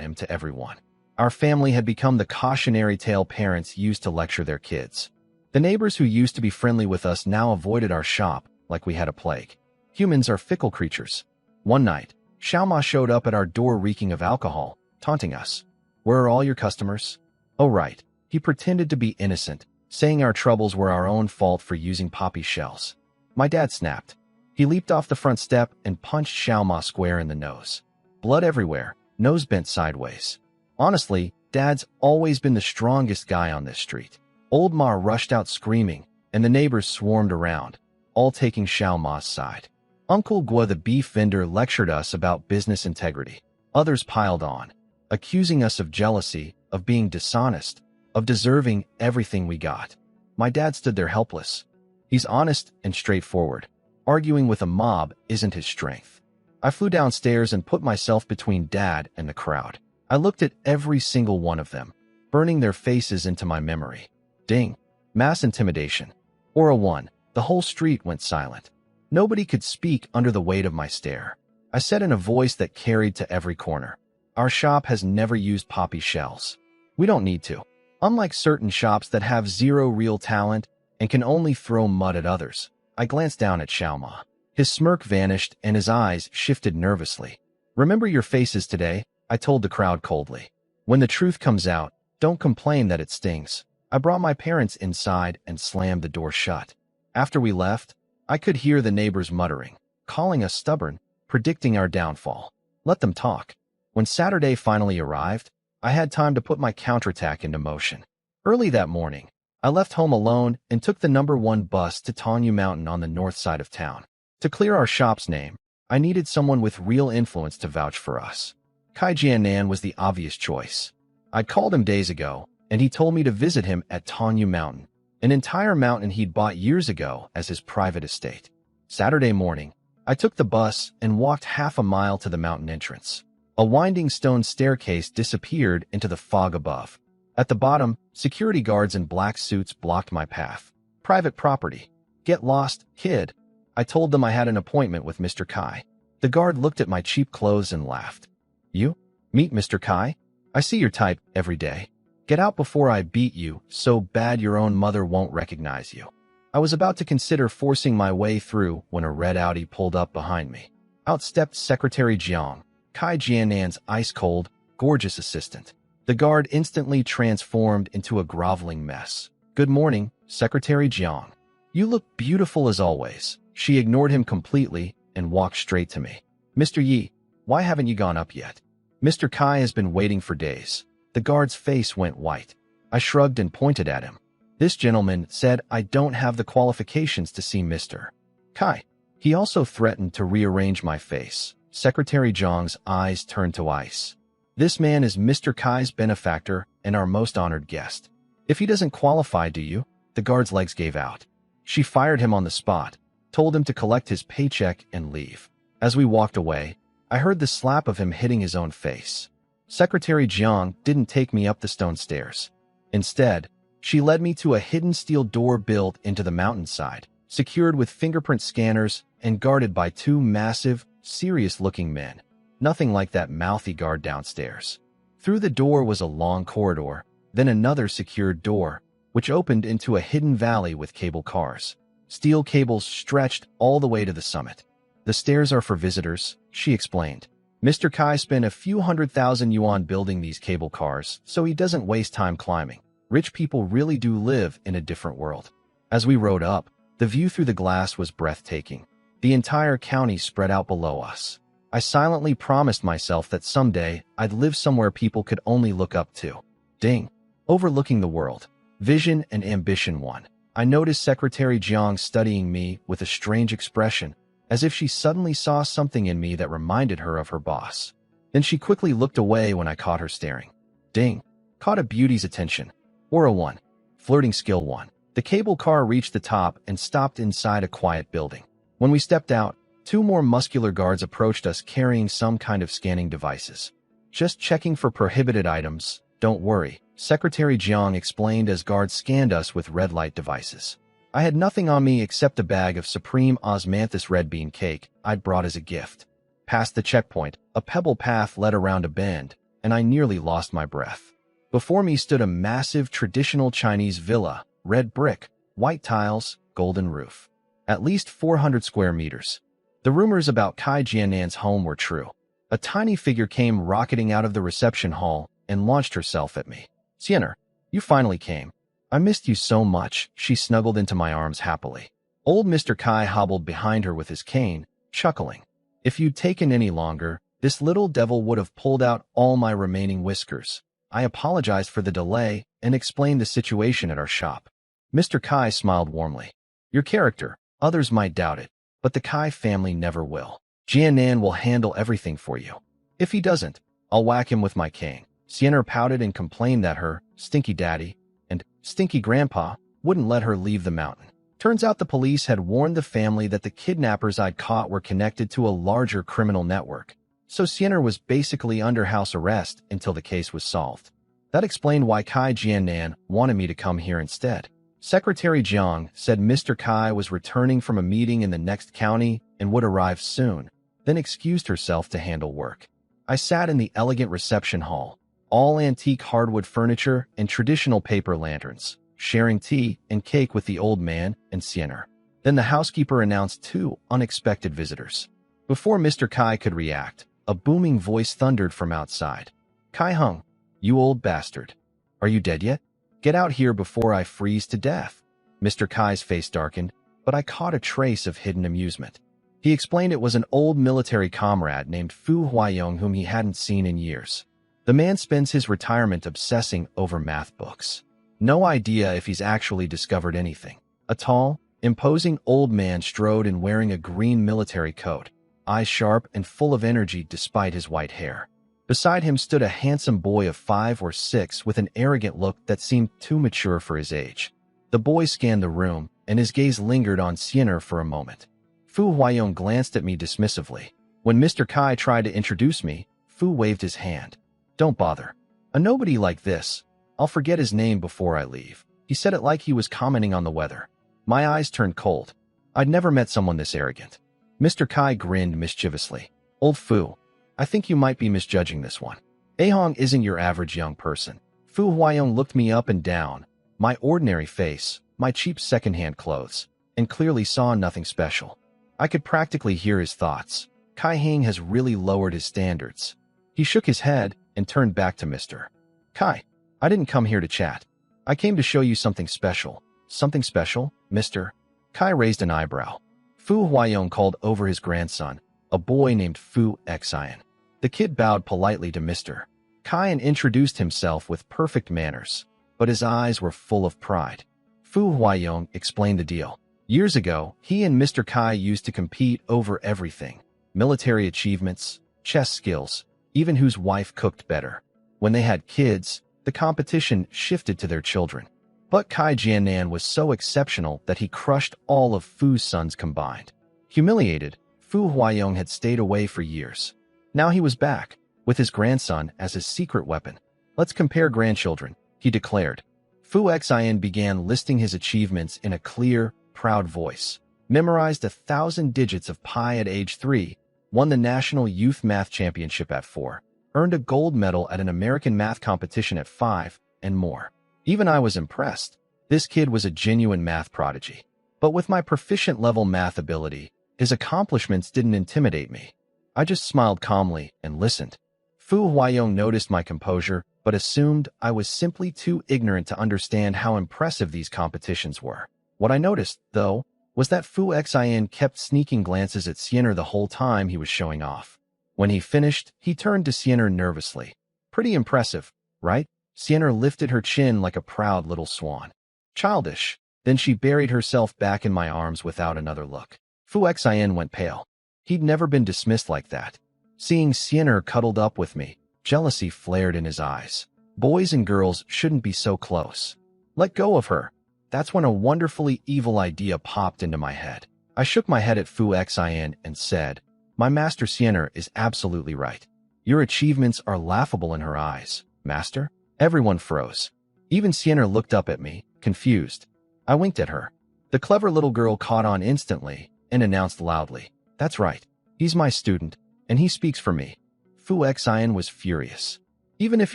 him to everyone. Our family had become the cautionary tale parents used to lecture their kids. The neighbors who used to be friendly with us now avoided our shop like we had a plague. Humans are fickle creatures. One night, Xiao Ma showed up at our door reeking of alcohol, taunting us. "Where are all your customers?" Oh right, he pretended to be innocent, saying our troubles were our own fault for using poppy shells. My dad snapped. He leaped off the front step and punched Xiao Ma square in the nose. Blood everywhere, nose bent sideways. Honestly, Dad's always been the strongest guy on this street. Old Ma rushed out screaming, and the neighbors swarmed around, all taking Xiao Ma's side. Uncle Gua, the beef vendor, lectured us about business integrity. Others piled on, accusing us of jealousy, of being dishonest, of deserving everything we got. My dad stood there helpless. He's honest and straightforward. Arguing with a mob isn't his strength. I flew downstairs and put myself between Dad and the crowd. I looked at every single one of them, burning their faces into my memory. Ding. Mass intimidation. Aura 1. The whole street went silent. Nobody could speak under the weight of my stare. I said in a voice that carried to every corner, "Our shop has never used poppy shells. We don't need to." Unlike certain shops that have zero real talent and can only throw mud at others, I glanced down at Xiao Ma. His smirk vanished and his eyes shifted nervously. "Remember your faces today," I told the crowd coldly. "When the truth comes out, don't complain that it stings." I brought my parents inside and slammed the door shut. After we left, I could hear the neighbors muttering, calling us stubborn, predicting our downfall. Let them talk. When Saturday finally arrived, I had time to put my counterattack into motion. Early that morning, I left home alone and took the #1 bus to Tanyu Mountain on the north side of town. To clear our shop's name, I needed someone with real influence to vouch for us. Kai Jianan was the obvious choice. I'd called him days ago, and he told me to visit him at Tanyu Mountain, an entire mountain he'd bought years ago as his private estate. Saturday morning, I took the bus and walked half a mile to the mountain entrance. A winding stone staircase disappeared into the fog above. At the bottom, security guards in black suits blocked my path. Private property. Get lost, kid. I told them I had an appointment with Mr. Kai. The guard looked at my cheap clothes and laughed. You? Meet Mr. Kai? I see your type every day. Get out before I beat you so bad your own mother won't recognize you. I was about to consider forcing my way through when a red Audi pulled up behind me. Out stepped Secretary Jiang, Kai Jiannan's ice-cold, gorgeous assistant. The guard instantly transformed into a groveling mess. Good morning, Secretary Jiang. You look beautiful as always. She ignored him completely and walked straight to me. Mr. Yi, why haven't you gone up yet? Mr. Kai has been waiting for days. The guard's face went white. I shrugged and pointed at him. This gentleman said I don't have the qualifications to see Mr. Kai. He also threatened to rearrange my face. Secretary Jiang's eyes turned to ice. This man is Mr. Kai's benefactor and our most honored guest. If he doesn't qualify, do you? The guard's legs gave out. She fired him on the spot, told him to collect his paycheck and leave. As we walked away, I heard the slap of him hitting his own face. Secretary Jiang didn't take me up the stone stairs. Instead, she led me to a hidden steel door built into the mountainside, secured with fingerprint scanners and guarded by two massive, serious-looking men. Nothing like that mouthy guard downstairs. Through the door was a long corridor, then another secured door, which opened into a hidden valley with cable cars. Steel cables stretched all the way to the summit. The stairs are for visitors, she explained. Mr. Kai spent a few 100,000 yuan building these cable cars, so he doesn't waste time climbing. Rich people really do live in a different world. As we rode up, the view through the glass was breathtaking. The entire county spread out below us. I silently promised myself that someday I'd live somewhere people could only look up to. Ding. Overlooking the world. Vision and ambition won. I noticed Secretary Jiang studying me with a strange expression, as if she suddenly saw something in me that reminded her of her boss. Then she quickly looked away when I caught her staring. Ding. Caught a beauty's attention. Aura 1. Flirting skill 1. The cable car reached the top and stopped inside a quiet building. When we stepped out, two more muscular guards approached us carrying some kind of scanning devices. Just checking for prohibited items, don't worry, Secretary Jiang explained as guards scanned us with red light devices. I had nothing on me except a bag of supreme osmanthus red bean cake I'd brought as a gift. Past the checkpoint, a pebble path led around a bend, and I nearly lost my breath. Before me stood a massive traditional Chinese villa, red brick, white tiles, golden roof. At least 400 square meters. The rumors about Kai Jiannan's home were true. A tiny figure came rocketing out of the reception hall and launched herself at me. Sienna, you finally came. I missed you so much, she snuggled into my arms happily. Old Mr. Kai hobbled behind her with his cane, chuckling. If you'd taken any longer, this little devil would have pulled out all my remaining whiskers. I apologized for the delay and explained the situation at our shop. Mr. Kai smiled warmly. Your character, others might doubt it, but the Kai family never will. Jiannan will handle everything for you. If he doesn't, I'll whack him with my cane. Sienna pouted and complained that her stinky daddy and stinky grandpa wouldn't let her leave the mountain. Turns out the police had warned the family that the kidnappers I'd caught were connected to a larger criminal network. So Sienna was basically under house arrest until the case was solved. That explained why Kai Jiannan wanted me to come here instead. Secretary Jiang said Mr. Kai was returning from a meeting in the next county and would arrive soon, then excused herself to handle work. I sat in the elegant reception hall, all antique hardwood furniture and traditional paper lanterns, sharing tea and cake with the old man and Sienna. Then the housekeeper announced two unexpected visitors. Before Mr. Kai could react, a booming voice thundered from outside. Kai Hung, you old bastard. Are you dead yet? Get out here before I freeze to death. Mr. Kai's face darkened, but I caught a trace of hidden amusement. He explained it was an old military comrade named Fu Huayong whom he hadn't seen in years. The man spends his retirement obsessing over math books. No idea if he's actually discovered anything. A tall, imposing old man strode in wearing a green military coat, eyes sharp and full of energy despite his white hair. Beside him stood a handsome boy of 5 or 6 with an arrogant look that seemed too mature for his age. The boy scanned the room, and his gaze lingered on Xiener for a moment. Fu Huayong glanced at me dismissively. When Mr. Kai tried to introduce me, Fu waved his hand. "Don't bother. A nobody like this. I'll forget his name before I leave." He said it like he was commenting on the weather. My eyes turned cold. I'd never met someone this arrogant. Mr. Kai grinned mischievously. "Old Fu, I think you might be misjudging this one. Ahong isn't your average young person." Fu Huayong looked me up and down, my ordinary face, my cheap secondhand clothes, and clearly saw nothing special. I could practically hear his thoughts. Kai Hing has really lowered his standards. He shook his head and turned back to Mr. Kai. "I didn't come here to chat. I came to show you something special." "Something special, Mr.?" Kai raised an eyebrow. Fu Huayong called over his grandson, a boy named Fu Xian. The kid bowed politely to Mr. Kai and introduced himself with perfect manners, but his eyes were full of pride. Fu Huayong explained the deal. Years ago, he and Mr. Kai used to compete over everything: military achievements, chess skills, even whose wife cooked better. When they had kids, the competition shifted to their children. But Kai Jiannan was so exceptional that he crushed all of Fu's sons combined. Humiliated, Fu Huayong had stayed away for years. Now he was back, with his grandson as his secret weapon. "Let's compare grandchildren," he declared. Fu Xian began listing his achievements in a clear, proud voice. Memorized 1,000 digits of pi at age 3, won the National Youth Math Championship at 4, earned a gold medal at an American math competition at 5, and more. Even I was impressed. This kid was a genuine math prodigy. But with my proficient level math ability, his accomplishments didn't intimidate me. I just smiled calmly and listened. Fu Huayong noticed my composure, but assumed I was simply too ignorant to understand how impressive these competitions were. What I noticed, though, was that Fu Xian kept sneaking glances at Xiener the whole time he was showing off. When he finished, he turned to Xiener nervously. "Pretty impressive, right?" Xiener lifted her chin like a proud little swan. "Childish." Then she buried herself back in my arms without another look. Fu Xian went pale. He'd never been dismissed like that. Seeing Xiener cuddled up with me, jealousy flared in his eyes. Boys and girls shouldn't be so close. Let go of her. That's when a wonderfully evil idea popped into my head. I shook my head at Fu Xian and said, "My master Xiener is absolutely right. Your achievements are laughable in her eyes, master." Everyone froze. Even Xiener looked up at me, confused. I winked at her. The clever little girl caught on instantly and announced loudly, "That's right. He's my student, and he speaks for me." Fu Xian was furious. "Even if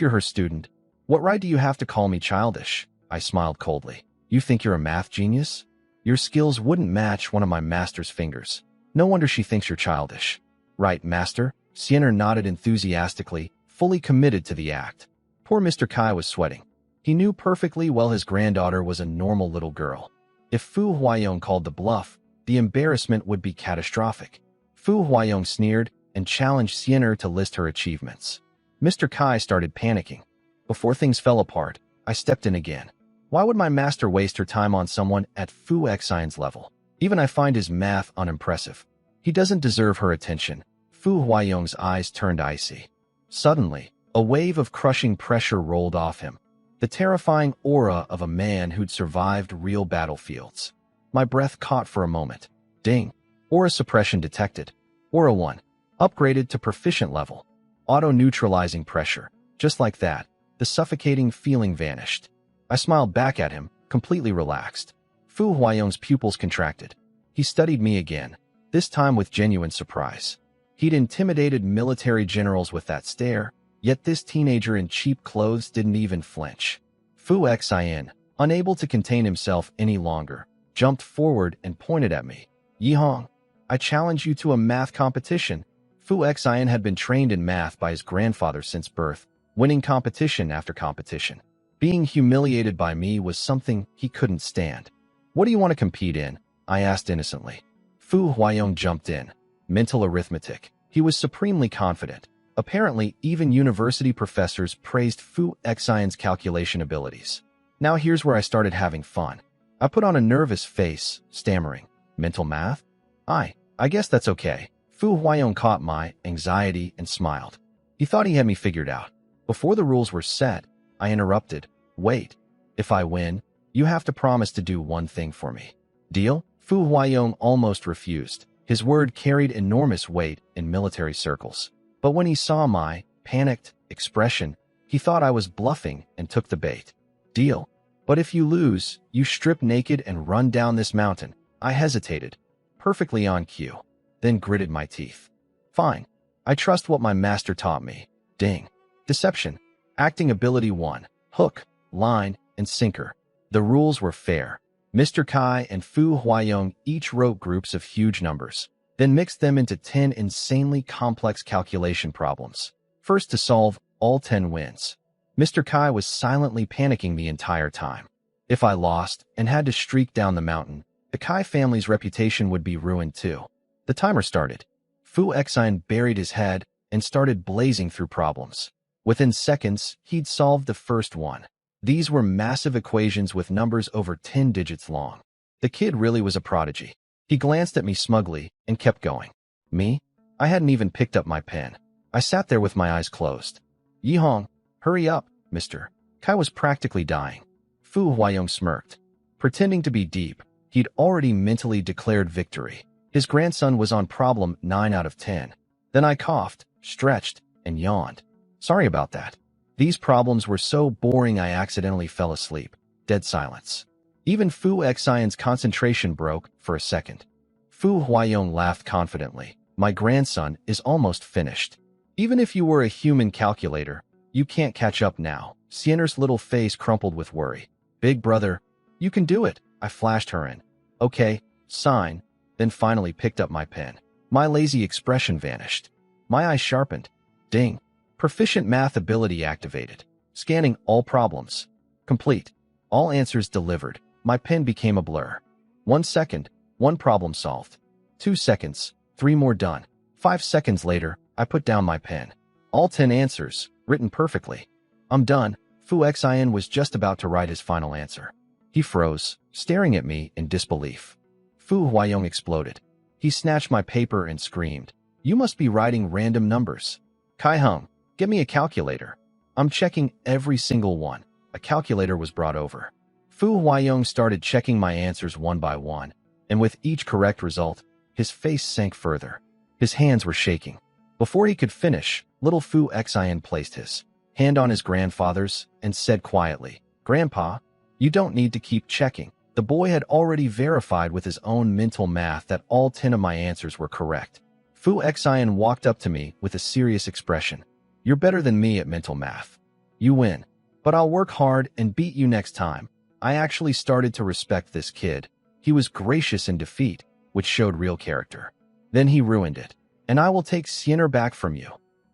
you're her student, what right do you have to call me childish?" I smiled coldly. "You think you're a math genius? Your skills wouldn't match one of my master's fingers. No wonder she thinks you're childish." "Right, master." Xiener nodded enthusiastically, fully committed to the act. Poor Mr. Kai was sweating. He knew perfectly well his granddaughter was a normal little girl. If Fu Huayong called the bluff, the embarrassment would be catastrophic. Fu Huayong sneered and challenged Xiener to list her achievements. Mr. Kai started panicking. Before things fell apart, I stepped in again. Why would my master waste her time on someone at Fu Xian's level? Even I find his math unimpressive. He doesn't deserve her attention. Fu Huayong's eyes turned icy. Suddenly, a wave of crushing pressure rolled off him. The terrifying aura of a man who'd survived real battlefields. My breath caught for a moment. Ding. Aura suppression detected. Aura 1. Upgraded to proficient level. Auto-neutralizing pressure. Just like that, the suffocating feeling vanished. I smiled back at him, completely relaxed. Fu Huayong's pupils contracted. He studied me again, this time with genuine surprise. He'd intimidated military generals with that stare, yet this teenager in cheap clothes didn't even flinch. Fu Xian, unable to contain himself any longer, jumped forward and pointed at me. "Yihong, I challenge you to a math competition." Fu Xian had been trained in math by his grandfather since birth, winning competition after competition. Being humiliated by me was something he couldn't stand. "What do you want to compete in?" I asked innocently. Fu Huayong jumped in. Mental arithmetic. He was supremely confident. Apparently, even university professors praised Fu Xian's calculation abilities. Now here's where I started having fun. I put on a nervous face, stammering, "Mental math? I guess that's okay." Fu Huayong caught my anxiety and smiled. He thought he had me figured out. Before the rules were set, I interrupted. Wait. If I win, you have to promise to do one thing for me. Deal? Fu Huayong almost refused. His word carried enormous weight in military circles. But when he saw my panicked expression, he thought I was bluffing and took the bait. Deal. But if you lose, you strip naked and run down this mountain. I hesitated. Perfectly on cue. Then gritted my teeth. Fine. I trust what my master taught me. Ding. Deception. Acting ability 1. Hook, line, and sinker. The rules were fair. Mr. Kai and Fu Huayong each wrote groups of huge numbers, then mixed them into 10 insanely complex calculation problems. First to solve, all 10 wins. Mr. Kai was silently panicking the entire time. If I lost and had to streak down the mountain, the Kai family's reputation would be ruined too. The timer started. Fu Xian buried his head and started blazing through problems. Within seconds, he'd solved the first one. These were massive equations with numbers over 10 digits long. The kid really was a prodigy. He glanced at me smugly and kept going. Me? I hadn't even picked up my pen. I sat there with my eyes closed. Yihong, hurry up, mister. Kai was practically dying. Fu Huayong smirked. Pretending to be deep, he'd already mentally declared victory. His grandson was on problem 9 out of 10. Then I coughed, stretched, and yawned. Sorry about that. These problems were so boring I accidentally fell asleep. Dead silence. Even Fu Xian's concentration broke for a second. Fu Huayong laughed confidently. My grandson is almost finished. Even if you were a human calculator, you can't catch up now. Xiener's little face crumpled with worry. Big brother, you can do it. I flashed her in. Okay, sign. Then finally picked up my pen. My lazy expression vanished. My eyes sharpened. Ding. Proficient math ability activated. Scanning all problems. Complete. All answers delivered. My pen became a blur. 1 second. 1 problem solved. 2 seconds. 3 more done. 5 seconds later, I put down my pen. All 10 answers, written perfectly. I'm done. Fu Xian was just about to write his final answer. He froze, staring at me in disbelief. Fu Huayong exploded. He snatched my paper and screamed, "You must be writing random numbers. Kai Hung, get me a calculator." I'm checking every single one. A calculator was brought over. Fu Huayong started checking my answers one by one, and with each correct result, his face sank further. His hands were shaking. Before he could finish, little Fu Xian placed his hand on his grandfather's and said quietly, "Grandpa, you don't need to keep checking." The boy had already verified with his own mental math that all 10 of my answers were correct. Fu Xian walked up to me with a serious expression. "You're better than me at mental math. You win. But I'll work hard and beat you next time." I actually started to respect this kid. He was gracious in defeat, which showed real character. Then he ruined it. "And I will take Xiener back from you."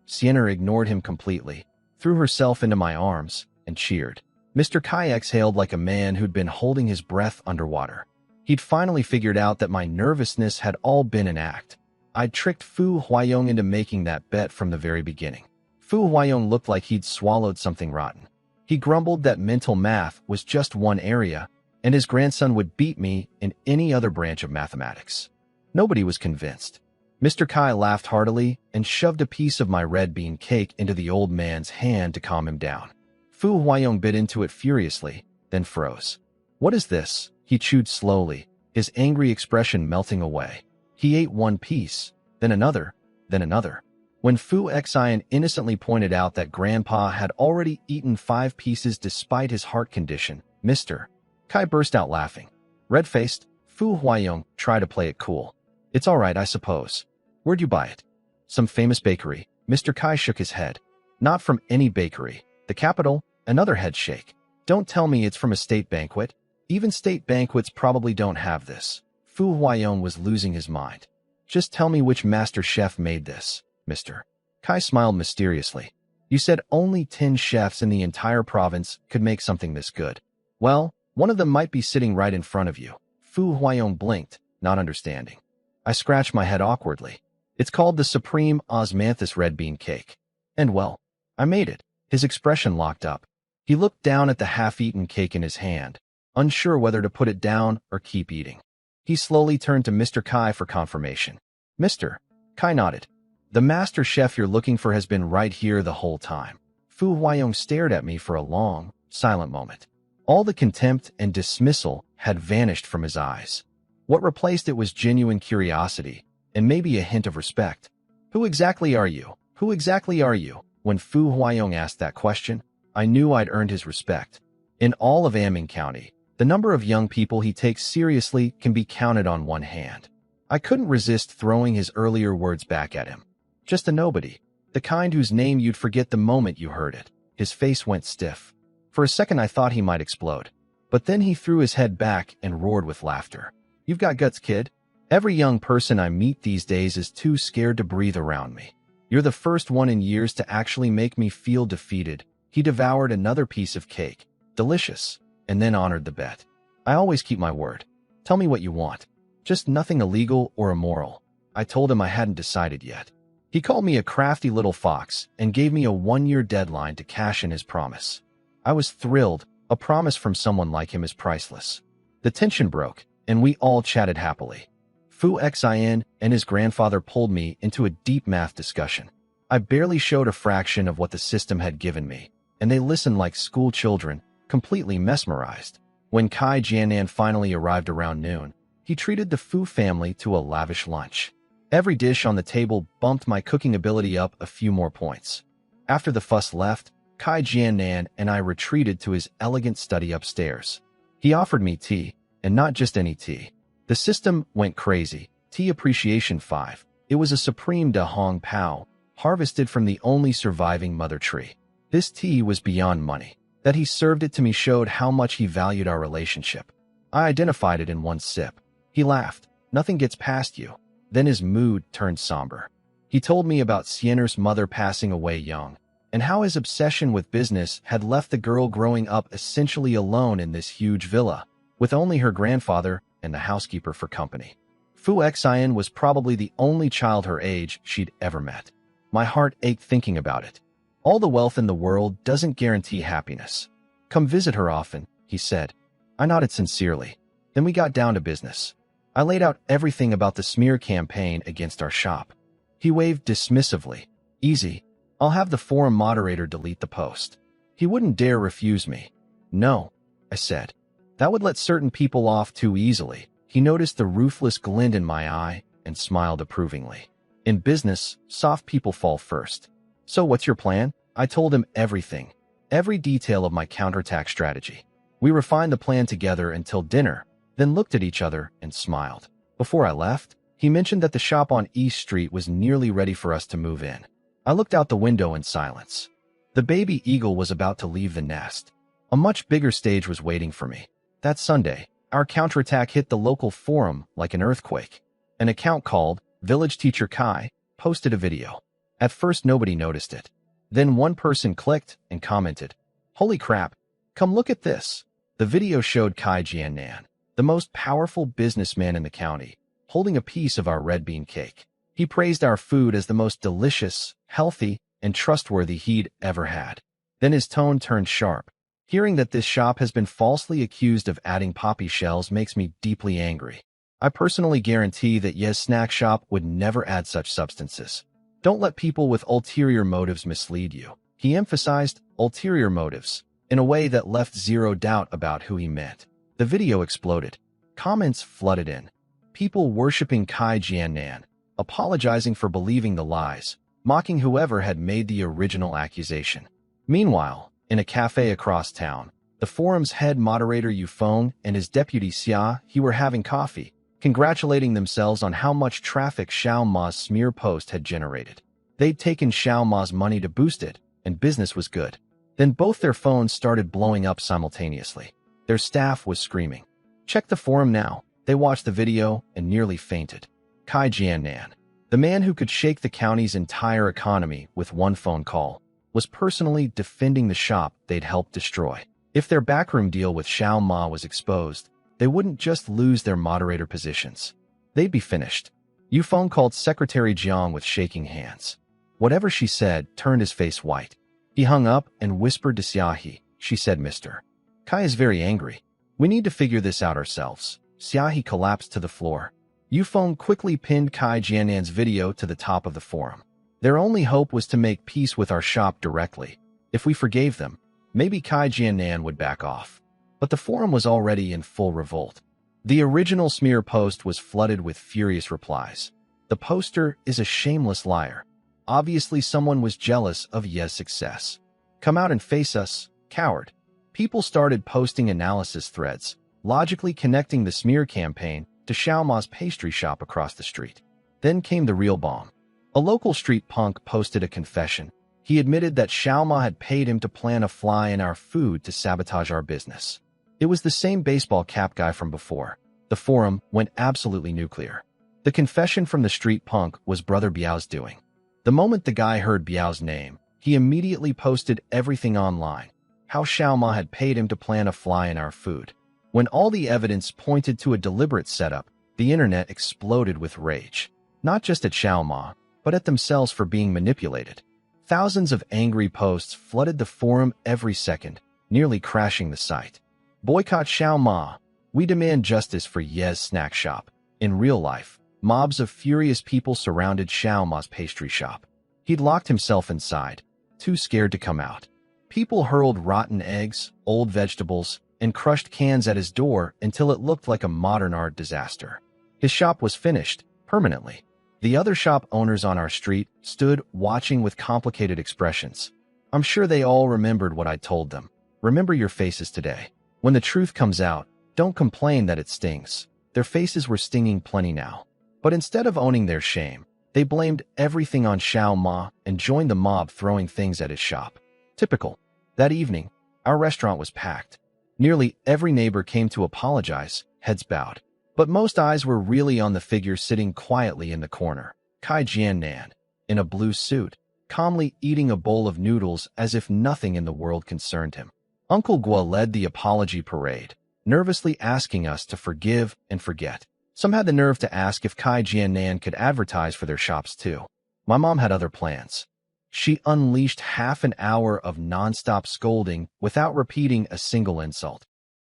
Xiener ignored him completely, threw herself into my arms, and cheered. Mr. Kai exhaled like a man who'd been holding his breath underwater. He'd finally figured out that my nervousness had all been an act. I'd tricked Fu Huayong into making that bet from the very beginning. Fu Huayong looked like he'd swallowed something rotten. He grumbled that mental math was just one area, and his grandson would beat me in any other branch of mathematics. Nobody was convinced. Mr. Kai laughed heartily and shoved a piece of my red bean cake into the old man's hand to calm him down. Fu Huayong bit into it furiously, then froze. "What is this?" He chewed slowly, his angry expression melting away. He ate one piece, then another, then another. When Fu Xian innocently pointed out that Grandpa had already eaten 5 pieces despite his heart condition, Mr. Kai burst out laughing. Red-faced, Fu Huayong tried to play it cool. "It's all right, I suppose. Where'd you buy it?" "Some famous bakery." Mr. Kai shook his head. "Not from any bakery. The capital." Another head shake. "Don't tell me it's from a state banquet. Even state banquets probably don't have this." Fu Huayong was losing his mind. "Just tell me which master chef made this, Mr. Kai smiled mysteriously. "You said only 10 chefs in the entire province could make something this good. Well, one of them might be sitting right in front of you." Fu Huayong blinked, not understanding. I scratched my head awkwardly. "It's called the Supreme Osmanthus Red Bean Cake. And well, I made it." His expression locked up. He looked down at the half-eaten cake in his hand, unsure whether to put it down or keep eating. He slowly turned to Mr. Kai for confirmation. Mr. Kai nodded. The master chef you're looking for has been right here the whole time. Fu Huayong stared at me for a long, silent moment. All the contempt and dismissal had vanished from his eyes. What replaced it was genuine curiosity, and maybe a hint of respect. Who exactly are you? Who exactly are you? When Fu Huayong asked that question, I knew I'd earned his respect. In all of Aming County, the number of young people he takes seriously can be counted on one hand. I couldn't resist throwing his earlier words back at him. Just a nobody, the kind whose name you'd forget the moment you heard it. His face went stiff. For a second I thought he might explode. But then he threw his head back and roared with laughter. You've got guts, kid. Every young person I meet these days is too scared to breathe around me. You're the first one in years to actually make me feel defeated. He devoured another piece of cake. Delicious. And then honored the bet. I always keep my word. Tell me what you want. Just nothing illegal or immoral. I told him I hadn't decided yet. He called me a crafty little fox and gave me a 1-year deadline to cash in his promise. I was thrilled. A promise from someone like him is priceless. The tension broke, and we all chatted happily. Fu Xin and his grandfather pulled me into a deep math discussion. I barely showed a fraction of what the system had given me, and they listened like school children, completely mesmerized. When Kai Jianan finally arrived around noon, he treated the Fu family to a lavish lunch. Every dish on the table bumped my cooking ability up a few more points. After the fuss left, Kai Jianan and I retreated to his elegant study upstairs. He offered me tea, and not just any tea. The system went crazy. Tea Appreciation 5. It was a supreme Da Hong Pao, harvested from the only surviving mother tree. This tea was beyond money. That he served it to me showed how much he valued our relationship. I identified it in one sip. He laughed. Nothing gets past you. Then his mood turned somber. He told me about Siener's mother passing away young, and how his obsession with business had left the girl growing up essentially alone in this huge villa, with only her grandfather and the housekeeper for company. Fu Xin was probably the only child her age she'd ever met. My heart ached thinking about it. All the wealth in the world doesn't guarantee happiness. Come visit her often, he said. I nodded sincerely. Then we got down to business. I laid out everything about the smear campaign against our shop. He waved dismissively. Easy. I'll have the forum moderator delete the post. He wouldn't dare refuse me. No, I said. That would let certain people off too easily. He noticed the ruthless glint in my eye and smiled approvingly. In business, soft people fall first. So what's your plan? I told him everything. Every detail of my counterattack strategy. We refined the plan together until dinner, then looked at each other and smiled. Before I left, he mentioned that the shop on East Street was nearly ready for us to move in. I looked out the window in silence. The baby eagle was about to leave the nest. A much bigger stage was waiting for me. That Sunday, our counterattack hit the local forum like an earthquake. An account called Village Teacher Kai posted a video. At first nobody noticed it. Then one person clicked and commented, "Holy crap, come look at this." The video showed Kai Jianan, the most powerful businessman in the county, holding a piece of our red bean cake. He praised our food as the most delicious, healthy, and trustworthy he'd ever had. Then his tone turned sharp. Hearing that this shop has been falsely accused of adding poppy shells makes me deeply angry. I personally guarantee that Ye's snack shop would never add such substances. Don't let people with ulterior motives mislead you. He emphasized ulterior motives in a way that left zero doubt about who he meant. The video exploded. Comments flooded in. People worshipping Kai Jianan, apologizing for believing the lies, mocking whoever had made the original accusation. Meanwhile, in a cafe across town, the forum's head moderator Yufeng and his deputy Xia He were having coffee, congratulating themselves on how much traffic Xiao Ma's smear post had generated. They'd taken Xiao Ma's money to boost it, and business was good. Then both their phones started blowing up simultaneously. Their staff was screaming, "Check the forum now." They watched the video and nearly fainted. Kai Jianan, the man who could shake the county's entire economy with one phone call, was personally defending the shop they'd helped destroy. If their backroom deal with Xiao Ma was exposed, they wouldn't just lose their moderator positions. They'd be finished. Yufeng called Secretary Jiang with shaking hands. Whatever she said turned his face white. He hung up and whispered to Xiaohe. She said, "Mr. Kai is very angry. We need to figure this out ourselves." Xiaohe collapsed to the floor. Yufeng quickly pinned Kai Jianan's video to the top of the forum. Their only hope was to make peace with our shop directly. If we forgave them, maybe Kai Jiannan would back off. But the forum was already in full revolt. The original smear post was flooded with furious replies. The poster is a shameless liar. Obviously someone was jealous of Ye's success. Come out and face us, coward. People started posting analysis threads, logically connecting the smear campaign to Xiaoma's pastry shop across the street. Then came the real bomb. A local street punk posted a confession. He admitted that Xiaoma had paid him to plant a fly in our food to sabotage our business. It was the same baseball cap guy from before. The forum went absolutely nuclear. The confession from the street punk was Brother Biao's doing. The moment the guy heard Biao's name, he immediately posted everything online. How Xiaoma had paid him to plant a fly in our food. When all the evidence pointed to a deliberate setup, the internet exploded with rage. Not just at Xiaoma, but at themselves for being manipulated. Thousands of angry posts flooded the forum every second, nearly crashing the site. Boycott Xiaoma. We demand justice for Ye's snack shop. In real life, mobs of furious people surrounded Xiaoma's pastry shop. He'd locked himself inside, too scared to come out. People hurled rotten eggs, old vegetables, and crushed cans at his door until it looked like a modern art disaster. His shop was finished, permanently. The other shop owners on our street stood watching with complicated expressions. I'm sure they all remembered what I told them. Remember your faces today. When the truth comes out, don't complain that it stings. Their faces were stinging plenty now. But instead of owning their shame, they blamed everything on Xiaoma and joined the mob throwing things at his shop. Typical. That evening, our restaurant was packed. Nearly every neighbor came to apologize, heads bowed. But most eyes were really on the figure sitting quietly in the corner, Kai Jiannan, in a blue suit, calmly eating a bowl of noodles as if nothing in the world concerned him. Uncle Guo led the apology parade, nervously asking us to forgive and forget. Some had the nerve to ask if Kai Jiannan could advertise for their shops too. My mom had other plans. She unleashed half an hour of non-stop scolding without repeating a single insult.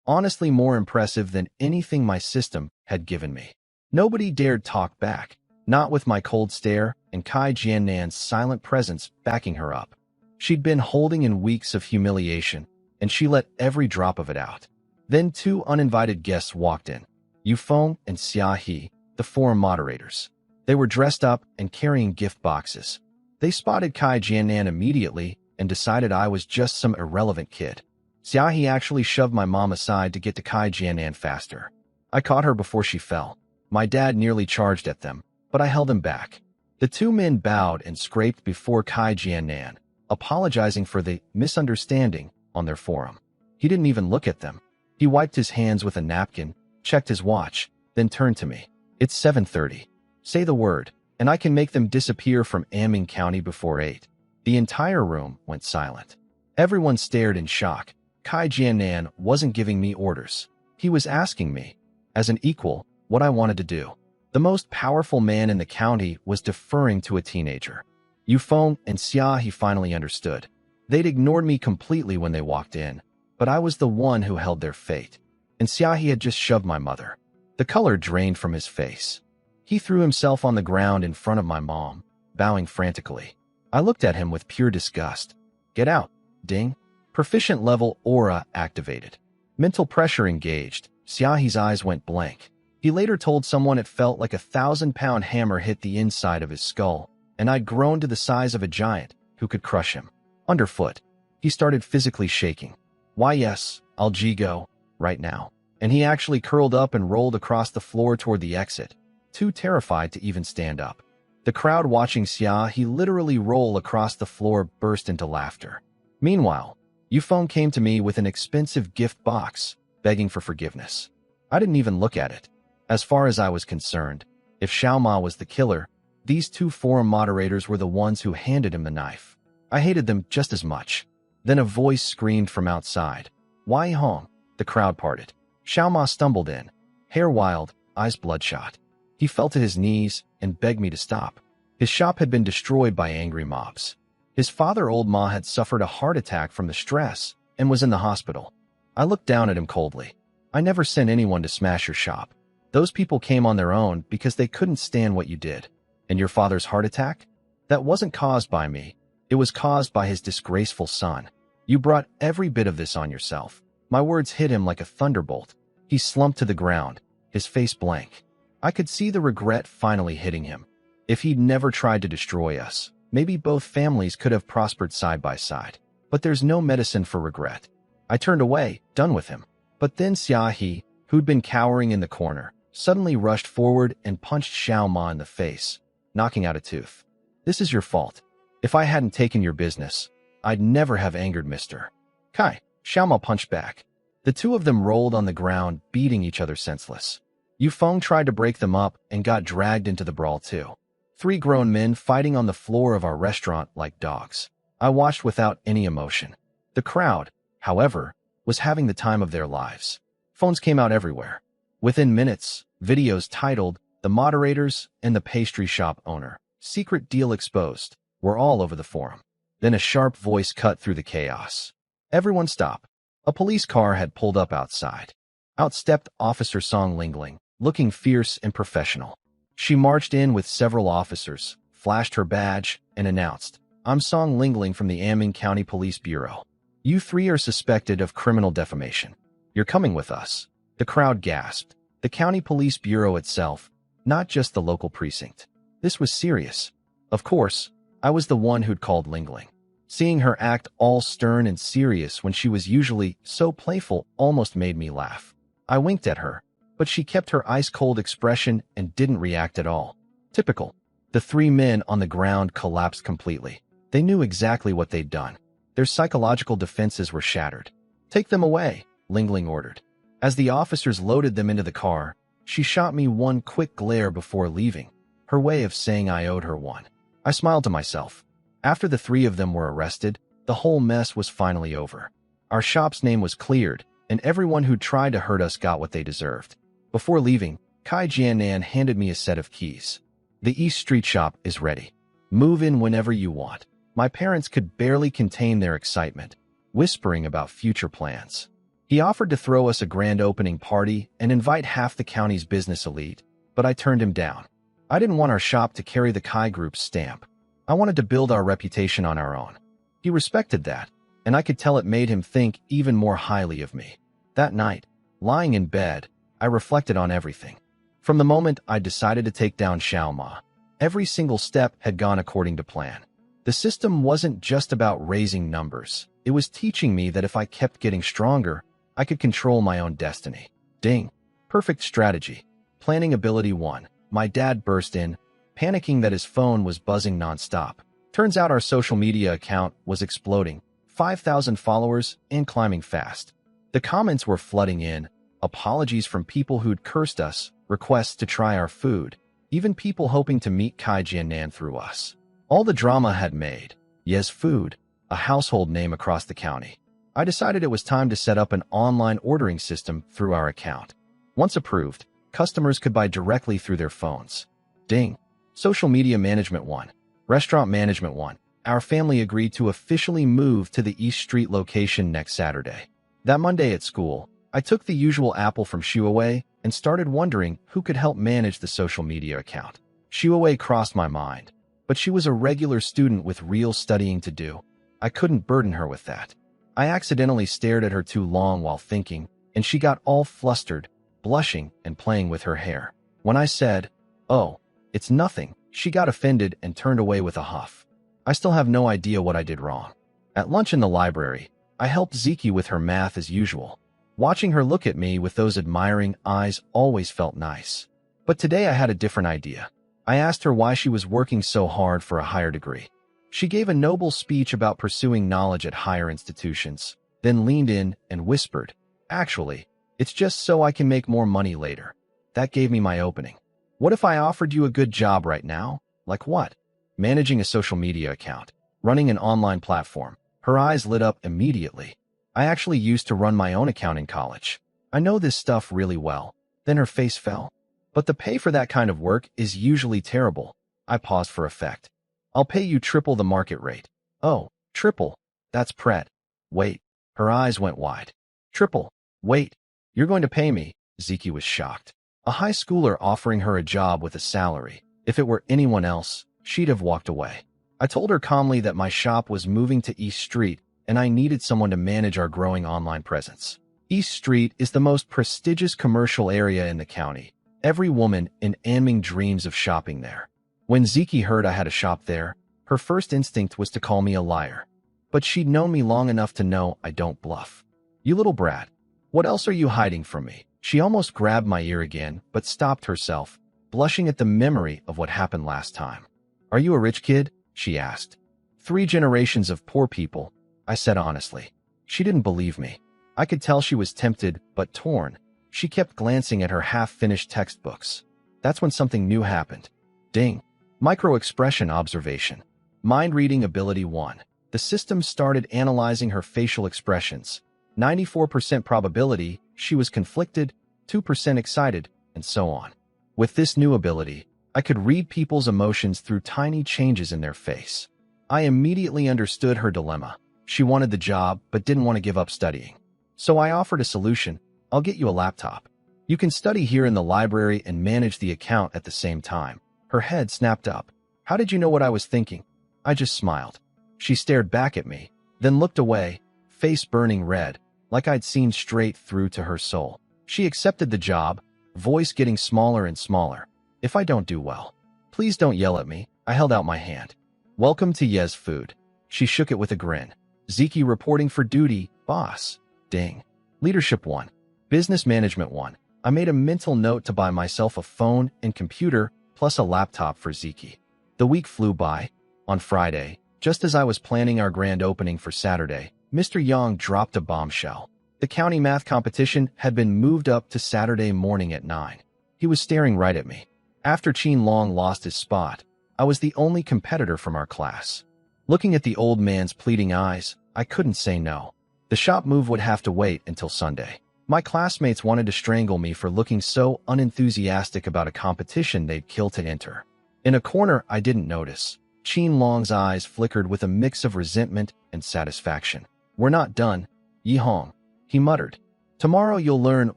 Honestly, more impressive than anything my system had given me. Nobody dared talk back, not with my cold stare and Kai Jiannan's silent presence backing her up. She'd been holding in weeks of humiliation, and she let every drop of it out. Then two uninvited guests walked in, Yufeng and Xia He, the forum moderators. They were dressed up and carrying gift boxes. They spotted Kai Jiannan immediately and decided I was just some irrelevant kid. Xia He actually shoved my mom aside to get to Kai Jiannan faster. I caught her before she fell. My dad nearly charged at them, but I held him back. The two men bowed and scraped before Kai Jiannan, apologizing for the misunderstanding on their forum. He didn't even look at them. He wiped his hands with a napkin, checked his watch, then turned to me. It's 7:30. Say the word, and I can make them disappear from Anming County before 8. The entire room went silent. Everyone stared in shock. Kai Jiannan wasn't giving me orders. He was asking me, as an equal, what I wanted to do. The most powerful man in the county was deferring to a teenager. Yufeng and Xia He finally understood. They'd ignored me completely when they walked in, but I was the one who held their fate. And Xia He had just shoved my mother. The color drained from his face. He threw himself on the ground in front of my mom, bowing frantically. I looked at him with pure disgust. Get out, ding. Proficient level aura activated. Mental pressure engaged. Xia He's eyes went blank. He later told someone it felt like a 1,000-pound hammer hit the inside of his skull, and I'd grown to the size of a giant who could crush him. Underfoot, he started physically shaking. Why yes, I'll go, right now. And he actually curled up and rolled across the floor toward the exit, too terrified to even stand up. The crowd watching Xia He literally roll across the floor burst into laughter. Meanwhile, Yufeng came to me with an expensive gift box, begging for forgiveness. I didn't even look at it. As far as I was concerned, if Xiaoma was the killer, these two forum moderators were the ones who handed him the knife. I hated them just as much. Then a voice screamed from outside. Wai Hong. The crowd parted. Xiaoma stumbled in, hair wild, eyes bloodshot. He fell to his knees and begged me to stop. His shop had been destroyed by angry mobs. His father, Old Ma, had suffered a heart attack from the stress and was in the hospital. I looked down at him coldly. I never sent anyone to smash your shop. Those people came on their own because they couldn't stand what you did. And your father's heart attack? That wasn't caused by me. It was caused by his disgraceful son. You brought every bit of this on yourself. My words hit him like a thunderbolt. He slumped to the ground, his face blank. I could see the regret finally hitting him. If he'd never tried to destroy us, maybe both families could have prospered side by side. But there's no medicine for regret. I turned away, done with him. But then Xiaohe, who'd been cowering in the corner, suddenly rushed forward and punched Xiao Ma in the face, knocking out a tooth. This is your fault. If I hadn't taken your business, I'd never have angered Mr. Kai. Xiao Ma punched back. The two of them rolled on the ground, beating each other senseless. Yufeng tried to break them up and got dragged into the brawl too. 3 grown men fighting on the floor of our restaurant like dogs. I watched without any emotion. The crowd, however, was having the time of their lives. Phones came out everywhere. Within minutes, videos titled, "The Moderators and the Pastry Shop Owner, Secret Deal Exposed," were all over the forum. Then a sharp voice cut through the chaos. Everyone stop. A police car had pulled up outside. Out stepped Officer Song Lingling, looking fierce and professional. She marched in with several officers, flashed her badge, and announced, "I'm Song Lingling from the Anming County Police Bureau. You 3 are suspected of criminal defamation. You're coming with us." The crowd gasped. The county police bureau itself, not just the local precinct. This was serious. Of course, I was the one who'd called Lingling. Seeing her act all stern and serious when she was usually so playful almost made me laugh. I winked at her, but she kept her ice-cold expression and didn't react at all. Typical. The 3 men on the ground collapsed completely. They knew exactly what they'd done. Their psychological defenses were shattered. "Take them away," Lingling ordered. As the officers loaded them into the car, she shot me one quick glare before leaving, her way of saying I owed her one. I smiled to myself. After the 3 of them were arrested, the whole mess was finally over. Our shop's name was cleared, and everyone who tried to hurt us got what they deserved. Before leaving, Kai Jianan handed me a set of keys. "The East Street shop is ready. Move in whenever you want." My parents could barely contain their excitement, whispering about future plans. He offered to throw us a grand opening party and invite half the county's business elite, but I turned him down. I didn't want our shop to carry the Kai Group's stamp. I wanted to build our reputation on our own. He respected that, and I could tell it made him think even more highly of me. That night, lying in bed, I reflected on everything. From the moment I decided to take down Xiao Ma, every single step had gone according to plan. The system wasn't just about raising numbers. It was teaching me that if I kept getting stronger, I could control my own destiny. Ding. Perfect strategy. Planning ability 1. My dad burst in, panicking that his phone was buzzing nonstop. Turns out our social media account was exploding. 5,000 followers and climbing fast. The comments were flooding in. Apologies from people who'd cursed us, requests to try our food, even people hoping to meet Kai Jianan through us. All the drama had made Yes Food a household name across the county. I decided it was time to set up an online ordering system through our account. Once approved, customers could buy directly through their phones. Ding. Social media management 1. Restaurant management 1. Our family agreed to officially move to the East Street location next Saturday. That Monday at school, I took the usual apple from Shuawei and started wondering who could help manage the social media account. Shuawei crossed my mind, but she was a regular student with real studying to do. I couldn't burden her with that. I accidentally stared at her too long while thinking, and she got all flustered, blushing and playing with her hair. When I said, "Oh, it's nothing," she got offended and turned away with a huff. I still have no idea what I did wrong. At lunch in the library, I helped Ziki with her math as usual. Watching her look at me with those admiring eyes always felt nice. But today I had a different idea. I asked her why she was working so hard for a higher degree. She gave a noble speech about pursuing knowledge at higher institutions, then leaned in and whispered, "Actually, it's just so I can make more money later." That gave me my opening. "What if I offered you a good job right now?" "Like what?" "Managing a social media account, running an online platform." Her eyes lit up immediately. "I actually used to run my own account in college. I know this stuff really well." Then her face fell. "But the pay for that kind of work is usually terrible." I paused for effect. "I'll pay you triple the market rate." "Oh, triple? That's pret." "Wait." Her eyes went wide. "Triple? Wait. You're going to pay me?" Ziki was shocked. A high schooler offering her a job with a salary. If it were anyone else, she'd have walked away. I told her calmly that my shop was moving to East Street and I needed someone to manage our growing online presence. East Street is the most prestigious commercial area in the county. Every woman in Anming dreams of shopping there. When Ziki heard I had a shop there, her first instinct was to call me a liar. But she'd known me long enough to know I don't bluff. You little brat. What else are you hiding from me? She almost grabbed my ear again, but stopped herself, blushing at the memory of what happened last time. Are you a rich kid? She asked. 3 generations of poor people, I said honestly. She didn't believe me. I could tell she was tempted, but torn. She kept glancing at her half-finished textbooks. That's when something new happened. Ding. Micro-expression observation. Mind-reading ability 1. The system started analyzing her facial expressions. 94% probability she was conflicted, 2% excited, and so on. With this new ability, I could read people's emotions through tiny changes in their face. I immediately understood her dilemma. She wanted the job, but didn't want to give up studying. So I offered a solution. I'll get you a laptop. You can study here in the library and manage the account at the same time. Her head snapped up. How did you know what I was thinking? I just smiled. She stared back at me, then looked away, face burning red, like I'd seen straight through to her soul. She accepted the job, voice getting smaller and smaller. If I don't do well, please don't yell at me. I held out my hand. Welcome to Yes Food. She shook it with a grin. Ziki reporting for duty, boss. Ding. Leadership 1. Business management 1. I made a mental note to buy myself a phone and computer, plus a laptop for Ziki. The week flew by. On Friday, just as I was planning our grand opening for Saturday, Mr. Yang dropped a bombshell. The county math competition had been moved up to Saturday morning at 9. He was staring right at me. After Qin Long lost his spot, I was the only competitor from our class. Looking at the old man's pleading eyes, I couldn't say no. The shop move would have to wait until Sunday. My classmates wanted to strangle me for looking so unenthusiastic about a competition they'd kill to enter. In a corner I didn't notice, Qin Long's eyes flickered with a mix of resentment and satisfaction. We're not done, Yi Hong, he muttered. Tomorrow you'll learn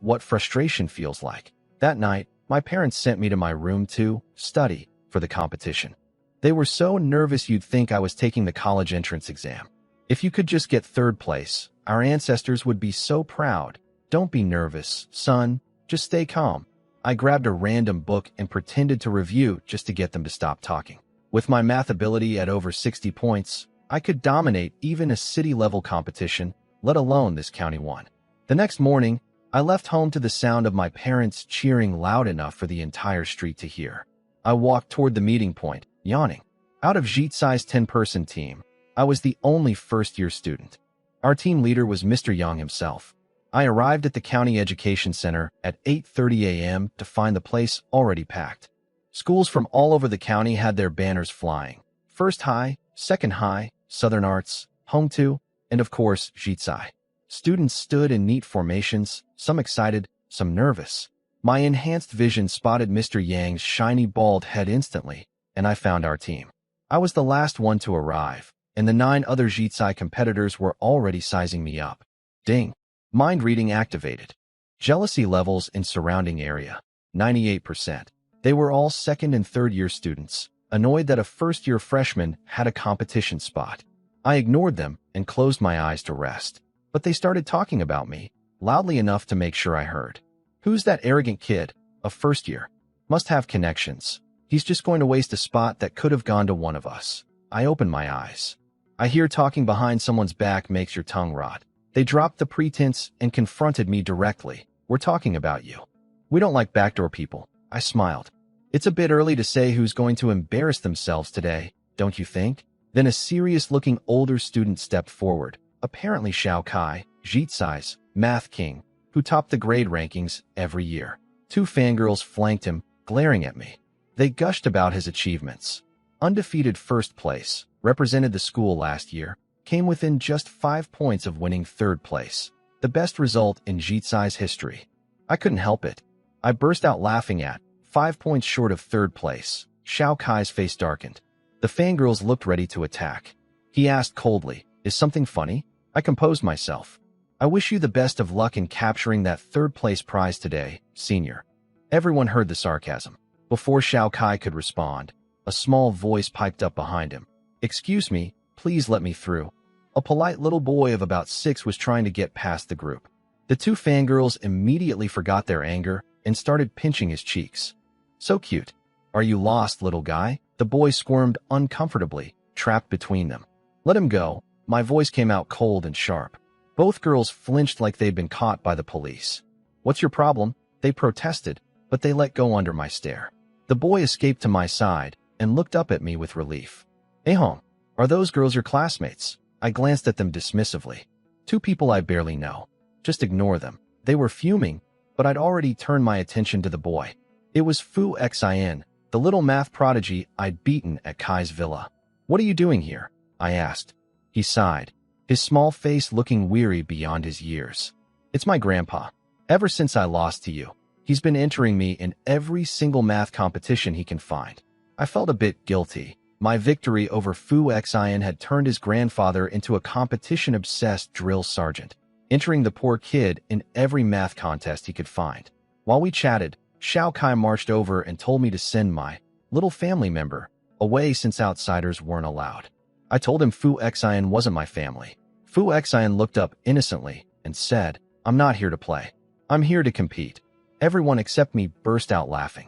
what frustration feels like. That night, my parents sent me to my room to study for the competition. They were so nervous you'd think I was taking the college entrance exam. If you could just get 3rd place, our ancestors would be so proud. Don't be nervous, son. Just stay calm. I grabbed a random book and pretended to review just to get them to stop talking. With my math ability at over 60 points, I could dominate even a city-level competition, let alone this county one. The next morning, I left home to the sound of my parents cheering loud enough for the entire street to hear. I walked toward the meeting point, yawning. Out of Jitsai's 10-person team, I was the only first-year student. Our team leader was Mr. Yang himself. I arrived at the county education center at 8:30 a.m. to find the place already packed. Schools from all over the county had their banners flying. First High, Second High, Southern Arts, Home 2, and of course, Jitsai. Students stood in neat formations, some excited, some nervous. My enhanced vision spotted Mr. Yang's shiny bald head instantly, and I found our team. I was the last one to arrive, and the 9 other Jitsai competitors were already sizing me up. Ding. Mind reading activated. Jealousy levels in surrounding area. 98%. They were all 2nd and 3rd year students, annoyed that a first-year freshman had a competition spot. I ignored them and closed my eyes to rest. But they started talking about me, loudly enough to make sure I heard. Who's that arrogant kid? A first year. Must have connections. He's just going to waste a spot that could have gone to one of us. I opened my eyes. I hear talking behind someone's back makes your tongue rot. They dropped the pretense and confronted me directly. We're talking about you. We don't like backdoor people. I smiled. It's a bit early to say who's going to embarrass themselves today, don't you think? Then a serious-looking older student stepped forward, apparently Xiao Kai, Jitsai's math king, who topped the grade rankings every year. 2 fangirls flanked him, glaring at me. They gushed about his achievements. Undefeated first place, represented the school last year, came within just 5 points of winning 3rd place, the best result in Jitsai's history. I couldn't help it. I burst out laughing at 5 points short of 3rd place. Xiao Kai's face darkened. The fangirls looked ready to attack. He asked coldly, "Is something funny?" I composed myself. "I wish you the best of luck in capturing that 3rd place prize today, senior." Everyone heard the sarcasm. Before Xiao Kai could respond, a small voice piped up behind him. "Excuse me, please let me through." A polite little boy of about 6 was trying to get past the group. The two fangirls immediately forgot their anger and started pinching his cheeks. "So cute. Are you lost, little guy?" The boy squirmed uncomfortably, trapped between them. "Let him go." My voice came out cold and sharp. Both girls flinched like they'd been caught by the police. "What's your problem?" They protested, but they let go under my stare. The boy escaped to my side and looked up at me with relief. "Ahong, are those girls your classmates?" I glanced at them dismissively. "Two people I barely know. Just ignore them." They were fuming, but I'd already turned my attention to the boy. It was Fu Xin, the little math prodigy I'd beaten at Kai's villa. "What are you doing here?" I asked. He sighed, his small face looking weary beyond his years. "It's my grandpa. Ever since I lost to you, he's been entering me in every single math competition he can find." I felt a bit guilty. My victory over Fu Xin had turned his grandfather into a competition-obsessed drill sergeant, entering the poor kid in every math contest he could find. While we chatted, Xiao Kai marched over and told me to send my little family member away since outsiders weren't allowed. I told him Fu Xin wasn't my family. Fu Xin looked up innocently and said, "I'm not here to play. I'm here to compete." Everyone except me burst out laughing.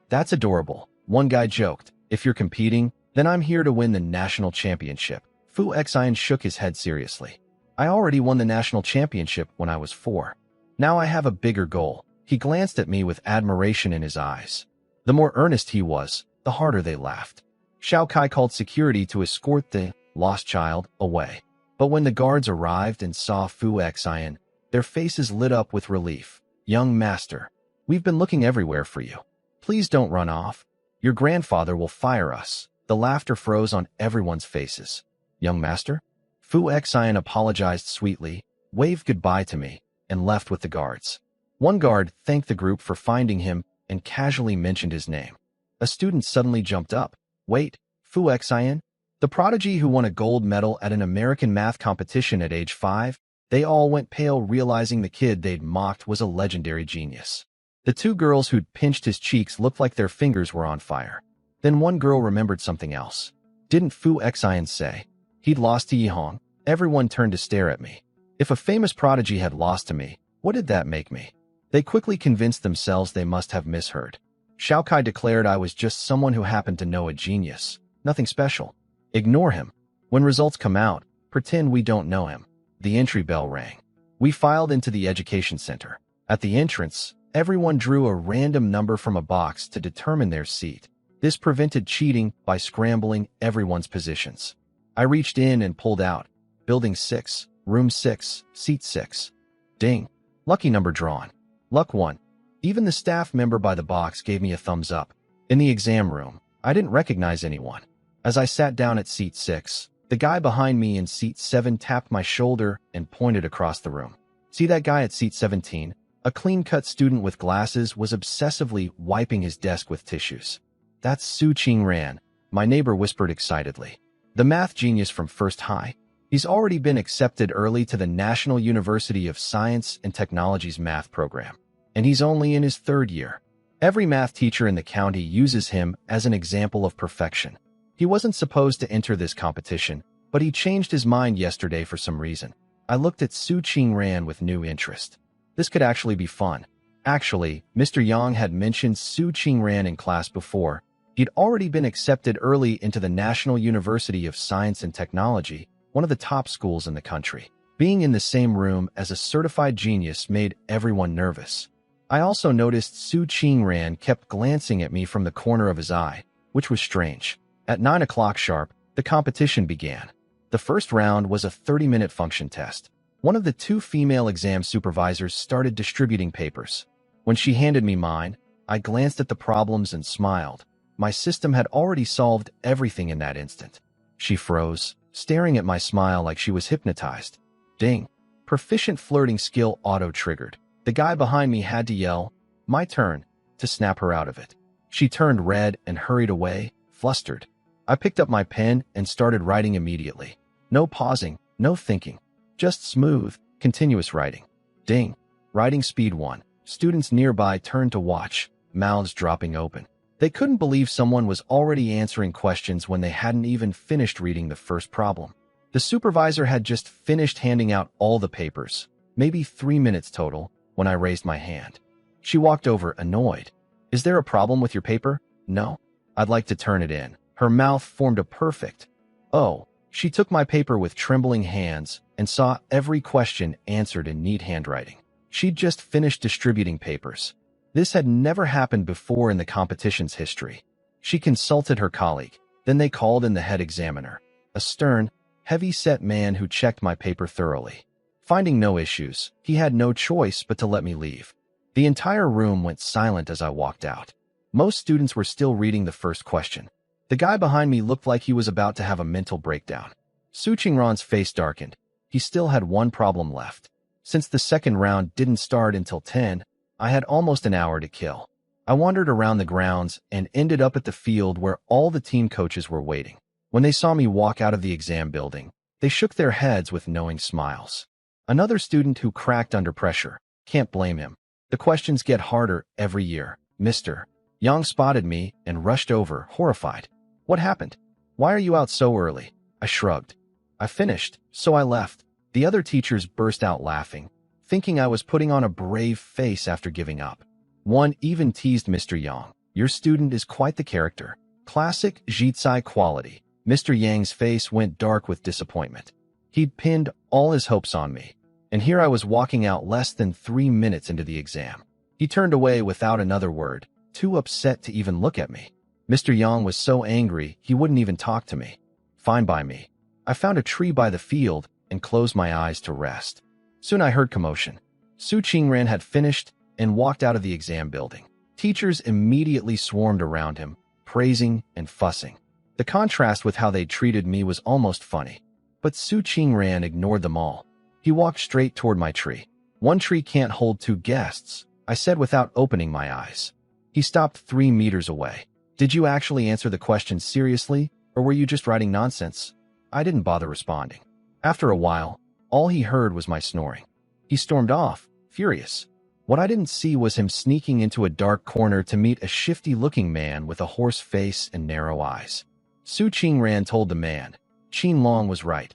"That's adorable," one guy joked. "If you're competing, then I'm here to win the national championship." Fu Xin shook his head seriously. "I already won the national championship when I was 4. Now I have a bigger goal." He glanced at me with admiration in his eyes. The more earnest he was, the harder they laughed. Xiao Kai called security to escort the lost child away. But when the guards arrived and saw Fu Xin, their faces lit up with relief. "Young master, we've been looking everywhere for you. Please don't run off. Your grandfather will fire us." The laughter froze on everyone's faces. "Young master?" Fu Xin apologized sweetly, waved goodbye to me, and left with the guards. One guard thanked the group for finding him and casually mentioned his name. A student suddenly jumped up. "Wait, Fu Xin? The prodigy who won a gold medal at an American math competition at age 5? They all went pale, realizing the kid they'd mocked was a legendary genius. The two girls who'd pinched his cheeks looked like their fingers were on fire. Then one girl remembered something else. "Didn't Fu Xin say he'd lost to Yihong?" Everyone turned to stare at me. If a famous prodigy had lost to me, what did that make me? They quickly convinced themselves they must have misheard. Xiao Kai declared I was just someone who happened to know a genius. Nothing special. Ignore him. When results come out, pretend we don't know him. The entry bell rang. We filed into the education center. At the entrance, everyone drew a random number from a box to determine their seat. This prevented cheating by scrambling everyone's positions. I reached in and pulled out. Building 6, room 6, seat 6. Ding. Lucky number drawn. Luck 1. Even the staff member by the box gave me a thumbs up. In the exam room, I didn't recognize anyone. As I sat down at seat 6, the guy behind me in seat 7 tapped my shoulder and pointed across the room. "See that guy at seat 17? A clean-cut student with glasses was obsessively wiping his desk with tissues. That's Su Qingran," my neighbor whispered excitedly. "The math genius from First High. He's already been accepted early to the National University of Science and Technology's math program. And he's only in his 3rd year. Every math teacher in the county uses him as an example of perfection. He wasn't supposed to enter this competition, but he changed his mind yesterday for some reason." I looked at Su Qingran with new interest. This could actually be fun. Actually, Mr. Yang had mentioned Su Qingran in class before. He'd already been accepted early into the National University of Science and Technology, one of the top schools in the country. Being in the same room as a certified genius made everyone nervous. I also noticed Su Qingran kept glancing at me from the corner of his eye, which was strange. At 9 o'clock sharp, the competition began. The first round was a 30-minute function test. One of the 2 female exam supervisors started distributing papers. When she handed me mine, I glanced at the problems and smiled. My system had already solved everything in that instant. She froze, staring at my smile like she was hypnotized. Ding. Proficient flirting skill auto-triggered. The guy behind me had to yell, "My turn," to snap her out of it. She turned red and hurried away, flustered. I picked up my pen and started writing immediately. No pausing, no thinking. Just smooth, continuous writing. Ding. Writing speed 1. Students nearby turned to watch, mouths dropping open. They couldn't believe someone was already answering questions when they hadn't even finished reading the first problem. The supervisor had just finished handing out all the papers, maybe 3 minutes total, when I raised my hand. She walked over, annoyed. "Is there a problem with your paper?" "No. I'd like to turn it in." Her mouth formed a perfect "Oh." She took my paper with trembling hands and saw every question answered in neat handwriting. She'd just finished distributing papers. This had never happened before in the competition's history. She consulted her colleague. Then they called in the head examiner, a stern, heavy-set man who checked my paper thoroughly. Finding no issues, he had no choice but to let me leave. The entire room went silent as I walked out. Most students were still reading the first question. The guy behind me looked like he was about to have a mental breakdown. Su Qingran's face darkened. He still had one problem left. Since the second round didn't start until 10, I had almost an hour to kill. I wandered around the grounds and ended up at the field where all the team coaches were waiting. When they saw me walk out of the exam building, they shook their heads with knowing smiles. Another student who cracked under pressure. Can't blame him. The questions get harder every year. Mr. Yang spotted me and rushed over, horrified. "What happened? Why are you out so early?" I shrugged. "I finished, so I left." The other teachers burst out laughing, thinking I was putting on a brave face after giving up. One even teased Mr. Yang. "Your student is quite the character. Classic Jitsai quality." Mr. Yang's face went dark with disappointment. He'd pinned all his hopes on me, and here I was walking out less than 3 minutes into the exam. He turned away without another word, too upset to even look at me. Mr. Yang was so angry he wouldn't even talk to me. Fine by me. I found a tree by the field and closed my eyes to rest. Soon I heard commotion. Su Qingran had finished and walked out of the exam building. Teachers immediately swarmed around him, praising and fussing. The contrast with how they treated me was almost funny. But Su Qingran ignored them all. He walked straight toward my tree. "One tree can't hold 2 guests," I said without opening my eyes. He stopped 3 meters away. "Did you actually answer the question seriously, or were you just writing nonsense?" I didn't bother responding. After a while, all he heard was my snoring. He stormed off, furious. What I didn't see was him sneaking into a dark corner to meet a shifty-looking man with a hoarse face and narrow eyes. Su Qingran told the man, "Qin Long was right.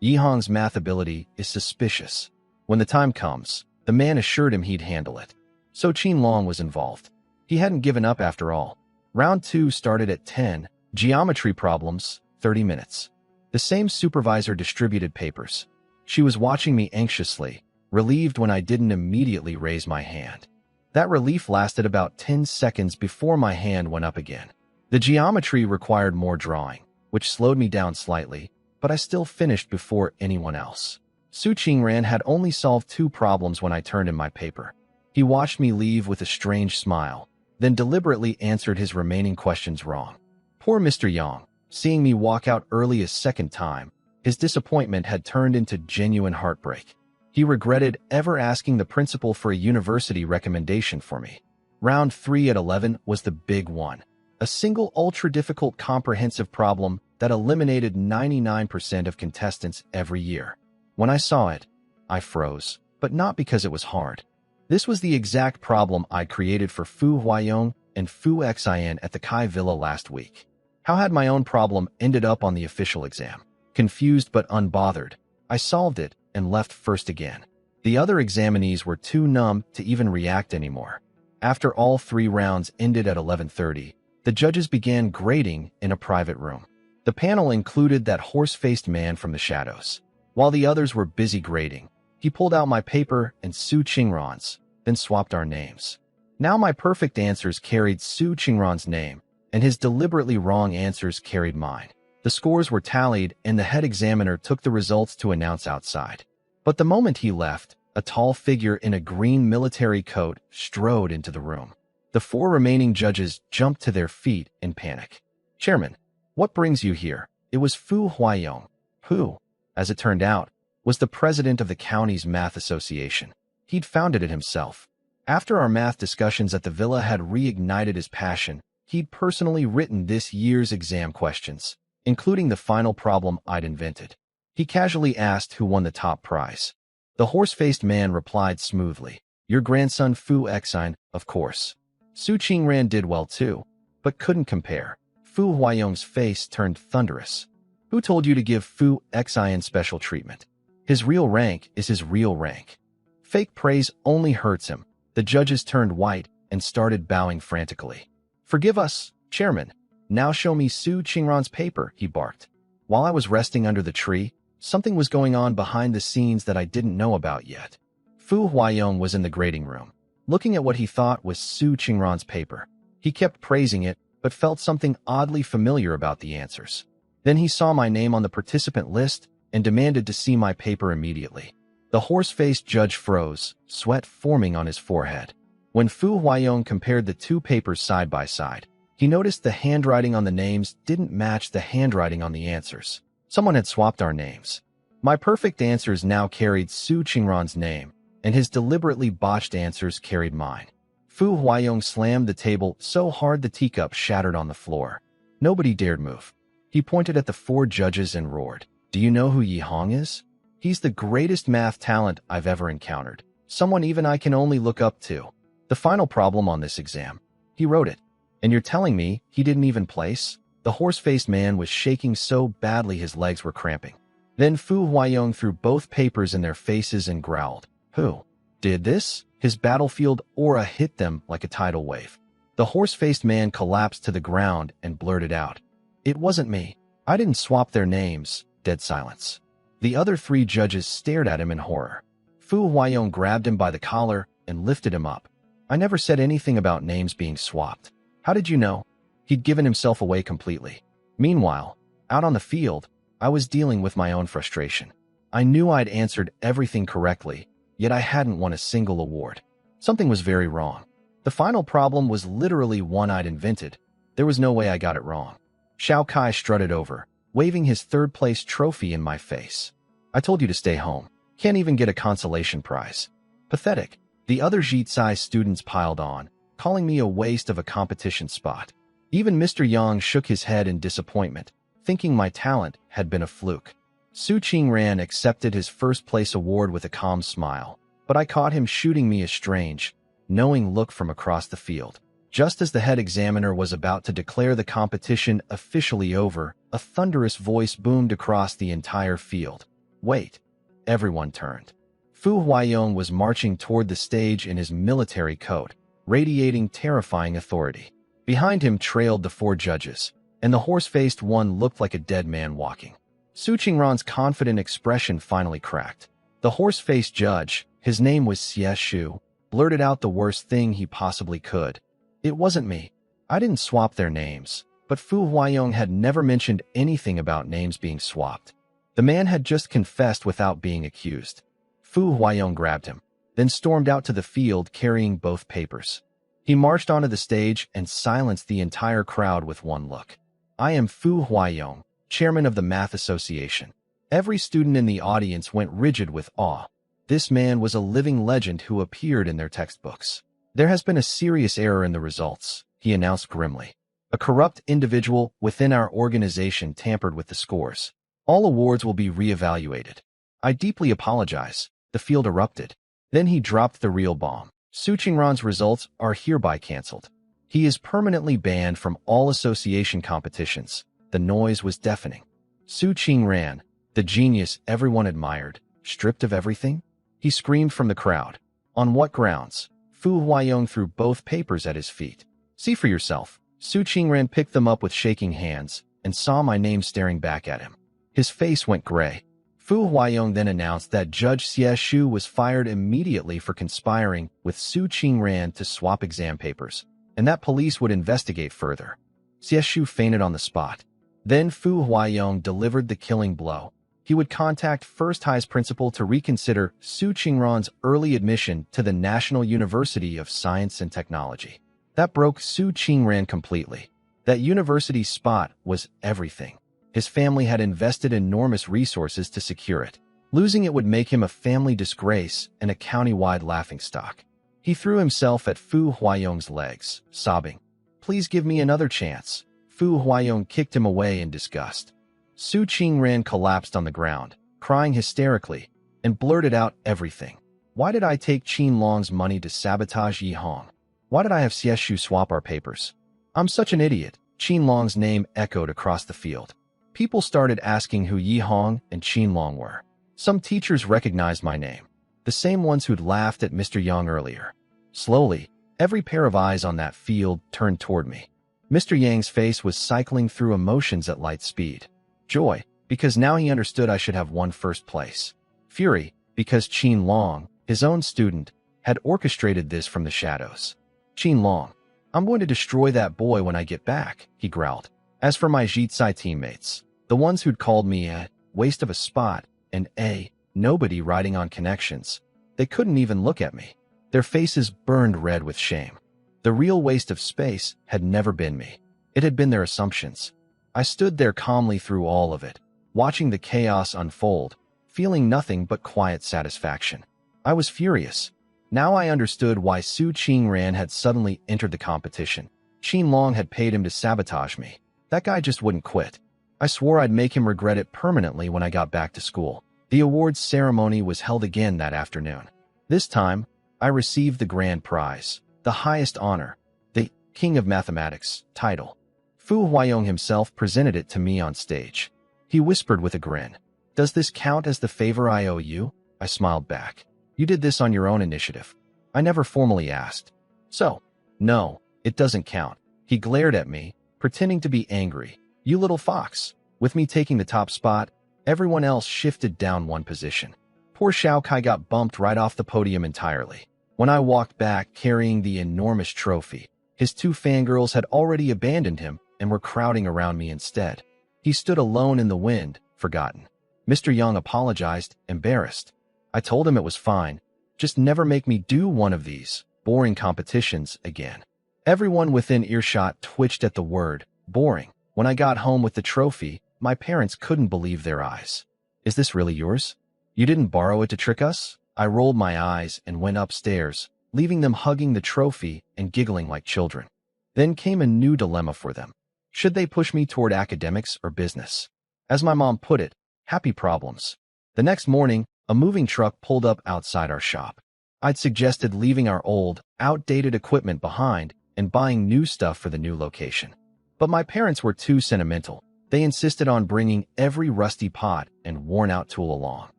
Yihang's math ability is suspicious. When the time comes," the man assured him he'd handle it. So Qin Long was involved. He hadn't given up after all. Round 2 started at 10, geometry problems, 30 minutes. The same supervisor distributed papers. She was watching me anxiously, relieved when I didn't immediately raise my hand. That relief lasted about 10 seconds before my hand went up again. The geometry required more drawing, which slowed me down slightly, but I still finished before anyone else. Su Qingran had only solved 2 problems when I turned in my paper. He watched me leave with a strange smile, then deliberately answered his remaining questions wrong. Poor Mr. Yang, seeing me walk out early a second time, his disappointment had turned into genuine heartbreak. He regretted ever asking the principal for a university recommendation for me. Round 3 at 11 was the big one. A single ultra-difficult comprehensive problem that eliminated 99% of contestants every year. When I saw it, I froze, but not because it was hard. This was the exact problem I created for Fu Huayong and Fu Xin at the Kai Villa last week. How had my own problem ended up on the official exam? Confused but unbothered, I solved it and left first again. The other examinees were too numb to even react anymore. After all 3 rounds ended at 11:30, the judges began grading in a private room. The panel included that horse-faced man from the shadows. While the others were busy grading, he pulled out my paper and Su Qingran's, then swapped our names. Now my perfect answers carried Su Qingran's name, and his deliberately wrong answers carried mine. The scores were tallied, and the head examiner took the results to announce outside. But the moment he left, a tall figure in a green military coat strode into the room. The 4 remaining judges jumped to their feet in panic. "Chairman, what brings you here?" It was Fu Huayong, who, as it turned out, was the president of the county's math association. He'd founded it himself. After our math discussions at the villa had reignited his passion, he'd personally written this year's exam questions, including the final problem I'd invented. He casually asked who won the top prize. The horse-faced man replied smoothly, "Your grandson Fu Xin, of course." Su Qingran did well too. but couldn't compare. Fu Huayong's face turned thunderous. Who told you to give Fu Xin special treatment? His real rank is his real rank. Fake praise only hurts him. The judges turned white and started bowing frantically. Forgive us, Chairman. Now show me Su Qingran's paper, he barked. While I was resting under the tree, something was going on behind the scenes that I didn't know about yet. Fu Huayong was in the grading room, looking at what he thought was Su Qingran's paper. He kept praising it, but felt something oddly familiar about the answers. Then he saw my name on the participant list and demanded to see my paper immediately. The horse-faced judge froze, sweat forming on his forehead. When Fu Huayong compared the two papers side by side, he noticed the handwriting on the names didn't match the handwriting on the answers. Someone had swapped our names. My perfect answers now carried Su Qingran's name, and his deliberately botched answers carried mine. Fu Huayong slammed the table so hard the teacup shattered on the floor. Nobody dared move. He pointed at the four judges and roared, "Do you know who Yi Hong is? He's the greatest math talent I've ever encountered. Someone even I can only look up to. The final problem on this exam. He wrote it. And you're telling me he didn't even place?" The horse-faced man was shaking so badly his legs were cramping. Then Fu Huayong threw both papers in their faces and growled, "Who did this?" His battlefield aura hit them like a tidal wave. The horse-faced man collapsed to the ground and blurted out, "It wasn't me. I didn't swap their names." Dead silence. The other three judges stared at him in horror. Fu Huayong grabbed him by the collar and lifted him up. "I never said anything about names being swapped. How did you know?" He'd given himself away completely. Meanwhile, out on the field, I was dealing with my own frustration. I knew I'd answered everything correctly, yet I hadn't won a single award. Something was very wrong. The final problem was literally one I'd invented. There was no way I got it wrong. Xiao Kai strutted over, waving his third-place trophy in my face. "I told you to stay home. Can't even get a consolation prize. Pathetic." The other Jitsai students piled on, calling me a waste of a competition spot. Even Mr. Yang shook his head in disappointment, thinking my talent had been a fluke. Su Qingran accepted his first-place award with a calm smile, but I caught him shooting me a strange, knowing look from across the field. Just as the head examiner was about to declare the competition officially over, a thunderous voice boomed across the entire field. "Wait." Everyone turned. Fu Huayong was marching toward the stage in his military coat, radiating terrifying authority. Behind him trailed the four judges, and the horse-faced one looked like a dead man walking. Su Qingran's confident expression finally cracked. The horse-faced judge, his name was Xie Shu, blurted out the worst thing he possibly could. "It wasn't me. I didn't swap their names." But Fu Huayong had never mentioned anything about names being swapped. The man had just confessed without being accused. Fu Huayong grabbed him, then stormed out to the field carrying both papers. He marched onto the stage and silenced the entire crowd with one look. "I am Fu Huayong, chairman of the Math Association." Every student in the audience went rigid with awe. This man was a living legend who appeared in their textbooks. "There has been a serious error in the results," he announced grimly. "A corrupt individual within our organization tampered with the scores. All awards will be reevaluated. I deeply apologize." The field erupted. Then he dropped the real bomb. "Su Qingran's results are hereby cancelled. He is permanently banned from all association competitions." The noise was deafening. Su Qingran, the genius everyone admired, stripped of everything? He screamed from the crowd. "On what grounds?" Fu Huayong threw both papers at his feet. "See for yourself." Su Qingran picked them up with shaking hands and saw my name staring back at him. His face went gray. Fu Huayong then announced that Judge Xie Shu was fired immediately for conspiring with Su Qingran to swap exam papers, and that police would investigate further. Xie Shu fainted on the spot. Then Fu Huayong delivered the killing blow. He would contact First High's principal to reconsider Su Qingran's early admission to the National University of Science and Technology. That broke Su Qingran completely. That university spot was everything. His family had invested enormous resources to secure it. Losing it would make him a family disgrace and a county-wide laughingstock. He threw himself at Fu Huayong's legs, sobbing, "Please give me another chance." Fu Huayong kicked him away in disgust. Su Qingran collapsed on the ground, crying hysterically, and blurted out everything. "Why did I take Qin Long's money to sabotage Yi Hong? Why did I have Xie Shu swap our papers? I'm such an idiot. Qin Long's name echoed across the field. People started asking who Yi Hong and Qin Long were. Some teachers recognized my name, the same ones who'd laughed at Mr. Yang earlier. Slowly, every pair of eyes on that field turned toward me. Mr. Yang's face was cycling through emotions at light speed. Joy, because now he understood I should have won first place. Fury, because Qin Long, his own student, had orchestrated this from the shadows. Qin Long, I'm going to destroy that boy when I get back, he growled. As for my Jitsai teammates, the ones who'd called me a waste of a spot and a nobody riding on connections, they couldn't even look at me. Their faces burned red with shame. The real waste of space had never been me. It had been their assumptions. I stood there calmly through all of it, watching the chaos unfold, feeling nothing but quiet satisfaction. I was furious. Now I understood why Su Qingran had suddenly entered the competition. Qin Long had paid him to sabotage me. That guy just wouldn't quit. I swore I'd make him regret it permanently when I got back to school. The awards ceremony was held again that afternoon. This time, I received the grand prize, the highest honor, the King of Mathematics title. Fu Huayong himself presented it to me on stage. He whispered with a grin, "Does this count as the favor I owe you?" I smiled back. "You did this on your own initiative." I never formally asked. "So, no, it doesn't count." He glared at me, pretending to be angry. "You little fox." With me taking the top spot, everyone else shifted down one position. Poor Xiao Kai got bumped right off the podium entirely. When I walked back carrying the enormous trophy, his two fangirls had already abandoned him and were crowding around me instead. He stood alone in the wind, forgotten. Mr. Young apologized, embarrassed. I told him it was fine. Just never make me do one of these boring competitions again. Everyone within earshot twitched at the word boring. When I got home with the trophy, my parents couldn't believe their eyes. "Is this really yours? You didn't borrow it to trick us?" I rolled my eyes and went upstairs, leaving them hugging the trophy and giggling like children. Then came a new dilemma for them. Should they push me toward academics or business? As my mom put it, happy problems. The next morning, a moving truck pulled up outside our shop. I'd suggested leaving our old, outdated equipment behind and buying new stuff for the new location. But my parents were too sentimental. They insisted on bringing every rusty pot and worn-out tool along.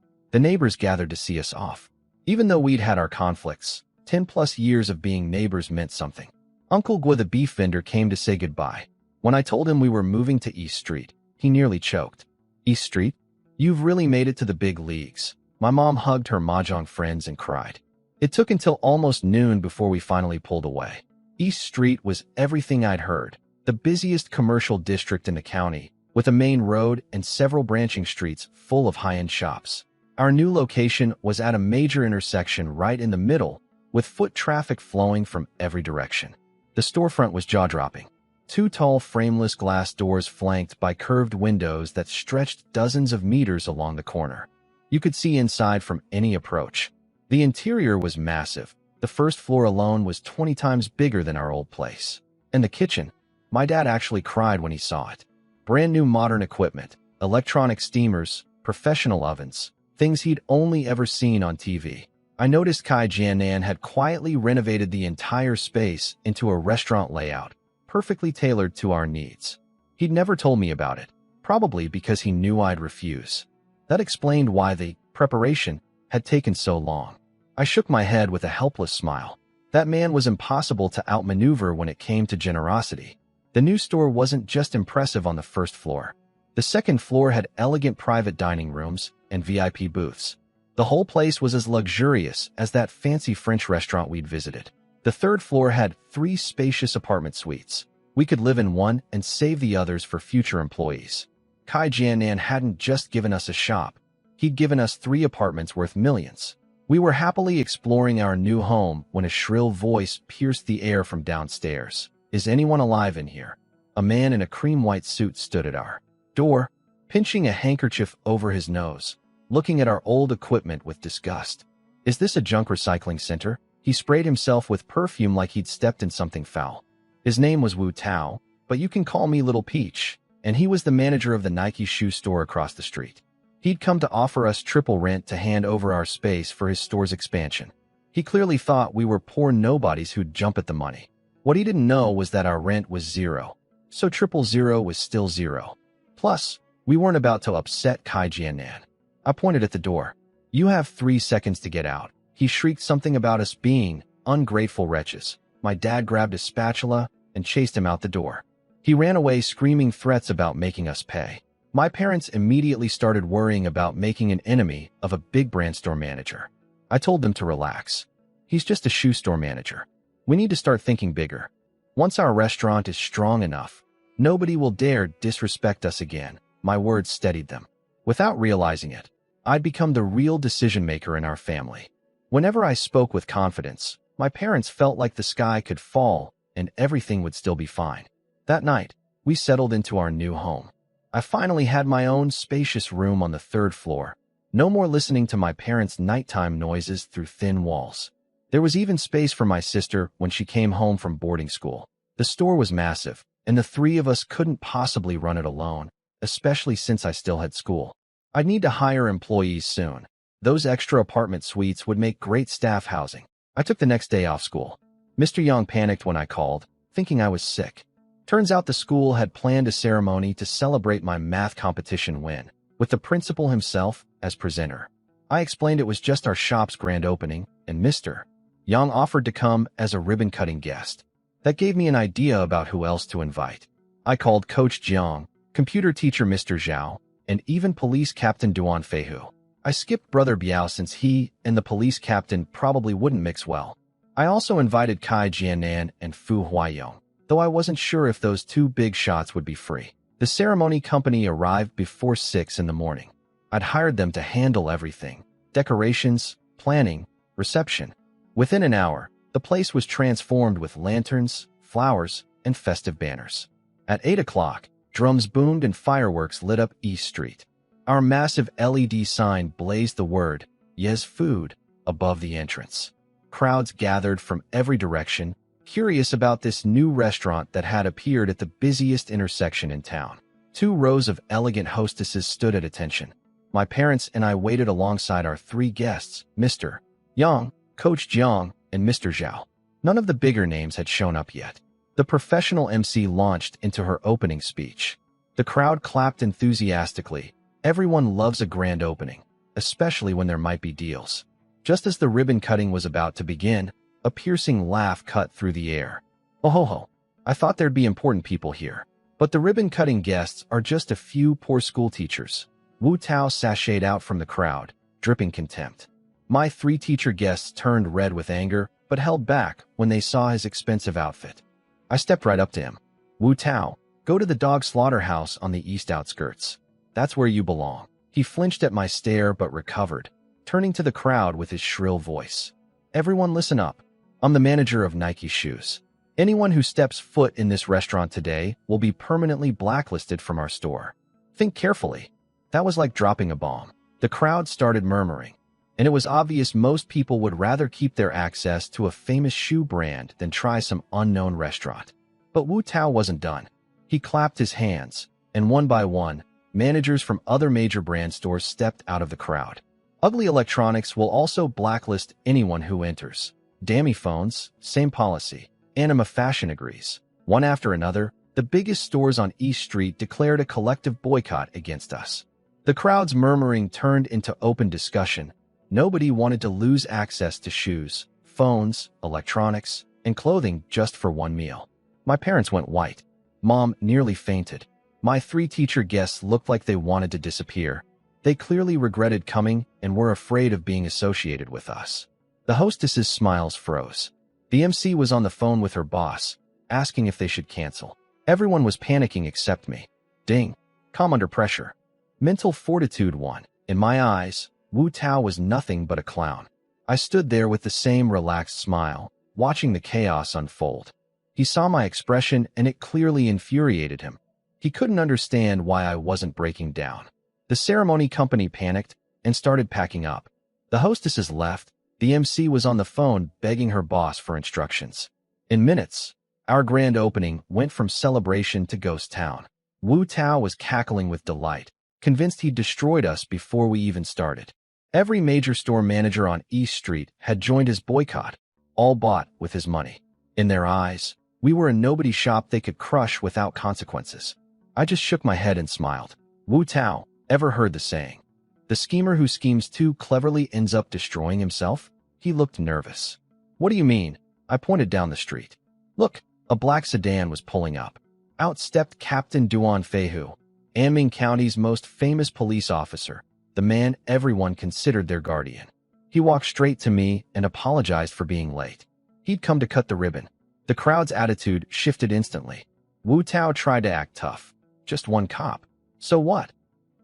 The neighbors gathered to see us off. Even though we'd had our conflicts, 10+ years of being neighbors meant something. Uncle Gua the beef vendor came to say goodbye. When I told him we were moving to East Street, he nearly choked. "East Street? You've really made it to the big leagues." My mom hugged her mahjong friends and cried. It took until almost noon before we finally pulled away. East Street was everything I'd heard. The busiest commercial district in the county, with a main road and several branching streets full of high-end shops. Our new location was at a major intersection right in the middle, with foot traffic flowing from every direction. The storefront was jaw-dropping. Two tall frameless glass doors flanked by curved windows that stretched dozens of meters along the corner. You could see inside from any approach. The interior was massive. The first floor alone was 20 times bigger than our old place. And the kitchen, my dad actually cried when he saw it. Brand new modern equipment, electronic steamers, professional ovens, things he'd only ever seen on TV. I noticed Kai Jianan had quietly renovated the entire space into a restaurant layout, perfectly tailored to our needs. He'd never told me about it, probably because he knew I'd refuse. That explained why the preparation had taken so long. I shook my head with a helpless smile. That man was impossible to outmaneuver when it came to generosity. The new store wasn't just impressive on the first floor. The second floor had elegant private dining rooms and VIP booths. The whole place was as luxurious as that fancy French restaurant we'd visited. The third floor had 3 spacious apartment suites. We could live in one and save the others for future employees. Kai Jianan hadn't just given us a shop. He'd given us 3 apartments worth millions. We were happily exploring our new home when a shrill voice pierced the air from downstairs. "Is anyone alive in here?" A man in a cream-white suit stood at our door, pinching a handkerchief over his nose, looking at our old equipment with disgust. "Is this a junk recycling center?" He sprayed himself with perfume like he'd stepped in something foul. His name was Wu Tao, but you can call me Little Peach, and he was the manager of the Nike shoe store across the street. He'd come to offer us triple rent to hand over our space for his store's expansion. He clearly thought we were poor nobodies who'd jump at the money. What he didn't know was that our rent was 0, so 000 was still 0. Plus, we weren't about to upset Kai Jiannan. I pointed at the door. "You have 3 seconds to get out." He shrieked something about us being ungrateful wretches. My dad grabbed a spatula and chased him out the door. He ran away screaming threats about making us pay. My parents immediately started worrying about making an enemy of a big brand store manager. I told them to relax. He's just a shoe store manager. We need to start thinking bigger. Once our restaurant is strong enough, nobody will dare disrespect us again. My words steadied them. Without realizing it, I'd become the real decision-maker in our family. Whenever I spoke with confidence, my parents felt like the sky could fall and everything would still be fine. That night, we settled into our new home. I finally had my own spacious room on the 3rd floor. No more listening to my parents' nighttime noises through thin walls. There was even space for my sister when she came home from boarding school. The store was massive, and the 3 of us couldn't possibly run it alone, especially since I still had school. I'd need to hire employees soon. Those extra apartment suites would make great staff housing. I took the next day off school. Mr. Young panicked when I called, thinking I was sick. Turns out the school had planned a ceremony to celebrate my math competition win, with the principal himself as presenter. I explained it was just our shop's grand opening, and Mr. Young offered to come as a ribbon-cutting guest. That gave me an idea about who else to invite. I called Coach Jiang, computer teacher Mr. Zhao, and even police captain Duan Feihu. I skipped Brother Biao since he and the police captain probably wouldn't mix well. I also invited Kai Jiannan and Fu Huaiyong, though I wasn't sure if those 2 big shots would be free. The ceremony company arrived before 6 in the morning. I'd hired them to handle everything: decorations, planning, reception. Within an hour, the place was transformed with lanterns, flowers, and festive banners. At 8 o'clock, drums boomed and fireworks lit up East Street. Our massive LED sign blazed the word, "Yes Food," above the entrance. Crowds gathered from every direction, curious about this new restaurant that had appeared at the busiest intersection in town. 2 rows of elegant hostesses stood at attention. My parents and I waited alongside our 3 guests, Mr. Yang, Coach Jiang, and Mr. Zhao. None of the bigger names had shown up yet. The professional MC launched into her opening speech. The crowd clapped enthusiastically. Everyone loves a grand opening, especially when there might be deals. Just as the ribbon cutting was about to begin, a piercing laugh cut through the air. "Oh ho ho, I thought there'd be important people here. But the ribbon-cutting guests are just a few poor school teachers." Wu Tao sashayed out from the crowd, dripping contempt. My 3 teacher guests turned red with anger, but held back when they saw his expensive outfit. I stepped right up to him. "Wu Tao, go to the dog slaughterhouse on the east outskirts. That's where you belong." He flinched at my stare but recovered, turning to the crowd with his shrill voice. "Everyone listen up. I'm the manager of Nike Shoes. Anyone who steps foot in this restaurant today will be permanently blacklisted from our store. Think carefully." That was like dropping a bomb. The crowd started murmuring, and it was obvious most people would rather keep their access to a famous shoe brand than try some unknown restaurant. But Wu Tao wasn't done. He clapped his hands, and one by one, managers from other major brand stores stepped out of the crowd. Ugly Electronics will also blacklist anyone who enters. Dammy Phones, same policy. Anima Fashion agrees. One after another, the biggest stores on East Street declared a collective boycott against us. The crowd's murmuring turned into open discussion. Nobody wanted to lose access to shoes, phones, electronics, and clothing just for one meal. My parents went white. Mom nearly fainted. My 3 teacher guests looked like they wanted to disappear. They clearly regretted coming and were afraid of being associated with us. The hostess's smiles froze. The MC was on the phone with her boss, asking if they should cancel. Everyone was panicking except me. Ding. Calm under pressure. Mental fortitude won. In my eyes, Wu Tao was nothing but a clown. I stood there with the same relaxed smile, watching the chaos unfold. He saw my expression and it clearly infuriated him. He couldn't understand why I wasn't breaking down. The ceremony company panicked and started packing up. The hostesses left. The MC was on the phone begging her boss for instructions. In minutes, our grand opening went from celebration to ghost town. Wu Tao was cackling with delight, convinced he'd destroyed us before we even started. Every major store manager on East Street had joined his boycott, all bought with his money. In their eyes, We were a nobody shop they could crush without consequences. I just shook my head and smiled. Wu Tao, ever heard the saying? The schemer who schemes too cleverly ends up destroying himself? He looked nervous. What do you mean? I pointed down the street. Look, a black sedan was pulling up. Out stepped Captain Duan Feihu, Anming County's most famous police officer, the man everyone considered their guardian. He walked straight to me and apologized for being late. He'd come to cut the ribbon. The crowd's attitude shifted instantly. Wu Tao tried to act tough. Just one cop. So what?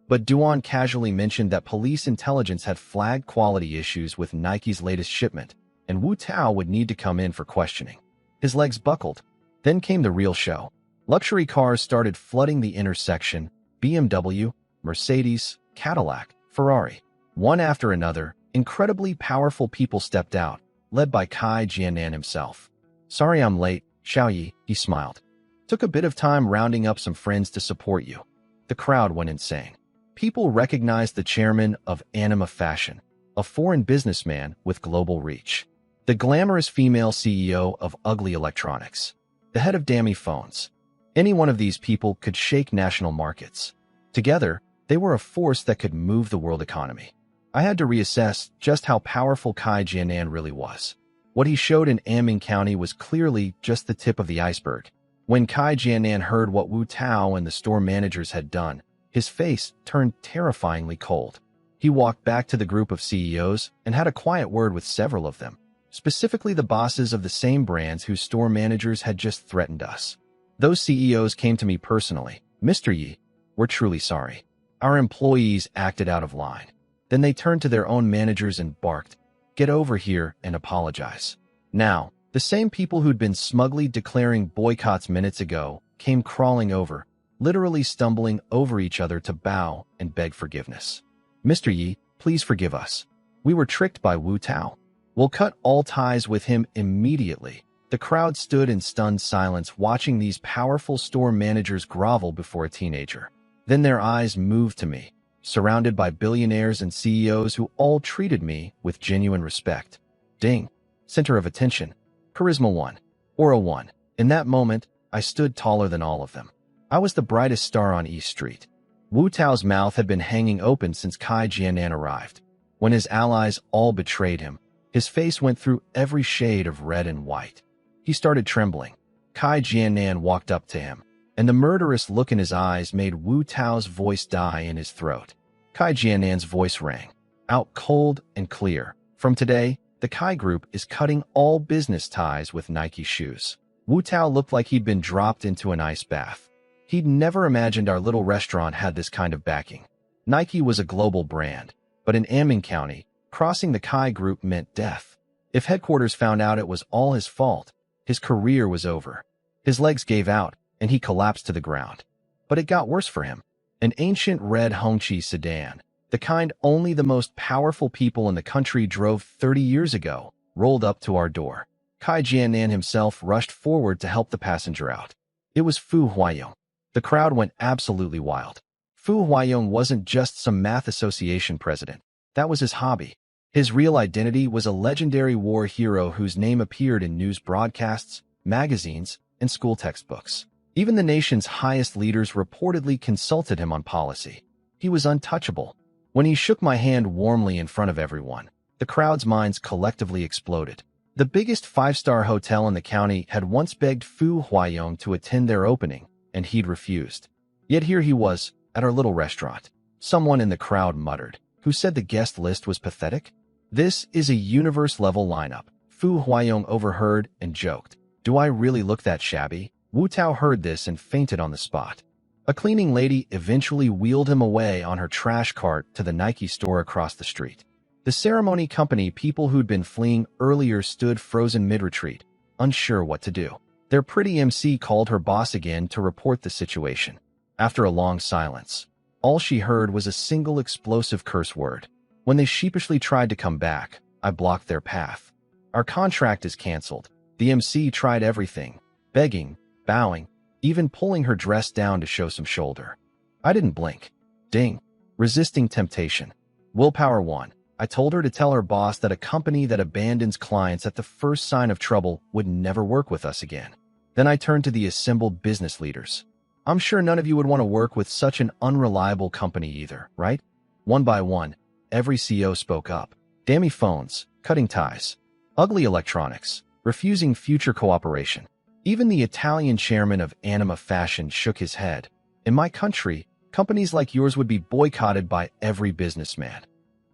But Duan casually mentioned that police intelligence had flagged quality issues with Nike's latest shipment, and Wu Tao would need to come in for questioning. His legs buckled. Then came the real show. Luxury cars started flooding the intersection. BMW, Mercedes, Cadillac, Ferrari. One after another, incredibly powerful people stepped out, led by Kai Jianan himself. Sorry I'm late, Xiaoyi, he smiled. Took a bit of time rounding up some friends to support you. The crowd went insane. People recognized the chairman of Anima Fashion, a foreign businessman with global reach. The glamorous female CEO of Ugly Electronics. The head of Dammy Phones. Any one of these people could shake national markets. Together, they were a force that could move the world economy. I had to reassess just how powerful Kai Jianan really was. What he showed in Anming County was clearly just the tip of the iceberg. When Kai Jianan heard what Wu Tao and the store managers had done, his face turned terrifyingly cold. He walked back to the group of CEOs and had a quiet word with several of them, specifically the bosses of the same brands whose store managers had just threatened us. Those CEOs came to me personally. Mr. Yi, we're truly sorry. Our employees acted out of line. Then they turned to their own managers and barked, "Get over here and apologize." Now, the same people who'd been smugly declaring boycotts minutes ago came crawling over, literally stumbling over each other to bow and beg forgiveness. "Mr. Yi, please forgive us. We were tricked by Wu Tao. We'll cut all ties with him immediately." The crowd stood in stunned silence watching these powerful store managers grovel before a teenager. Then their eyes moved to me, surrounded by billionaires and CEOs who all treated me with genuine respect. Ding. Center of attention. Charisma 1. Aura 1. In that moment, I stood taller than all of them. I was the brightest star on East Street. Wu Tao's mouth had been hanging open since Kai Jianan arrived. When his allies all betrayed him, his face went through every shade of red and white. He started trembling. Kai Jianan walked up to him, and the murderous look in his eyes made Wu Tao's voice die in his throat. Kai Jianan's voice rang out cold and clear. From today, the Kai Group is cutting all business ties with Nike shoes. Wu Tao looked like he'd been dropped into an ice bath. He'd never imagined our little restaurant had this kind of backing. Nike was a global brand, but in Anming County, crossing the Kai Group meant death. If headquarters found out it was all his fault, his career was over. His legs gave out, and he collapsed to the ground. But it got worse for him. An ancient red Hongqi sedan, the kind only the most powerful people in the country drove 30 years ago, rolled up to our door. Kai Jianan himself rushed forward to help the passenger out. It was Fu Huayong. The crowd went absolutely wild. Fu Huayong wasn't just some math association president. That was his hobby. His real identity was a legendary war hero whose name appeared in news broadcasts, magazines, and school textbooks. Even the nation's highest leaders reportedly consulted him on policy. He was untouchable. When he shook my hand warmly in front of everyone, the crowd's minds collectively exploded. The biggest five-star hotel in the county had once begged Fu Huayong to attend their opening, and he'd refused. Yet here he was, at our little restaurant. Someone in the crowd muttered, "Who said the guest list was pathetic?" "This is a universe-level lineup," Fu Huayong overheard and joked. "Do I really look that shabby?" Wu Tao heard this and fainted on the spot. A cleaning lady eventually wheeled him away on her trash cart to the Nike store across the street. The ceremony company people who'd been fleeing earlier stood frozen mid-retreat, unsure what to do. Their pretty MC called her boss again to report the situation. After a long silence, all she heard was a single explosive curse word. When they sheepishly tried to come back, I blocked their path. "Our contract is canceled." The MC tried everything, begging, bowing, even pulling her dress down to show some shoulder. I didn't blink. Ding. Resisting temptation. Willpower 1. I told her to tell her boss that a company that abandons clients at the first sign of trouble would never work with us again. Then I turned to the assembled business leaders. I'm sure none of you would want to work with such an unreliable company either, right? One by one, every CEO spoke up. Dammy phones, cutting ties, ugly electronics, refusing future cooperation. Even the Italian chairman of Anima Fashion shook his head. In my country, companies like yours would be boycotted by every businessman.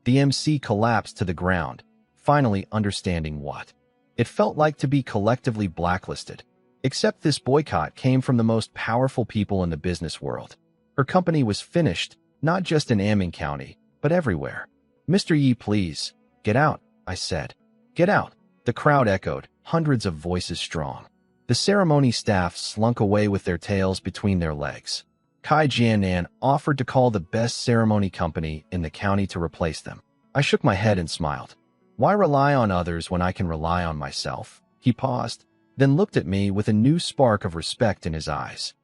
The MC collapsed to the ground, finally understanding what it felt like to be collectively blacklisted. Except this boycott came from the most powerful people in the business world. Her company was finished, not just in Aming County, but everywhere. Mr. Yi, please, get out, I said. Get out. The crowd echoed, hundreds of voices strong. The ceremony staff slunk away with their tails between their legs. Kai Jianan offered to call the best ceremony company in the county to replace them. I shook my head and smiled. Why rely on others when I can rely on myself? He paused, then looked at me with a new spark of respect in his eyes.